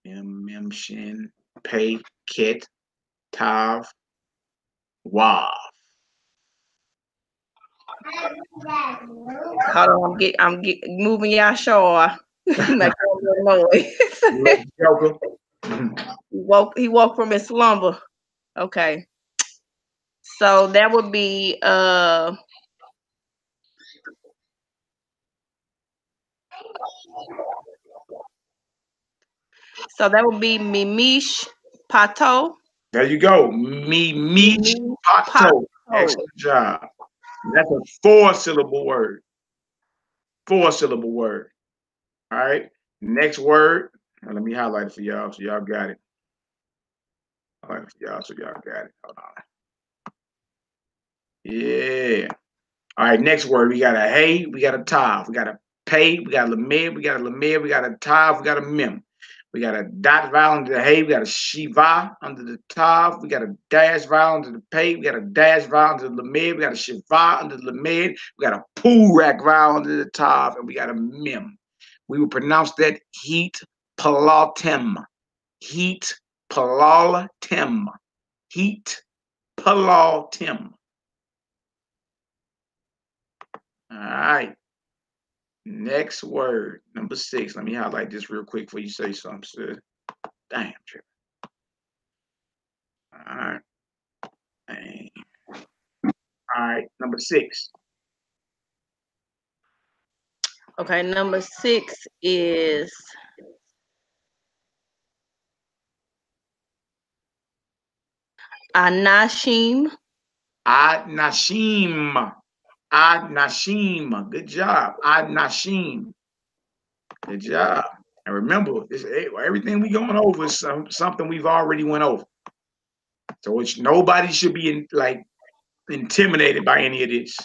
Mem, shin, pay, ket, tav, wav. Hold on. I'm moving y'all shore. Make a little noise. Joker. He woke from his slumber. Okay. So that would be Mimish Pato. There you go. Mimish Pato. Excellent job. That's a 4-syllable word. 4-syllable word. All right. Next word. Now, let me highlight it for y'all so y'all got it. Highlight it for y'all so y'all got it. Hold on. Yeah. All right. Next word. We got a hey. We got a tav. We got a pay. We got a lamed. We got a lamed. We got a tav. We got a mem. We got a dot vowel under the hey. We got a shiva under the tav. We got a dash vowel under the pay. We got a dash vowel under the lamed. We got a shiva under the lamed. We got a purak vowel under the tav, and we got a mem. We would pronounce that heat palatem. Heat palatem. Heat palatem. All right. Next word, number 6. Let me highlight this real quick before you say something, sis. Damn, trip. All right. Dang. All right, number 6. Okay, number 6 is Anashim. Ad-Nashim. Ad-Nashim. Good job. Ad-Nashim. Good job. And remember, everything we going over is something we've already went over. So nobody should be intimidated by any of this.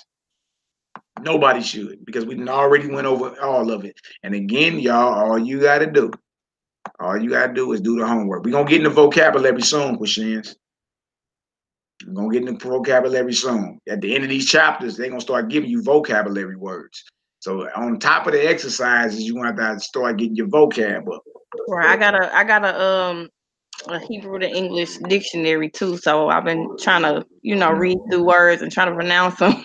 Nobody should, because we already went over all of it. And again, y'all, all you got to do is do the homework. We're going to get in the vocabulary soon, Christians. We're going to get in the vocabulary soon. At the end of these chapters, they're going to start giving you vocabulary words. So on top of the exercises, you're going to have to start getting your vocab up. Right, I got a Hebrew to English dictionary too, so I've been trying to, read through words and trying to pronounce them.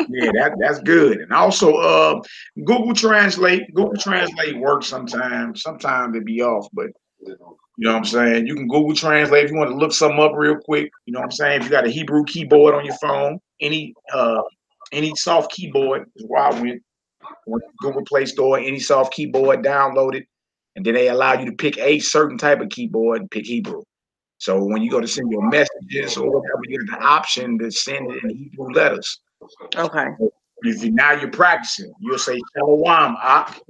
Yeah, that's good. And also Google Translate works sometimes. Sometimes it be off, but you know what I'm saying? You can Google Translate if you want to look something up real quick. You know what I'm saying? If you got a Hebrew keyboard on your phone, any soft keyboard is where I went. Google Play Store, any soft keyboard, download it, and then they allow you to pick a certain type of keyboard and pick Hebrew. So when you go to send your messages or whatever, you have the option to send it in Hebrew letters. Okay. Now you're practicing. You'll say Shalom, Ak,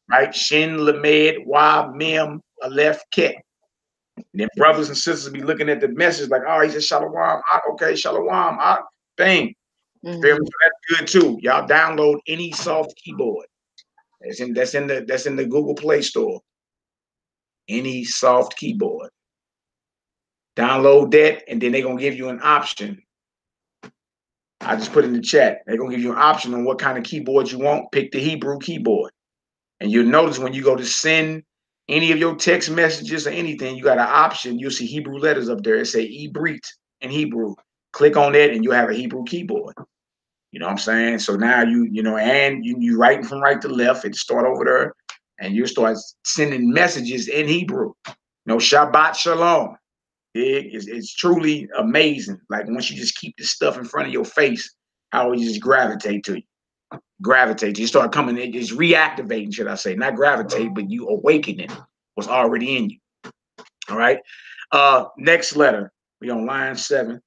right? Shin, Lamed, Wa, Mem, Aleph, Ket. And then brothers and sisters be looking at the message like, oh, he said Shalom, Ak, okay, Shalom, Ak, bang. Mm-hmm. So that's good too. Y'all download any soft keyboard. That's in the Google Play Store. Any soft keyboard. Download that, and then they're gonna give you an option. I just put in the chat. They're gonna give you an option on what kind of keyboard you want. Pick the Hebrew keyboard. And you'll notice when you go to send any of your text messages or anything, you got an option. You'll see Hebrew letters up there. It say BRIT in Hebrew. Click on that, and you have a Hebrew keyboard. You know what I'm saying? So now you writing from right to left. It start over there, and you start sending messages in Hebrew. Shabbat Shalom. It's truly amazing. Like once you just keep this stuff in front of your face, how it just gravitate to you. Gravitate. You start coming in, just reactivating, should I say. Not gravitate, but you awakening what's already in you. All right. Next letter. We on line 7.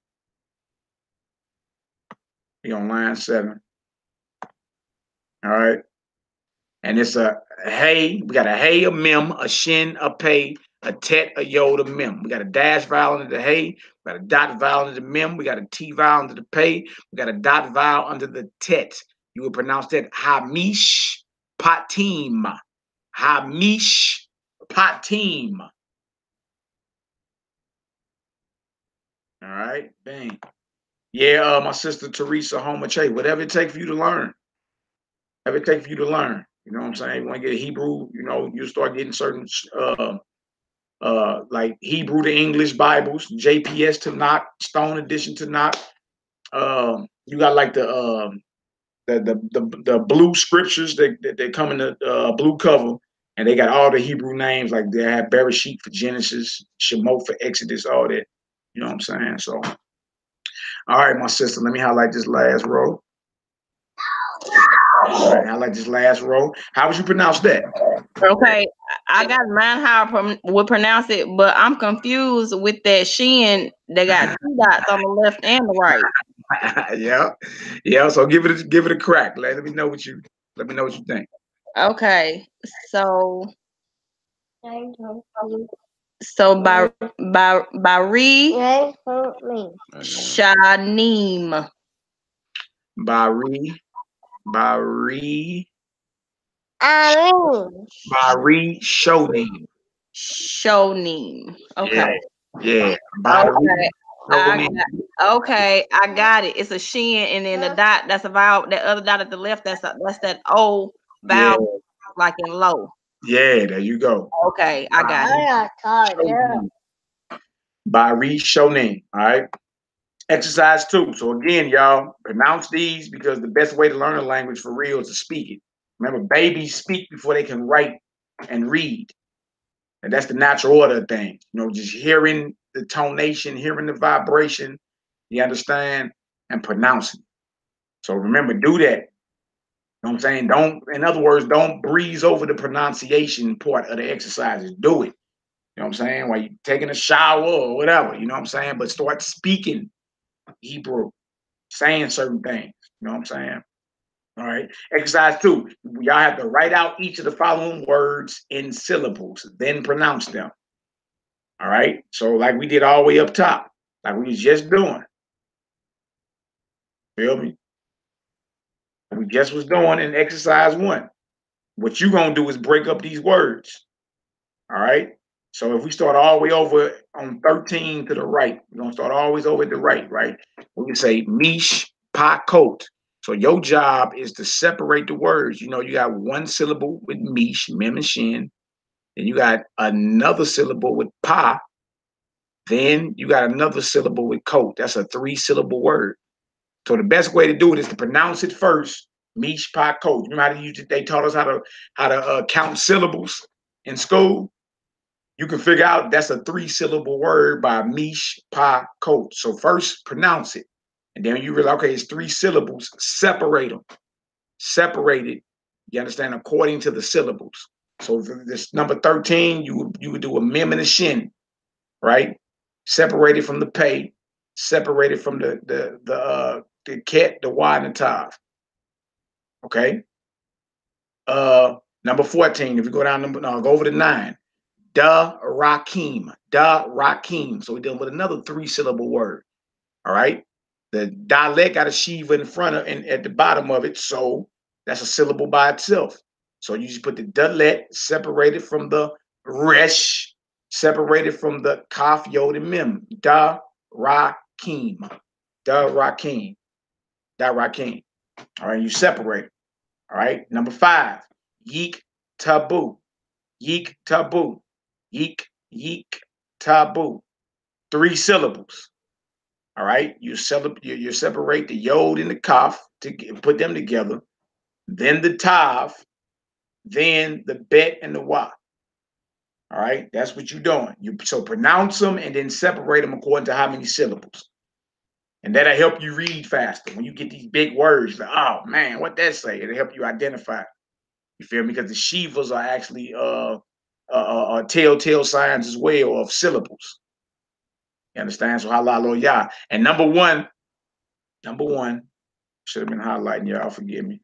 We on line 7. All right. And it's a hey. We got a hey, a mem, a shin, a pay, a tet, a yod, a mem. We got a dash vowel under the hey. We got a dot vowel under the mem. We got a t vowel under the pay. We got a dot vowel under the tet. You would pronounce that hamish patim. Hamish patim. All right. Bang. Yeah, my sister Teresa Homache, whatever it takes for you to learn. Whatever it takes for you to learn. You know what I'm saying? You want to get Hebrew, you know, you start getting certain like Hebrew to English Bibles, JPS to knock, Stone Edition to knock. You got like the blue scriptures that they come in the blue cover, and they got all the Hebrew names, like they have Bereshit for Genesis, Shemot for Exodus, all that. You know what I'm saying? So, all right, my sister, let me highlight this last row. All right, highlight this last row. How would you pronounce that? Okay, I got mine how I would pronounce it, but I'm confused with that shin. They got 2 dots on the left and the right. yeah. So give it a crack. Let me know what you think. Okay, so Bari Shanim. Bari Shonim. Shonim. Okay. Yeah. Okay, I got it. It's a shin, and then the dot. That's a vowel. That other dot at the left. That's that O vowel, like in low. Yeah, there you go. Okay, I got it. Bari Shonim. All right. Exercise 2. So again, y'all, pronounce these because the best way to learn a language for real is to speak it. Remember, babies speak before they can write and read. And that's the natural order of things. You know, just hearing the tonation, hearing the vibration, you understand, and pronouncing. So remember, do that. You know what I'm saying? In other words, don't breeze over the pronunciation part of the exercises. Do it. You know what I'm saying? While you're taking a shower or whatever, you know what I'm saying? But start speaking Hebrew, saying certain things. You know what I'm saying? All right. Exercise 2. Y'all have to write out each of the following words in syllables, then pronounce them. All right. So like we did all the way up top, like we was just doing. Feel me? We just was doing in exercise 1. What you gonna do is break up these words. All right. So if we start all the way over on 13 to the right, we're gonna start always over at the right, right? We can say mish pa coat. So your job is to separate the words. You know, you got one syllable with mish, mem and shin, then you got another syllable with pa, then you got another syllable with coat. That's a 3-syllable word. So the best way to do it is to pronounce it first. Mish pa coat. Remember how to use it? They taught us how to count syllables in school. You can figure out that's a 3-syllable word by mish pa coat. So first pronounce it, and then you realize, okay, it's 3 syllables. Separate them. Separate it. You understand? According to the syllables. So for this number 13, you would do a mem and a shin, right? Separated from the pay, separated from the ket, the y, and the tav. Okay. Number 14. If you go down go over to 9. Da Rakim. Da Rakim. So we're dealing with another 3-syllable word. All right. The dalet got a shiva in front of and at the bottom of it, so that's a syllable by itself. So you just put the dalet separated from the resh, separated from the kaf, yod, and mem. Da Rakim. Da Rakim. Da Rakim. All right, you separate. All right. Number 5. Yeek tabu. Yeek tabu. Yeek, yeek, tabu. 3 syllables. All right. You separate the yod and the kaf to put them together. Then the tav. Then the bet and the wa. All right, that's what you're doing. So pronounce them and then separate them according to how many syllables. And that'll help you read faster. When you get these big words, like, oh man, what that say? It'll help you identify. You feel me? Because the Shivas are actually telltale signs as well of syllables. You understand? So hallelujah. And number one, should have been highlighting, y'all. Forgive me.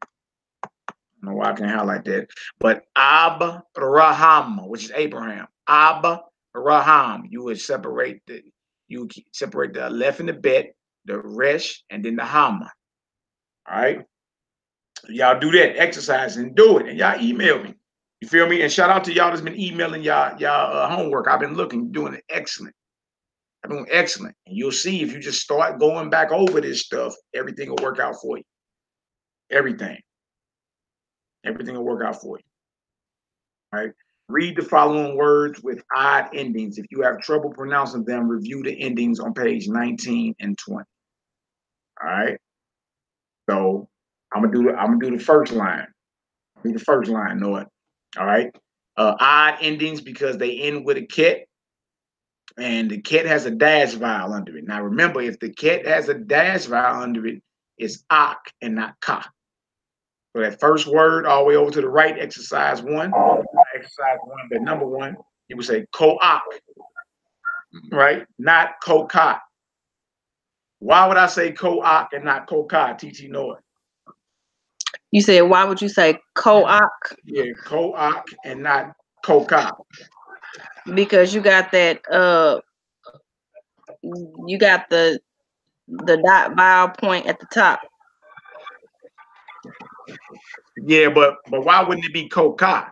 I don't know why I can't highlight that. But Abraham, which is Abraham. Abraham. You would separate the left and the bet, the resh, and then the hammer. All right. Y'all do that exercise and do it. And y'all email me. You feel me? And shout out to y'all that's been emailing y'all homework. I've been looking, doing it excellent. I'm doing excellent. And you'll see if you just start going back over this stuff, everything will work out for you. Everything will work out for you. All right. Read the following words with odd endings. If you have trouble pronouncing them, review the endings on page 19 and 20. All right. So I'm gonna do the first line. Do the first line, Noah. All right. Odd endings because they end with a ket, and the ket has a dash vowel under it. Now remember, if the ket has a dash vowel under it, it's ak and not ka. So that first word all the way over to the right, exercise one, but number one, you would say ko-ak, right? Not ko-ka. Why would I say ko-ak and not ko-ka, TT Noah? You said, why would you say ko-ak? Yeah, ko-ak and not ko-ka. Because you got that you got the dot vowel point at the top. Yeah, but why wouldn't it be ko-ka?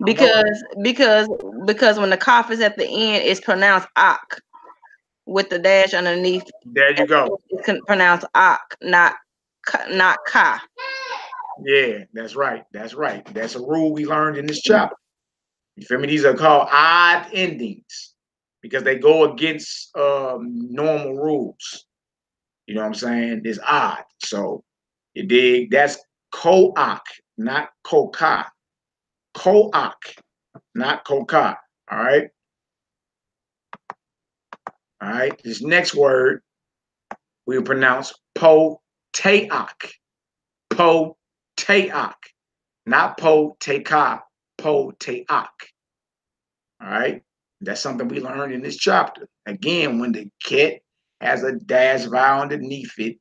Because when the cough is at the end, it's pronounced ak with the dash underneath. There you go. It's pronounced ak, not ka. Yeah, that's right. That's right. That's a rule we learned in this chapter. You feel me? These are called odd endings because they go against normal rules. You know what I'm saying? It's odd. So you dig? That's ko-ak, not ko-ka. Ko-ak, not ko-ka. All right. All right. This next word we pronounce po-teak. Po-teak. Not po-teka. Po-teak. All right. That's something we learned in this chapter. Again, when the ket has a dash vowel underneath it,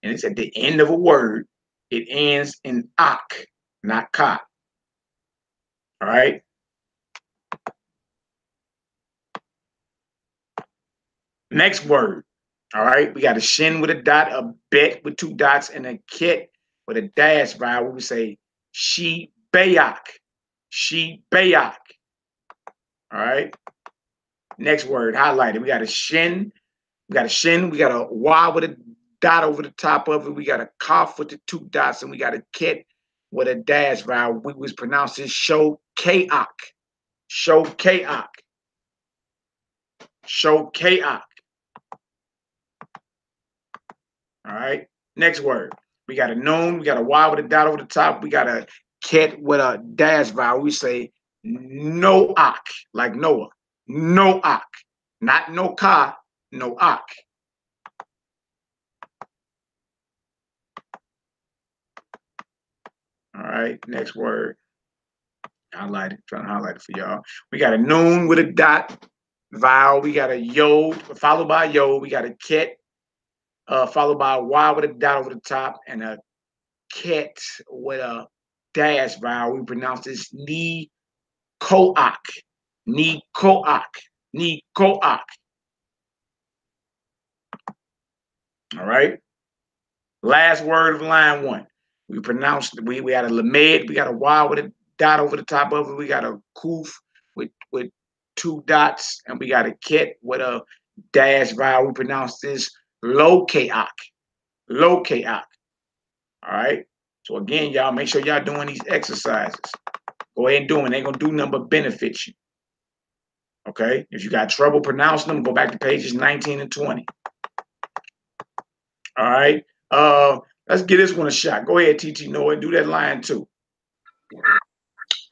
and it's at the end of a word, it ends in ak, not ka. All right. Next word. All right. We got a shin with a dot, a bet with two dots, and a ket with a dash vowel. We would say she bayak. She bayak. All right. Next word highlighted. We got a shin. We got a shin. We got a y with a dot over the top of it. We got a cough with the two dots, and we got a ket with a dash vowel. We was pronounced as show kaak. Show kaak. Show kaak. All right. Next word. We got a noon. We got a y with a dot over the top. We got a ket with a dash vowel. We say noak, like Noah. Noak. Not no ka, noak. All right, next word. Highlight it, trying to highlight it for y'all. We got a noon with a dot vowel. We got a yo, followed by yo. We got a ket, followed by a y with a dot over the top, and a ket with a dash vowel. We pronounce this ni koak. Ni koak. Ni koak. All right. Last word of line one. We pronounced, we had a lamed, we got a y with a dot over the top of it. We got a kuf with two dots, and we got a ket with a dash vowel. We pronounce this low kaak. Low kaak. All right. So again, y'all make sure y'all doing these exercises. Go ahead and do them. They're gonna do nothing but benefit you. Okay. If you got trouble pronouncing them, go back to pages 19 and 20. All right. Let's give this one a shot. Go ahead, TT Noah, do that line too.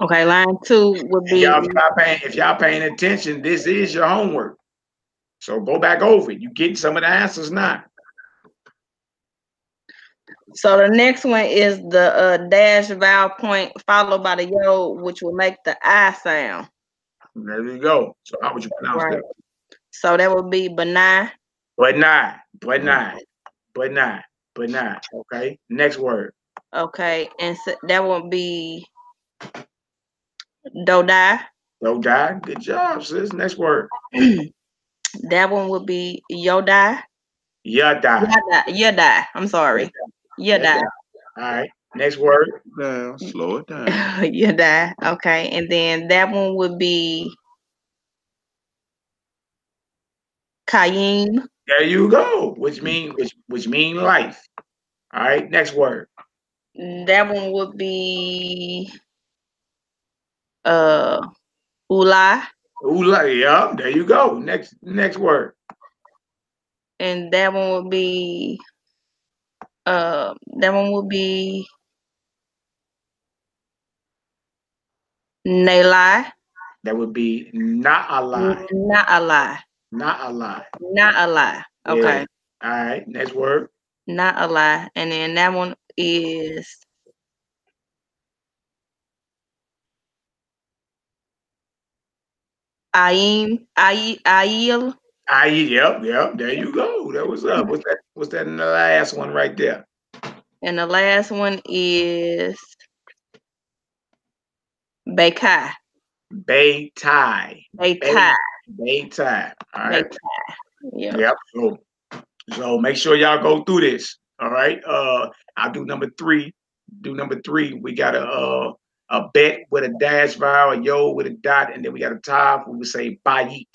Okay, line 2 would And be if y'all paying attention, this is your homework. So go back over it. You get some of the answers now. so the next one is the dash vowel point followed by the yod, which will make the I sound. There you go. So how would you pronounce Right. that? So that would be benai. But not. Okay. Next word. Okay, and so that would be dodai. No die. Good job, sis. Next word. That one would be yodai. Yada. Yodai. I'm sorry. Yodai. All right. Next word. Down, slow it down. Yodai. Okay, and then that one would be Kayim. There you go. Which mean life. All right. Next word. That one would be Ulai. Ula. Yeah. There you go. Next word. And that one would be Nalai. That would be not a lie. Not a lie. Not a lie. Not a lie. Okay. Yeah. All right. Next word. Not a lie. And then that one is Ayil. Yep. There you go. That was up. What's that in the last one right there? And the last one is Bekai. Beitai. Bekai. Beitai. All right. Bekai. Yeah. Yep. So make sure y'all go through this. All right. I'll do number 3. We got a bet with a dash vowel, a yo with a dot, and then we got a top. We would say bayit.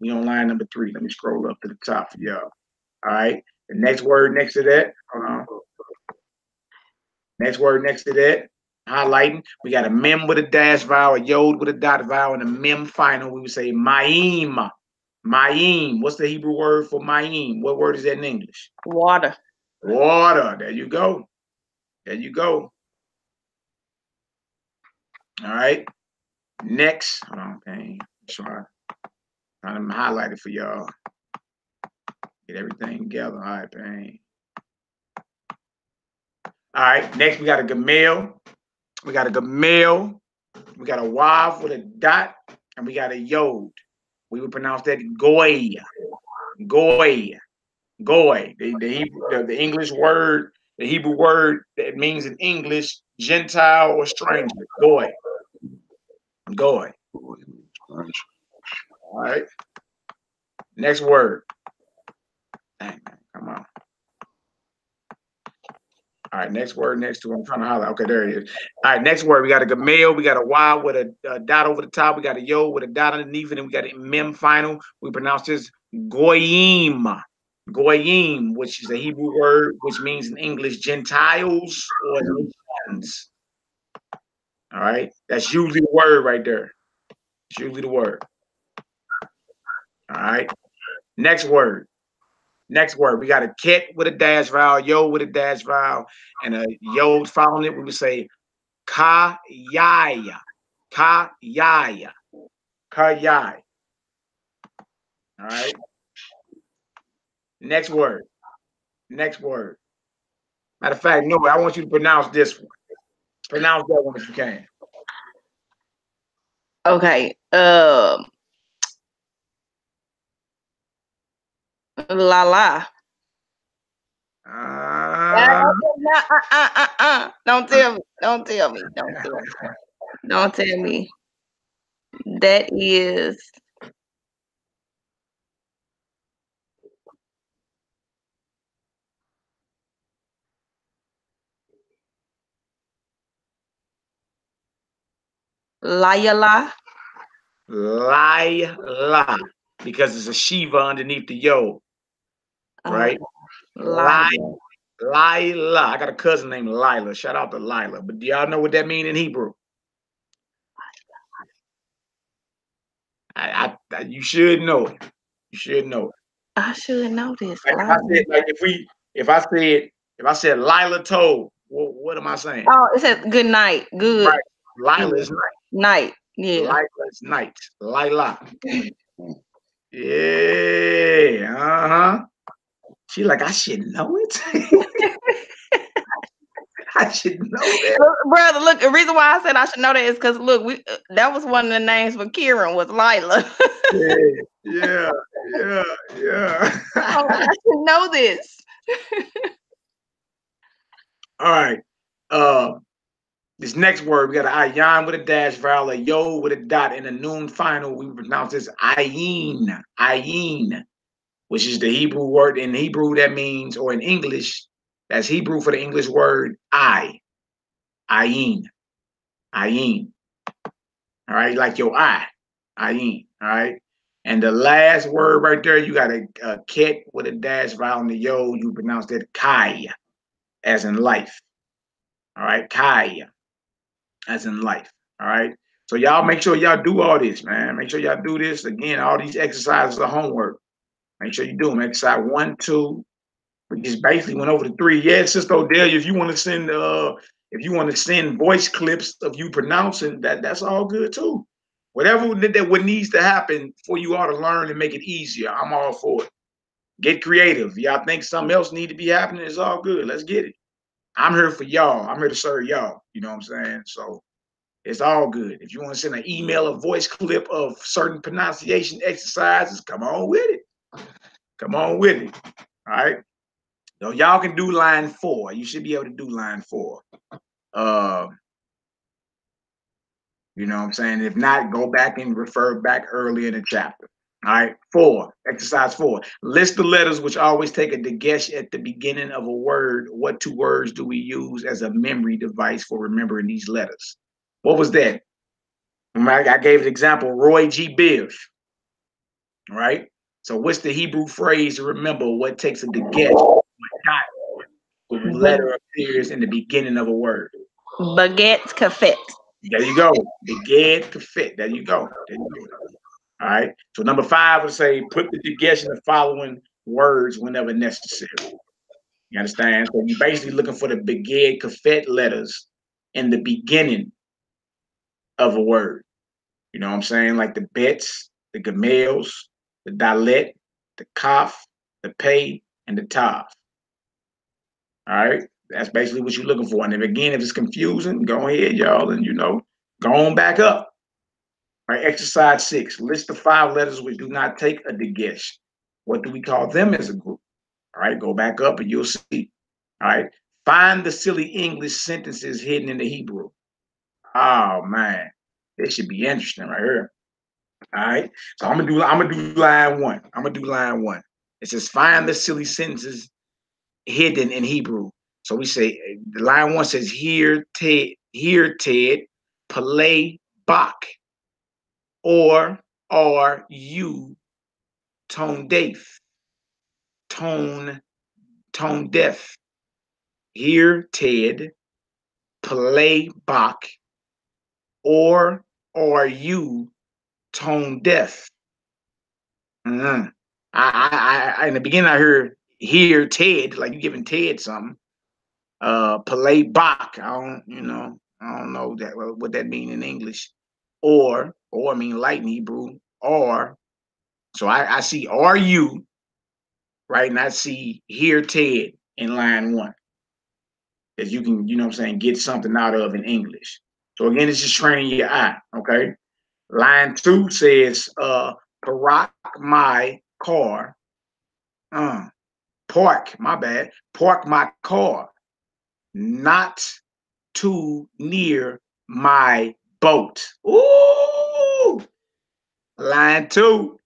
We on line number 3. Let me scroll up to the top for y'all. All right. The next word next to that. Next word next to that. Highlighting. We got a mem with a dash vowel, a yod with a dot vowel, and a mem final. We would say ma'im. Ma'im. What's the Hebrew word for ma'im? What word is that in English? Water. Water. There you go. All right. Next. Hold on, okay. Trying to highlight it for y'all. Get everything together. All right, bang. All right. Next, we got a gamel. We got a wav with a dot, and we got a yod. We would pronounce that goy. The English word, the Hebrew word that means in English Gentile or stranger. Goy. All right. Next word. Dang, man, come on. All right, next word next to it. I'm trying to highlight. Okay, there it is. All right, next word. We got a gamel. We got a Y with a dot over the top. We got a yo with a dot underneath it. And we got a mem final. We pronounce this goyim. Goyim, which is a Hebrew word, which means in English Gentiles or nations. All right, that's usually the word right there. It's usually the word. All right, next word. We got a ket with a dash vowel, yo with a dash vowel, and a yo following it. We would say kayaya. Kayai. All right. Next word. Matter of fact, no, I want you to pronounce this one. Pronounce that one if you can. Okay. La. Don't tell me. That is Layala. Lila. Because it's a Shiva underneath the yo. Right? Lila. I got a cousin named Lila. Shout out to Lila. But do y'all know what that means in Hebrew? You should know it. I should know this. Like if I said Lila told, What am I saying? Oh, it says good night. Good Right. Lila is night. night. Yeah. Lila is night. Lila. Yeah. Uh-huh. She like, I should know it. I should know that. Look, brother, look, the reason why I said I should know that is because look, that was one of the names for Kieran was Lila. Yeah. Oh, I should know this. All right. This next word, we got an ayin with a dash vowel, a yo with a dot, and a noon final. We pronounce this ayin, ayin, which is the Hebrew word. In Hebrew, that means, or in English, that's Hebrew for the English word I, ayin, ayin. All right, like your eye, ayin. All right. And the last word right there, you got a ket with a dash vowel and the yo. You pronounce that kai, as in life. All right, kai, as in life. All right. So y'all make sure y'all do all this, man. Make sure y'all do this. Again, all these exercises are homework. Make sure you do them. Exercise 1, 2. We just basically went over the 3. Yeah, Sister Odelia, if you want to send voice clips of you pronouncing that's all good too. Whatever what needs to happen for you all to learn and make it easier, I'm all for it. Get creative. Y'all think something else need to be happening? It's all good. Let's get it. I'm here for y'all. I'm here to serve y'all. You know what I'm saying? So it's all good. If you want to send an email, a voice clip of certain pronunciation exercises, come on with it. Come on with it. All right. So y'all can do line 4. You should be able to do line 4. You know what I'm saying? If not, go back and refer back early in the chapter. All right. 4. Exercise 4. List the letters which always take a dagesh at the beginning of a word. What 2 words do we use as a memory device for remembering these letters? What was that? I gave an example, Roy G. Biv. Right? So what's the Hebrew phrase to remember what takes a dagesh? What letter appears in the beginning of a word? Baguette kafet. There you go. Baguette kafet. There you go. There you go. All right. So number 5 would say put the dagesh in the following words whenever necessary. You understand? So you're basically looking for the baguette kafet letters in the beginning of a word. You know what I'm saying? Like the bets, the gamels, the dalet, the kaf, the pay, and the tav. All right. That's basically what you're looking for. And if it's confusing, go ahead, y'all, and go on back up. All right. Exercise 6. List the 5 letters which do not take a dagesh. What do we call them as a group? All right. Go back up and you'll see. All right. Find the silly English sentences hidden in the Hebrew. Oh man, this should be interesting right here. All right. So I'm gonna do line 1. I'm gonna do line 1. It says find the silly sentences hidden in Hebrew. So we say line 1 says here Ted, play bach, or are you tone deaf, tone deaf. Here Ted, play bach, or are you tone deaf? I in the beginning I heard here Ted, like you giving Ted something. Play bach. I don't know that what that mean in English. Or I mean light in Hebrew. Or so I see are you, right? And I see here Ted in line 1. That you can, you know what I'm saying, get something out of in English. So again, it's just training your eye, okay? Line 2 says park my car. Park my car. Not too near my boat. Ooh! Line 2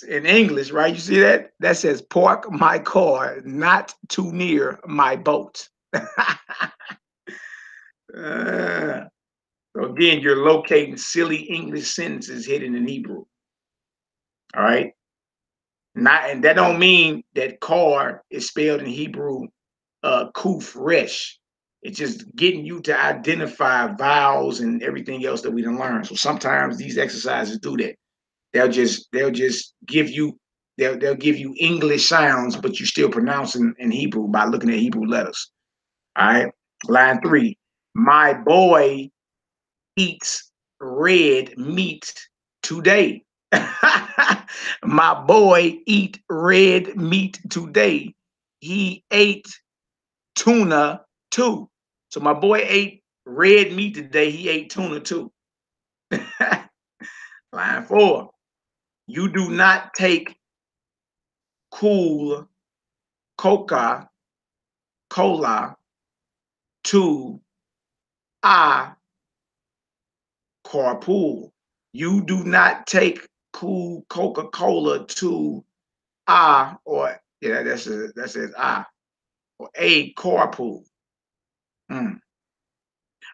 in English, right? You see that? That says park my car not too near my boat. So again, you're locating silly English sentences hidden in Hebrew. All right. And that don't mean that car is spelled in Hebrew kuf resh. It's just getting you to identify vowels and everything else that we done learned. So sometimes these exercises do that. They'll just give you they'll give you English sounds, but you're still pronouncing in Hebrew by looking at Hebrew letters. All right. Line 3. My boy eats red meat today. My boy eat red meat today. He ate tuna too. So my boy ate red meat today. He ate tuna too. Line 4. You do not take cool Coca-Cola to a carpool. You do not take cool Coca-Cola to a, or yeah, that says a, or a carpool.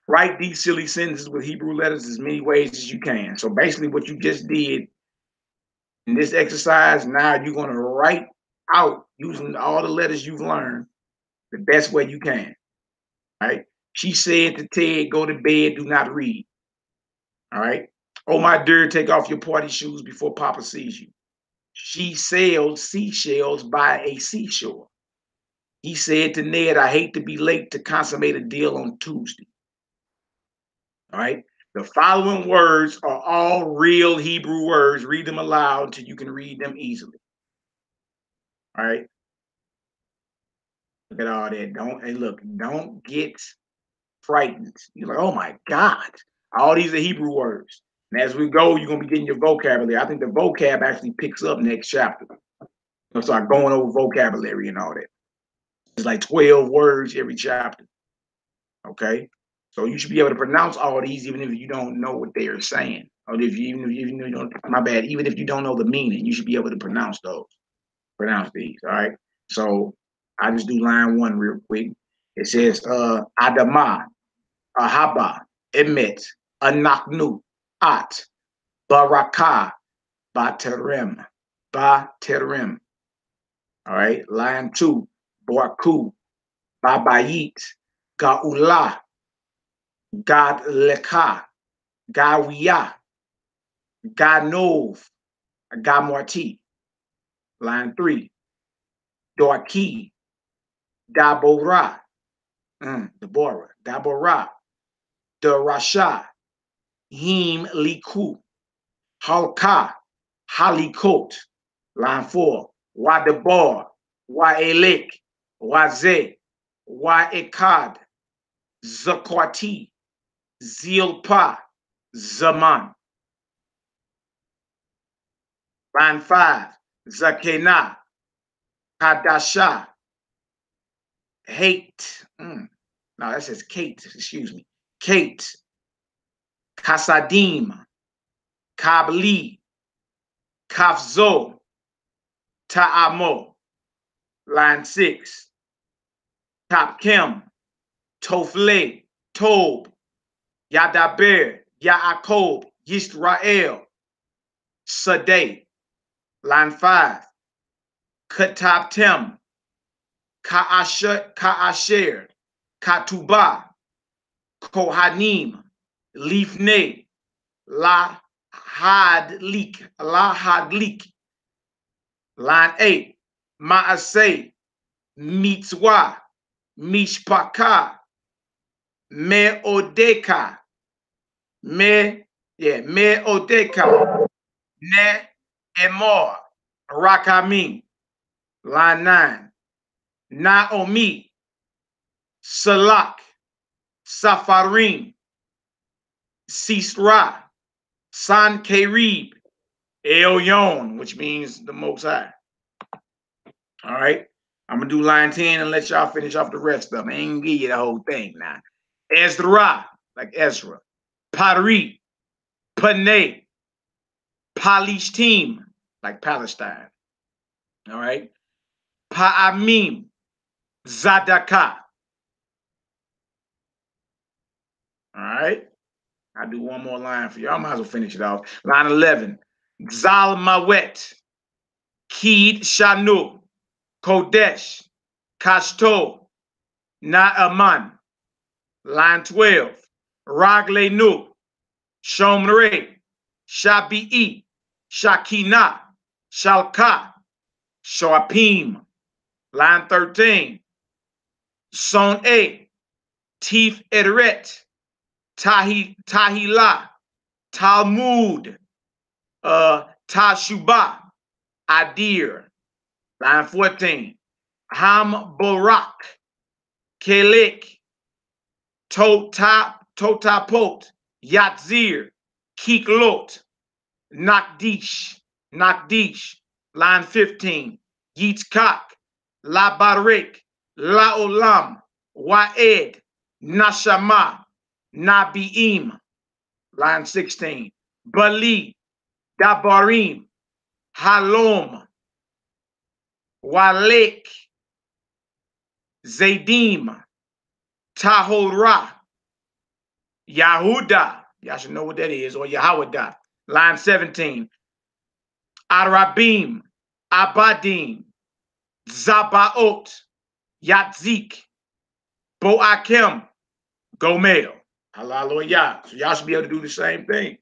Write these silly sentences with Hebrew letters as many ways as you can. So basically what you just did in this exercise, now you're going to write out using all the letters you've learned the best way you can. Right? She said to Ted, go to bed, do not read. All right. Oh, my dear, take off your party shoes before Papa sees you. She sailed seashells by a seashore. He said to Ned, I hate to be late to consummate a deal on Tuesday. All right. The following words are all real Hebrew words. Read them aloud until you can read them easily. All right. Look at all that. Don't get frightened. You're like, oh my God. All these are Hebrew words. And as we go, you're going to be getting your vocabulary. I think the vocab actually picks up next chapter. I'll start going over vocabulary and all that. It's like 12 words every chapter. Okay? So you should be able to pronounce all these even if you don't know what they are saying. Or even if you don't, my bad, even if you don't know the meaning, you should be able to pronounce these. All right. So I just do line 1 real quick. It says Adama, Ahaba, Emet, Anaknu, At, Baraka, Baterem. Baterem. All right. Line 2, Boaku, Babayit, Gaula, Gad Leka, Gawiya, Ganov, Gamorti. Line 3, Dorki, Dabora, Deborah, Dabora, Darasha, Him Liku, Halka, Halikot. Line 4, Wadabor, Waelek, Waze, Waekad, Zakwati, Zilpa, Zaman. Line 5, Zakena, Kadasha, Hate. No, that says Kate, excuse me. Kate, Kasadim, Kabli, Kafzo, Ta'amo. Line 6, Tapkem, Tofle, Tob, Yadaber, Yaakov, Yisrael, Sadeh. Line 5, Katabtem, Ka'asher, Katuba, Kohanim, Lifne, La Hadlik. Line 8, Maaseh, Mitzwa, Mishpaka, Meodeka, Meodeka, Ne Emor, Rakamim. Line 9, Naomi, Salak, Safarim, Sisra, Sankerib, Elyon, which means the Most High. All right. I'm going to do line 10 and let y'all finish off the rest of them. I ain't give you the whole thing now. Ezra, like Ezra. Pari, Panay, Palishtim, like Palestine. All right. Pa'amim, Zadaka. All right. I'll do one more line for you. I might as well finish it off. Line 11. Zalmawet, Kid Shanu, Kodesh, Kashto, Naaman. Line 12. Raglenu, Shomre, Shabi'i, Shakina, Shalka, Shoapim. Line 13. Son A, Tif Ederet, Tahila, Talmud, Tashubah, Adir. Line 14. Ham Borak, Kelik, Totapot, Yatzir, Kiklot, Nakdish. Line 15. Yitzkak, Labarik, Laolam, Waed, Nashama, Nabiim. Line 16. Bali, Dabarim, Halom, Walek, Zadim, Tahorah, Yahuda. Y'all should know what that is, or Yahudah. Line 17. Arabim, Abadim, Zabaot, Yatzik, Boakim, Gomel. Hallelujah. So y'all should be able to do the same thing.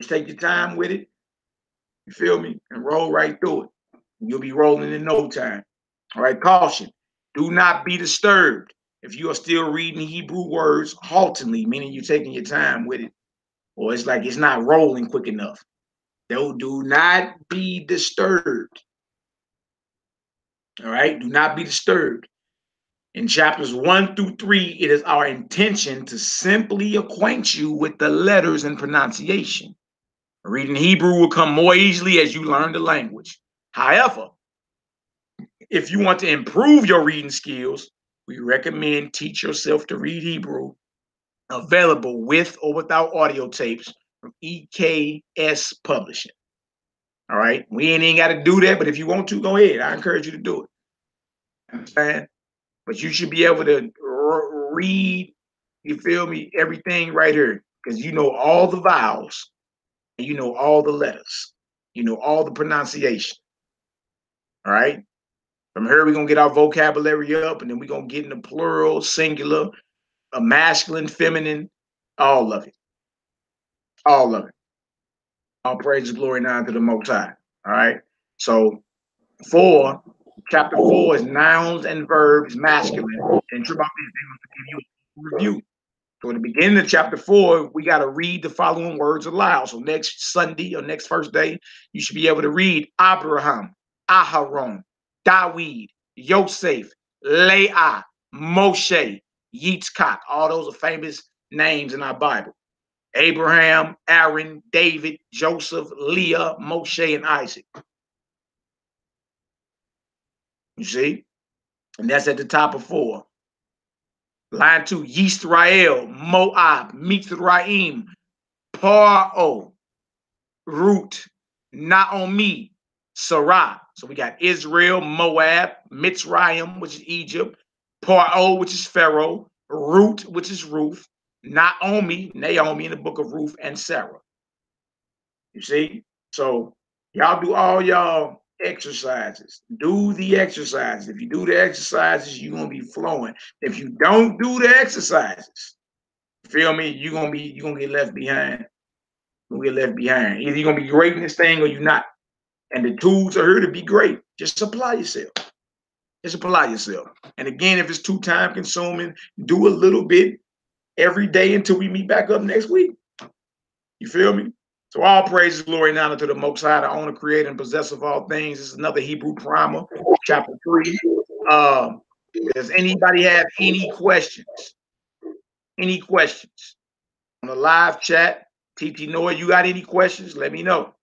Just take your time with it. You feel me? And roll right through it. You'll be rolling in no time. All right, caution. Do not be disturbed if you are still reading Hebrew words haltingly, meaning you're taking your time with it, or it's like it's not rolling quick enough. Do not be disturbed. All right, do not be disturbed. In chapters 1 through 3, it is our intention to simply acquaint you with the letters and pronunciation. Reading Hebrew will come more easily as you learn the language. However, if you want to improve your reading skills, we recommend Teach Yourself to Read Hebrew, available with or without audio tapes from EKS Publishing. All right, we ain't even got to do that, but if you want to, go ahead. I encourage you to do it. Understand? But you should be able to read, you feel me, everything right here, because you know all the vowels, and you know all the letters, you know all the pronunciation. All right. From here, we're going to get our vocabulary up, and then we're going to get into plural, singular, a masculine, feminine, all of it. All of it. All praise and glory now to the Most High. All right. So chapter 4 is nouns and verbs masculine. And true about this, they want to give you a review. So in the beginning of chapter 4, we got to read the following words aloud. So next Sunday or next first day, you should be able to read Abraham, Aharon, Dawid, Yosef, Leah, Moshe, Yitzchak. All those are famous names in our Bible. Abraham, Aaron, David, Joseph, Leah, Moshe, and Isaac. You see? And that's at the top of 4. Line 2, Yisrael, Moab, Mitzrayim, Paro, Ruth, Naomi, Sarah. So we got Israel, Moab, Mitzrayim, which is Egypt, Paro, which is Pharaoh, Ruth, which is Ruth, Naomi in the book of Ruth, and Sarah. You see? So y'all do all y'all exercises. Do the exercises. If you do the exercises, you're gonna be flowing. If you don't do the exercises, feel me, you're gonna get left behind. You're gonna get left behind. Either you're gonna be great in this thing or you're not. And the tools are here to be great. Just apply yourself. Just apply yourself. And again, if it's too time consuming, do a little bit every day until we meet back up next week. You feel me? So all praises, glory, and honor to the Most High, the owner, creator, and possessor of all things. This is another Hebrew primer, chapter 3. Does anybody have any questions? Any questions? On the live chat, TT Noah, you got any questions? Let me know.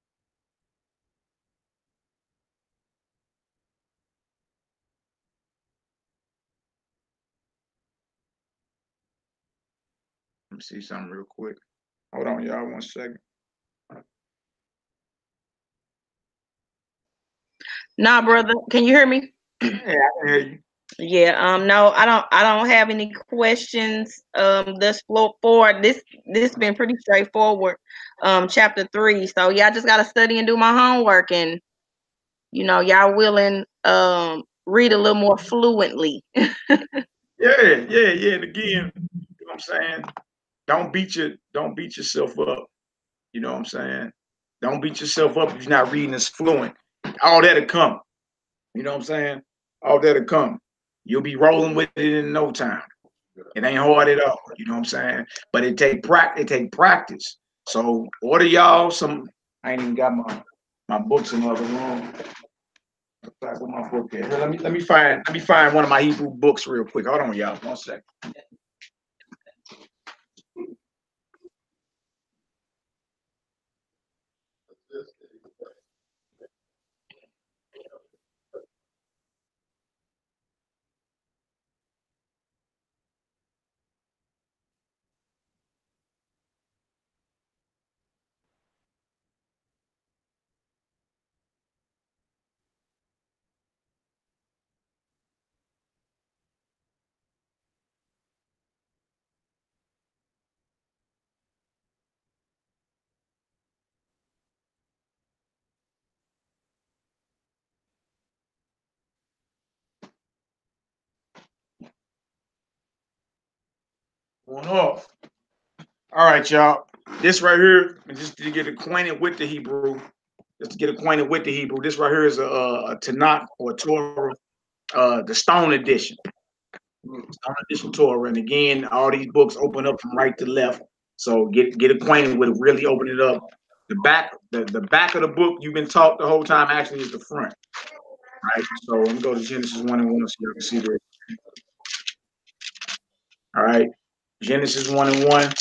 Let me see something real quick. Hold on, y'all, 1 second. Nah, brother, can you hear me? Yeah, I can hear you. Yeah, no, I don't have any questions. This floor forward, this been pretty straightforward. Chapter 3. So y'all just gotta study and do my homework, and you know, y'all willing read a little more fluently. Yeah. And again, you know what I'm saying? Don't beat yourself up. You know what I'm saying? Don't beat yourself up if you're not reading as fluent. All that'll come. You know what I'm saying? All that'll come. You'll be rolling with it in no time. It ain't hard at all. You know what I'm saying? But it take practice. So order y'all some. I ain't even got my books in the other room. Where my book at? Here, let me find one of my Hebrew books real quick. Hold on, y'all. 1 second. Going off. All right, y'all. This right here, just to get acquainted with the Hebrew, just to get acquainted with the Hebrew. This right here is a Tanakh or a Torah, the Stone Edition. Stone Edition Torah, and again, all these books open up from right to left. So get acquainted with it. Really open it up. The back of the book you've been taught the whole time actually is the front, right? So let me go to Genesis 1:1 so you can see this. All right, Genesis 1:1.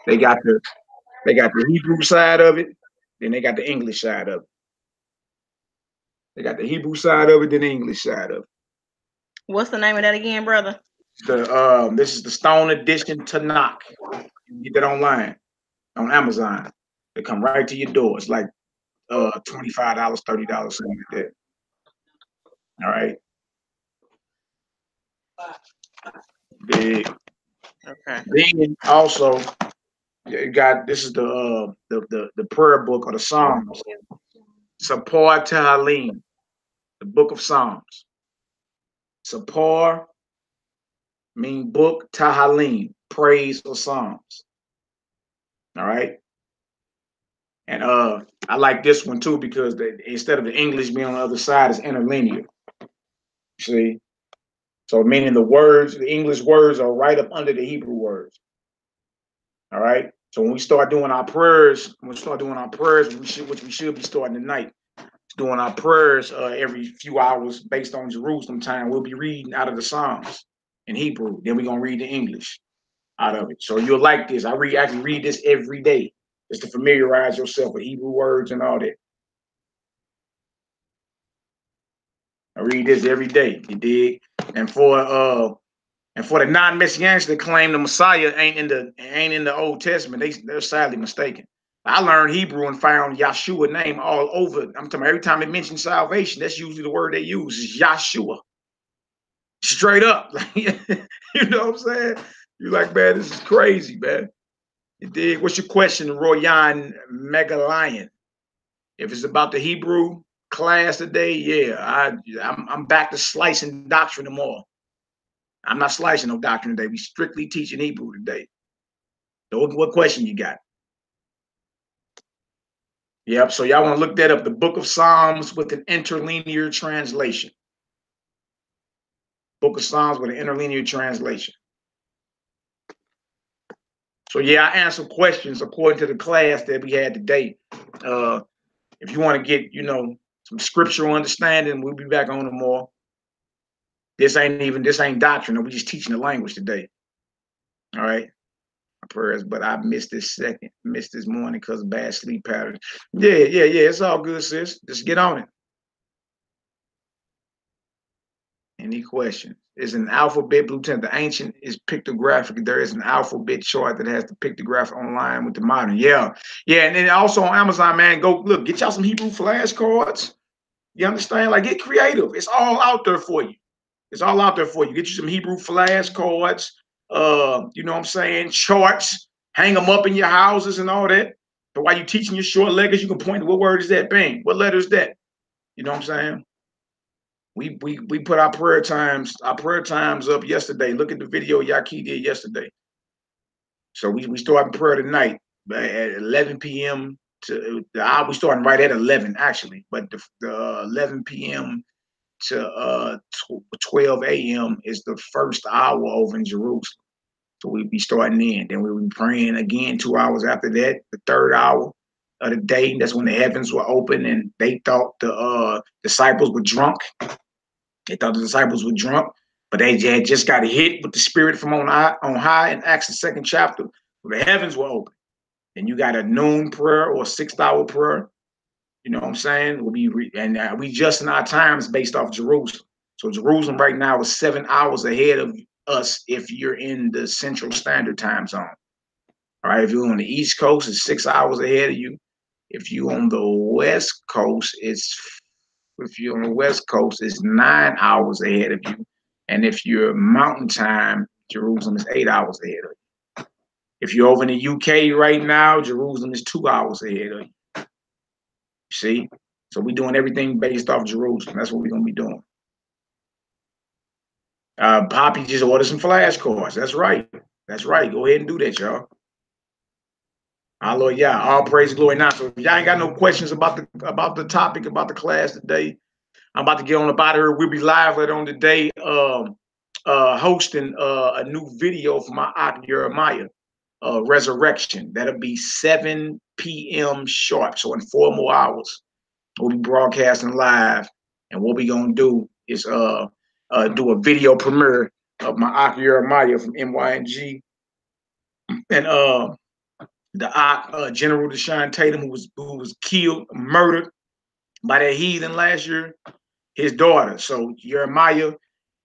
They got the Hebrew side of it, then they got the English side of it. They got the Hebrew side of it, then the English side of it. What's the name of that again, brother? This is the Stone Edition Tanakh. You can get that online on Amazon. They come right to your door. It's like $25, $30, something like that. All right. Big. Okay. Then also you got this is the prayer book or the Psalms. Sapor Tehillim, the book of Psalms. Sapor mean book, Tehillim, praise or Psalms. All right. And I like this one too because instead of the English being on the other side, it's interlinear. See? So meaning the English words are right up under the Hebrew words. All right. So when we start doing our prayers, which we should be starting tonight, doing our prayers every few hours based on Jerusalem time, we'll be reading out of the Psalms in Hebrew. Then we're gonna read the English out of it. So you'll like this. I actually read this every day just to familiarize yourself with Hebrew words and all that. I read this every day. You dig? And for the non-messianics that claim the Messiah ain't in the Old Testament, they're sadly mistaken. I learned Hebrew and found Yahshua name all over. I'm talking about every time they mention salvation, that's usually the word they use is Yahshua. Straight up. You know what I'm saying? You're like, man, this is crazy, man. You dig? What's your question, Royan Megalion? If it's about the Hebrew class today, yeah, I'm back to slicing doctrine tomorrow. I'm not slicing no doctrine today. We strictly teaching Hebrew today. So what question you got? Yep. So y'all want to look that up? The Book of Psalms with an interlinear translation. Book of Psalms with an interlinear translation. So yeah, I answer questions according to the class that we had today. If you want to get, some scriptural understanding, we'll be back on tomorrow. This ain't doctrine. We're just teaching the language today. All right. My prayers, but I missed this morning because of bad sleep patterns. Yeah. It's all good, sis. Just get on it. Any questions? Is an alphabet blueprint. The ancient is pictographic. There is an alphabet chart that has the pictograph online with the modern. Yeah. And then also on Amazon, man, go look, get y'all some Hebrew flashcards. You understand? Like, get creative. It's all out there for you. It's all out there for you. Get you some Hebrew flashcards. You know what I'm saying? Charts. Hang them up in your houses and all that. But while you're teaching your short letters, you can point to what word is that? Bang. What letter is that? You know what I'm saying? We put our prayer times up yesterday. Look at the video Yaki did yesterday. So we started prayer tonight at 11 p.m. We starting right at 11 actually, but the 11 p.m. to 12 a.m. is the first hour over in Jerusalem. So we'll be starting in. Then we'll be praying again 2 hours after that, the third hour of the day. That's when the heavens were open, and they thought the disciples were drunk. They thought the disciples were drunk, but they had just got hit with the Spirit from on high in Acts, the 2nd chapter. The heavens were open. And you got a noon prayer or a 6th-hour prayer. You know what I'm saying? We'll be we adjusting our times based off Jerusalem. So Jerusalem right now is 7 hours ahead of us if you're in the Central Standard Time zone. All right, if you're on the East Coast, it's 6 hours ahead of you. If you're on the West Coast, it's 9 hours ahead of you. And if you're Mountain Time, Jerusalem is 8 hours ahead of you. If you're over in the UK right now, Jerusalem is 2 hours ahead of you. See? So we're doing everything based off Jerusalem. That's what we're going to be doing. Poppy just ordered some flashcards. That's right. That's right. Go ahead and do that, y'all. Hallelujah. All praise, glory, now. So if y'all ain't got no questions about the topic, about the class today, I'm about to get on about her. We'll be live later on today, hosting a new video for my Ak Jeremiah Resurrection. That'll be 7 p.m. sharp. So in 4 more hours, we'll be broadcasting live. And what we're gonna do is do a video premiere of my Ak Jeremiah from MYNG. And the General Deshaun Tatum, who was killed, murdered by that heathen last year, his daughter. So Jeremiah,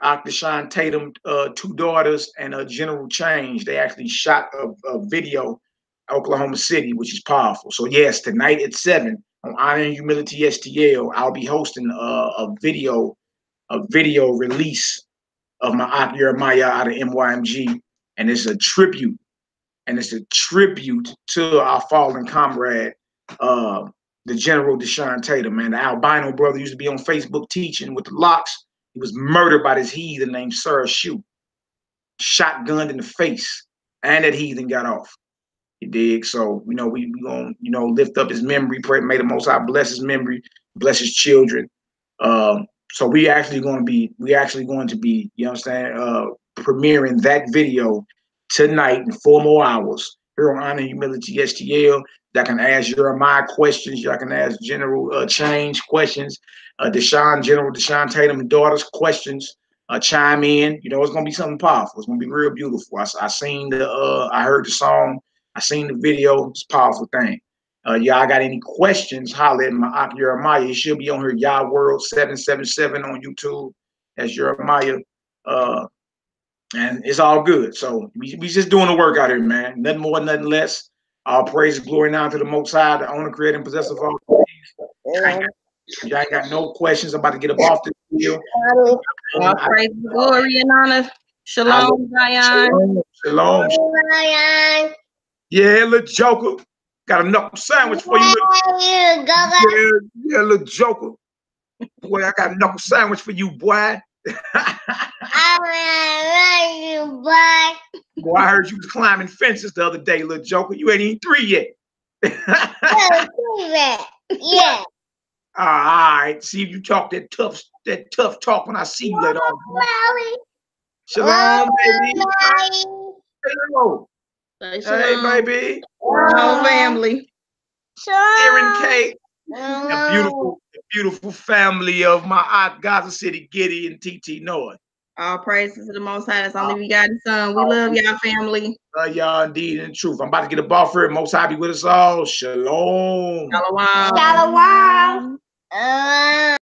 Deshaun Tatum, 2 daughters, and a General Change. They actually shot a video, Oklahoma City, which is powerful. So yes, tonight at 7 on Honor and Humility STL, I'll be hosting a video release of my Jeremiah out of MYMG, and it's a tribute. And it's a tribute to our fallen comrade, the General Deshaun Tatum, man. The albino brother used to be on Facebook teaching with the locks. He was murdered by this heathen named Sarah Shue, shotgunned in the face, and that heathen got off. You dig? So, we gonna, lift up his memory, pray, may the Most High bless his memory, bless his children. So we actually going to be, you know what I'm saying, premiering that video tonight in 4 more hours here on Honor and Humility STL. That can ask Jeremiah questions. Y'all can ask General Change questions. General Deshaun Tatum and daughters questions. Chime in. It's gonna be something powerful. It's gonna be real beautiful. I heard the song. I seen the video. It's a powerful thing. Y'all got any questions? Holler at my Ak Jeremiah. He should be on here. Yah World 777 on YouTube. That's Jeremiah. And it's all good. So we just doing the work out here, man. Nothing more, nothing less. All praise, glory now to the Most High, the owner, creator, and possessor of all things. Y'all ain't got no questions. I'm about to get up off this video. All praise, glory, and honor. Shalom, Zion. Shalom. Yeah, little joker. Got a knuckle sandwich for you. Yeah, little joker. Boy, I got a knuckle sandwich for you, boy. Boy, I heard you was climbing fences the other day, little joker. You ain't even 3 yet. Yeah. All right. See if you talk that tough talk when I see you later on. Shalom, baby. Hello. Hey, baby. Shalom, family. Aaron K. The beautiful family of my Aunt Gaza City, Giddy and TT Noah. All praises to the Most High. That's only begotten Son. We love y'all, family. Love y'all indeed in truth. I'm about to get a ball for it. Most High be with us all. Shalom. Shalom. Shalom.